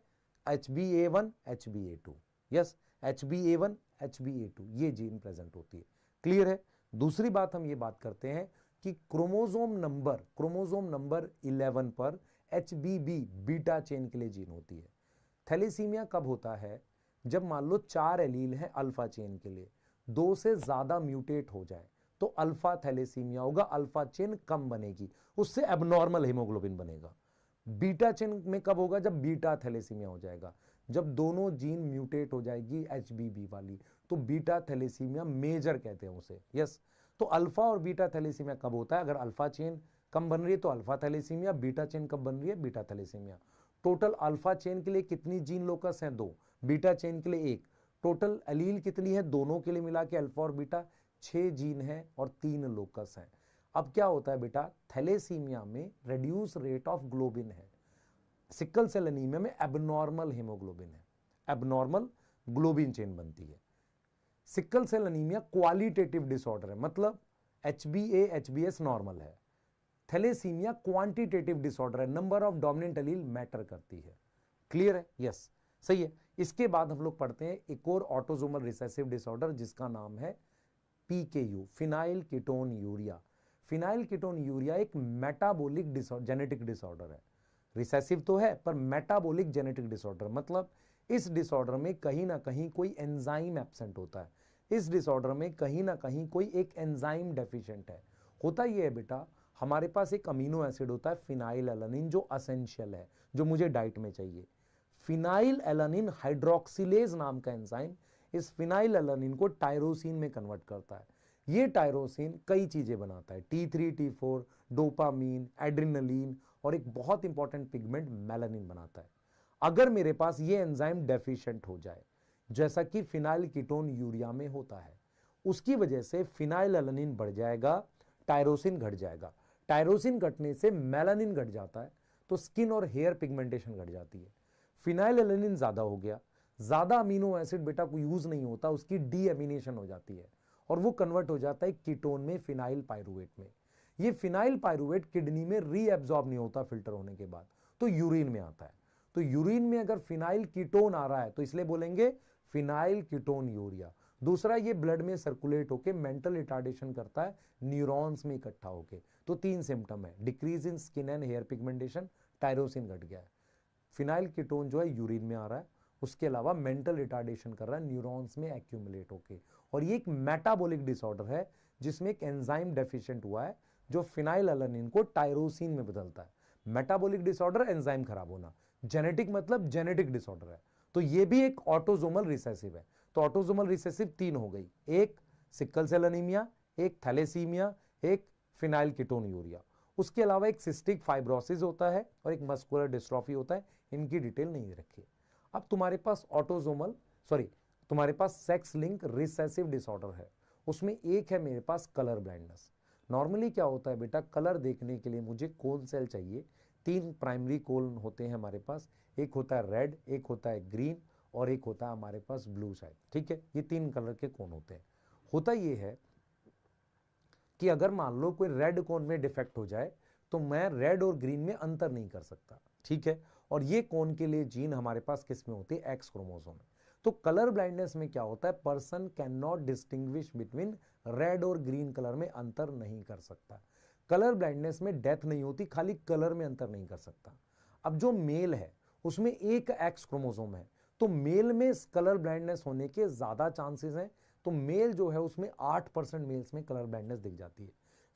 HbA1 HbA2, yes HbA1 HbA2 ये जीन प्रेजेंट होती है। क्लियर है। दूसरी बात हम ये बात करते हैं कि क्रोमोसोम नंबर 11 पर HBB बीटा चेन के लिए जीन होती है। थैलेसीमिया कब होता है, जब मान लो 4 एलील हैं अल्फा चेन के लिए, 2 से ज्यादा म्यूटेट हो जाए तो अल्फा थैलेसीमिया होगा, अल्फा चेन कम बनेगी, उससे एबनॉर्मल हीमोग्लोबिन बनेगा। बीटा चेन में कब होगा, जब बीटा थैलेसीमिया हो जाएगा, जब दोनों जीन म्यूटेट हो जाएगी HBB वाली, तो बीटा थैलेसीमिया मेजर कहते हैं उसे। यस, तो अल्फा और बीटा थैलेसीमिया कब होता है, अगर अल्फा चेन कम बन रही है तो अल्फा थैलेसीमिया, बीटा चेन कब बन रही है, beta thalassaemia. Total alpha chain के लिए कितनी जीन लोकस हैं, 2, बीटा चेन के लिए 1। टोटल एलील कितनी है, दोनों के लिए मिला के अल्फा और बीटा 6 जीन है और 3 लोकस हैं। अब क्या होता है बेटा, थैलेसीमिया में रेड्यूस रेट ऑफ ग्लोबिन है, सिकल सेल एनीमिया में एबनॉर्मल हीमोग्लोबिन है, एबनॉर्मल ग्लोबिन चेन बनती है। Sickle cell anaemia qualitative disorder है, मतलब HbA HbS नॉर्मल है। थैलेसीमिया क्वांटिटेटिव डिसऑर्डर है, number of dominant allele matter करती है। क्लियर है, यस सही है। इसके बाद हम लोग पढ़ते हैं एक और ऑटोसोमल रिसेसिव डिसऑर्डर जिसका नाम है PKU, phenyl ketone urea. Phenyl ketone urea एक मेटाबॉलिक जेनेटिक डिसऑर्डर है, रिसेसिव तो है पर मेटाबॉलिक जेनेटिक डिसऑर्डर, मतलब इस डिसऑर्डर में कहीं ना कहीं कोई एंजाइम एब्सेंट होता है, इस डिसऑर्डर में कहीं ना कहीं कोई एक एंजाइम डेफिशिएंट है। होता यह है बेटा, हमारे पास एक अमीनो एसिड होता है फिनाइल एलानिन जो असेंशियल है, जो मुझे डाइट में चाहिए। फिनाइल एलानिन हाइड्रोक्सिलेज नाम का एंजाइम इस फिनाइल एलानिन को टायरोसिन में कन्वर्ट करता है। ये टायरोसिन कई चीजें बनाता है, T3 T4, डोपामीन, एड्रिनलिन और एक बहुत इंपॉर्टेंट पिगमेंट मेलानिन बनाता है। अगर मेरे पास ये एंजाइम डेफिशिएंट हो जाए, जैसा कि फिनाइल कीटोन यूरिया में होता है, उसकी वजह से फिनाइल एलानिन बढ़ जाएगा, टायरोसिन घट जाएगा। टायरोसिन घटने से मेलानिन घट जाता है, तो स्किन और हेयर पिगमेंटेशन घट जाती है। फिनाइल एलानिन ज्यादा हो गया, ज्यादा अमीनो एसिड बेटा को यूज नहीं होता, उसकी डीएमिनेशन हो जाती है और वो कन्वर्ट हो जाता है कीटोन में, फिनाइल पायरुवेट में। ये फिनाइल पायरुवेट किडनी में रीएब्सॉर्ब नहीं होता फिल्टर होने के बाद, तो यूरिन में आता है। तो यूरिन में अगर फिनाइल कीटोन आ रहा है तो इसलिए बोलेंगे फिनाइल कीटोन यूरिया। दूसरा, ये ब्लड में सर्कुलेट होके मेंटल रिटार्डेशन करता है, न्यूरॉन्स में इकट्ठा होके। तो 3 सिम्टम है, decrease in skin and hair pigmentation, tyrosine घट गया है। फिनाइल कीटोन जो है यूरिन में आ रहा है, उसके अलावा मेंटल रिटार्डेशन कर रहा है न्यूरॉन्स में एक्यूमुलेट होके। और ये एक मेटाबॉलिक डिसऑर्डर है जिसमें एक एंजाइम डेफिशिएंट हुआ है जो फिनाइल एलानिन को टायरोसिन में बदलता है। मेटाबॉलिक डिसऑर्डर, एंजाइम खराब होना, जेनेटिक मतलब जेनेटिक डिसऑर्डर है। तो ये भी एक ऑटोसोमल रिसेसिव है। तो ऑटोसोमल रिसेसिव 3 हो गई, एक सिकल सेल एनीमिया, एक थैलेसीमिया, एक फिनाइल कीटोन यूरिया। उसके अलावा एक सिस्टिक फाइब्रोसिस होता है और एक मस्कुलर डिस्ट्रॉफी होता है, इनकी डिटेल नहीं रखी। अब तुम्हारे पास तुम्हारे पास सेक्स लिंक रिसेसिव डिसऑर्डर है, उसमें एक है मेरे पास कलर ब्लाइंडनेस। नॉर्मली क्या होता है बेटा, कलर देखने के लिए मुझे कोन सेल चाहिए, 3 प्राइमरी कोन होते हैं हमारे पास, एक होता है रेड, एक होता है ग्रीन और एक होता है हमारे पास ब्लू साइड। ठीक है, ये 3 कलर के कोन होते हैं। होता ये है कि अगर मान लो कोई रेड कोन में डिफेक्ट हो जाए तो मैं रेड और ग्रीन में अंतर नहीं कर सकता। ठीक है, और ये कोन के लिए जीन हमारे पास किस में होती है, एक्स क्रोमोसोम में। तो कलर ब्लाइंडनेस में क्या होता है, person can not distinguish between red और ग्रीन कलर में अंतर नहीं कर सकता। कलर ब्लाइंडनेस में डेथ नहीं होती, खाली कलर में अंतर नहीं कर सकता। अब जो मेल है उसमें एक एक्स क्रोमोसोम है, तो मेल में कलर ब्लाइंडनेस होने के ज्यादा चांसेस हैं। तो मेल जो है उसमें 8% मेल्स में कलर ब्लाइंडनेस दिख जाती है।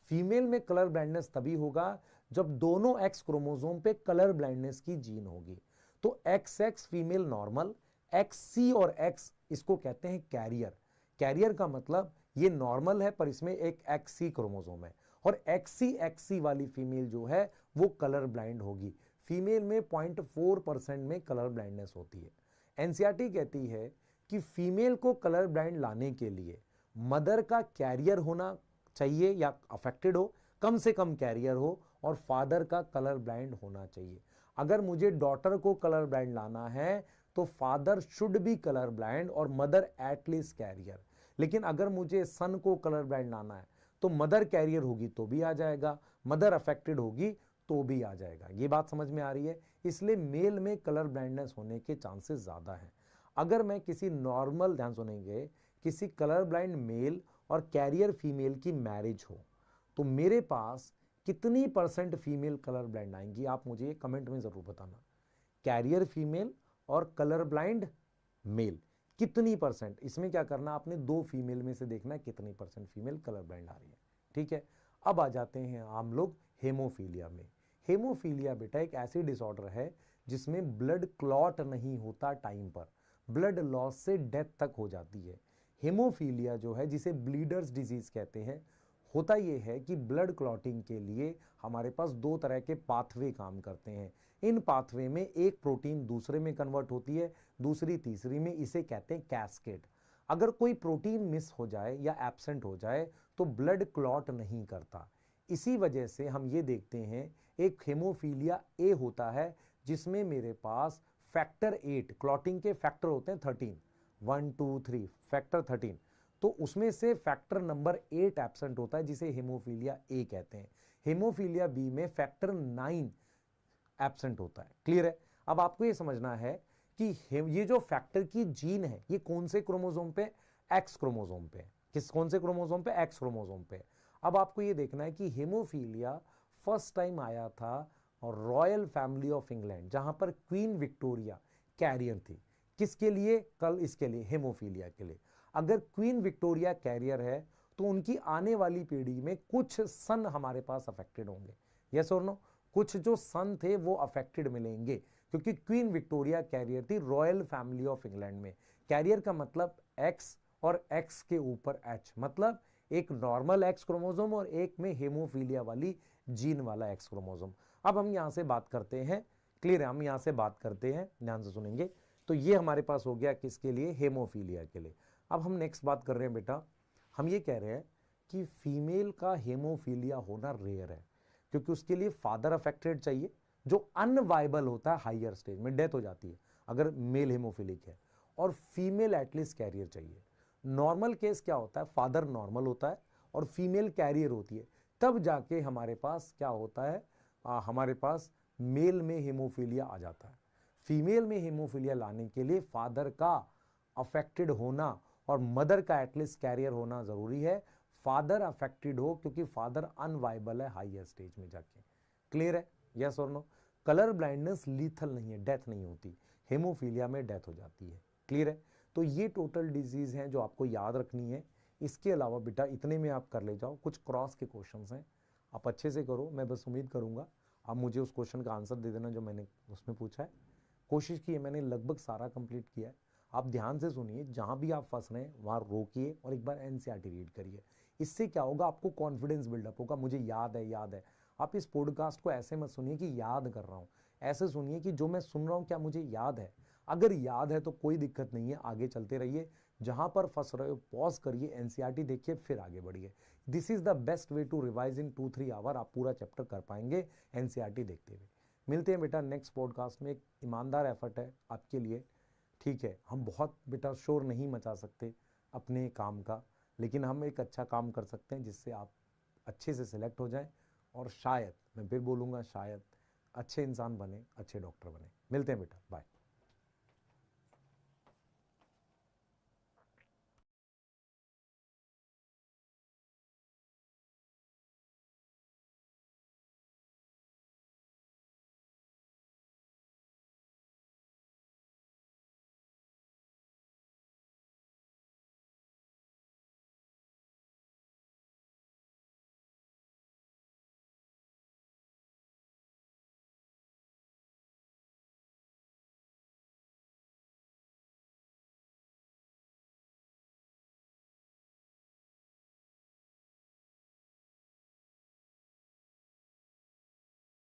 फीमेल में कलर ब्लाइंडनेस तभी होगा जब दोनों एक्स क्रोमोसोम पे कलर ब्लाइंडनेस की जीन होगी। तो XX फीमेल नॉर्मल, XC और X इसको कहते हैं कैरियर। कैरियर का मतलब ये नॉर्मल है पर इसमें एक XC क्रोमोसोम है, और XC वाली फीमेल जो है वो कलर ब्लाइंड होगी। फीमेल में 0.4% में कलर ब्लाइंडनेस होती है। एनसीईआरटी कहती है कि फीमेल को कलर ब्लाइंड लाने के लिए मदर का कैरियर होना चाहिए या अफेक्टेड हो, कम से कम कैरियर हो, और फादर का कलर ब्लाइंड होना चाहिए। अगर मुझे डॉटर को कलर ब्लाइंड लाना है तो father should be colour blind और मदर एटलीस्ट कैरियर। लेकिन अगर मुझे सन को कलर ब्लाइंड लाना है तो मदर कैरियर होगी तो भी आ जाएगा, मदर अफेक्टेड होगी तो भी आ जाएगा। ये बात समझ में आ रही है? इसलिए मेल में कलर ब्लाइंडनेस होने के चांसेस ज्यादा हैं। अगर मैं किसी नॉर्मल, ध्यान सुनेंगे, किसी कलर ब्लाइंड मेल और कैरियर फीमेल की मैरिज हो तो मेरे पास कितनी परसेंट फीमेल कलर ब्लाइंड आएंगी, आप मुझे कमेंट में जरूर बताना। कैरियर फीमेल और कलर ब्लाइंड मेल कितनी परसेंट, इसमें क्या करना, आपने दो फीमेल में से देखना है कितनी परसेंट फीमेल कलर ब्लाइंड आ रही है। ठीक है, अब आ जाते हैं हम लोग हेमोफीलिया में। हेमोफीलिया बेटा एक ऐसी डिसऑर्डर है जिसमें ब्लड क्लॉट नहीं होता टाइम पर, ब्लड लॉस से डेथ तक हो जाती है। हेमोफीलिया जो है, जिसे ब्लीडर्स डिजीज कहते हैं, होता यह है कि ब्लड क्लॉटिंग के लिए हमारे पास दो तरह के पाथवे काम करते हैं। इन पाथवे में एक प्रोटीन दूसरे में कन्वर्ट होती है, दूसरी तीसरी में, इसे कहते हैं कैस्केड। अगर कोई प्रोटीन मिस हो जाए या एब्सेंट हो जाए तो ब्लड क्लॉट नहीं करता। इसी वजह से हम ये देखते हैं एक हेमोफीलिया ए होता है जिसमें मेरे पास फैक्टर 8, क्लॉटिंग के फैक्टर होते हैं 13, 1 2 3 फैक्टर 13, तो उसमें से फैक्टर नंबर 8 एब्सेंट होता है जिसे हेमोफीलिया ए कहते हैं। हेमोफीलिया बी में फैक्टर 9 एब्सेंट होता है। क्लियर है? अब आपको ये समझना है कि ये जो फैक्टर की जीन है ये कौन से क्रोमोसोम पे, एक्स क्रोमोसोम पे। किस, कौन से क्रोमोसोम पे, एक्स क्रोमोसोम पे। अब आपको ये देखना है कि हेमोफीलिया फर्स्ट टाइम आया था और रॉयल फैमिली ऑफ इंग्लैंड, जहां पर क्वीन विक्टोरिया कैरियर थी। किसके लिए? कल इसके लिए, हेमोफीलिया के लिए। अगर क्वीन विक्टोरिया कैरियर है तो उनकी आने वाली पीढ़ी में कुछ सन हमारे पास अफेक्टेड होंगे। यस और नो? कुछ जो सन थे वो अफेक्टेड मिलेंगे क्योंकि क्वीन विक्टोरिया कैरियर थी रॉयल फैमिली ऑफ इंग्लैंड में। कैरियर का मतलब एक्स और एक्स के ऊपर एच, मतलब एक नॉर्मल एक्स क्रोमोसोम और एक में हेमोफीलिया वाली जीन वाला एक्स क्रोमोसोम। अब हम यहां से बात करते हैं, क्लियर है, हम यहां से बात करते हैं, ध्यान से सुनेंगे। तो ये हमारे पास हो गया किसके लिए? हेमोफीलिया के लिए। अब हम नेक्स्ट बात कर रहे हैं बेटा, हम ये कह रहे हैं कि फीमेल का हेमोफीलिया होना रेयर है क्योंकि उसके लिए फादर अफेक्टेड चाहिए जो अनवाइबल होता है, हाइयर स्टेज में डेथ हो जाती है अगर मेल हेमोफिलिक है, और फीमेल एटलीस्ट कैरियर चाहिए। नॉर्मल केस क्या होता है, फादर नॉर्मल होता है और फीमेल कैरियर होती है, तब जाके हमारे पास क्या होता है, हमारे पास मेल में हेमोफीलिया आ जाता है। फीमेल में हेमोफीलिया लाने के लिए फादर का अफेक्टेड होना और मदर का एटलीस्ट कैरियर होना जरूरी है। फादर अफेक्टेड हो क्योंकि फादर अनवाइबल है हाइयर स्टेज में जाके। क्लियर है? यस और नो? कलर ब्लाइंडनेस लीथल नहीं है, डेथ नहीं होती, हेमोफीलिया में डेथ हो जाती है। क्लियर है? तो ये टोटल डिजीज हैं जो आपको याद रखनी है। इसके अलावा बेटा इतने में आप कर ले जाओ, कुछ क्रॉस के क्वेश्चंस हैं, आप अच्छे से करो। मैं बस उम्मीद करूंगा आप मुझे उस क्वेश्चन का आंसर दे देना जो मैंने उसमें पूछा है। कोशिश की है मैंने, लगभग सारा कंप्लीट किया है। आप ध्यान से सुनिए, जहां भी आप फंस रहे हैं वहां रोकिए और एक बार एनसीईआरटी रीड करिए। इससे क्या होगा, आपको कॉन्फिडेंस बिल्डअप होगा, मुझे याद है, याद है। आप इस पॉडकास्ट को ऐसे मत सुनिए कि याद कर रहा हूं, ऐसे सुनिए कि जो मैं सुन रहा हूं क्या मुझे याद है। अगर याद है तो कोई दिक्कत नहीं है, आगे चलते रहिए। जहां पर फंस रहे हो पॉज करिए, एनसीईआरटी देखिए, फिर आगे बढ़िए। This is the best way to revise in 2-3 hour. आप पूरा चैप्टर कर पाएंगे एनसीईआरटी देखते हुए। मिलते हैं बेटा नेक्स्ट पॉडकास्ट में। एक ईमानदार एफर्ट है आपके लिए, ठीक है। हम बहुत बेटा शोर नहीं मचा सकते अपने काम का, लेकिन हम एक अच्छा काम कर सकते हैं जिससे आप अच्छे से सिलेक्ट हो जाएं और शायद, मैं फिर बोलूँगा शायद, अच्छे इंसान बने, अच्छे डॉक्टर बने। मिलते हैं बेटा, बाय।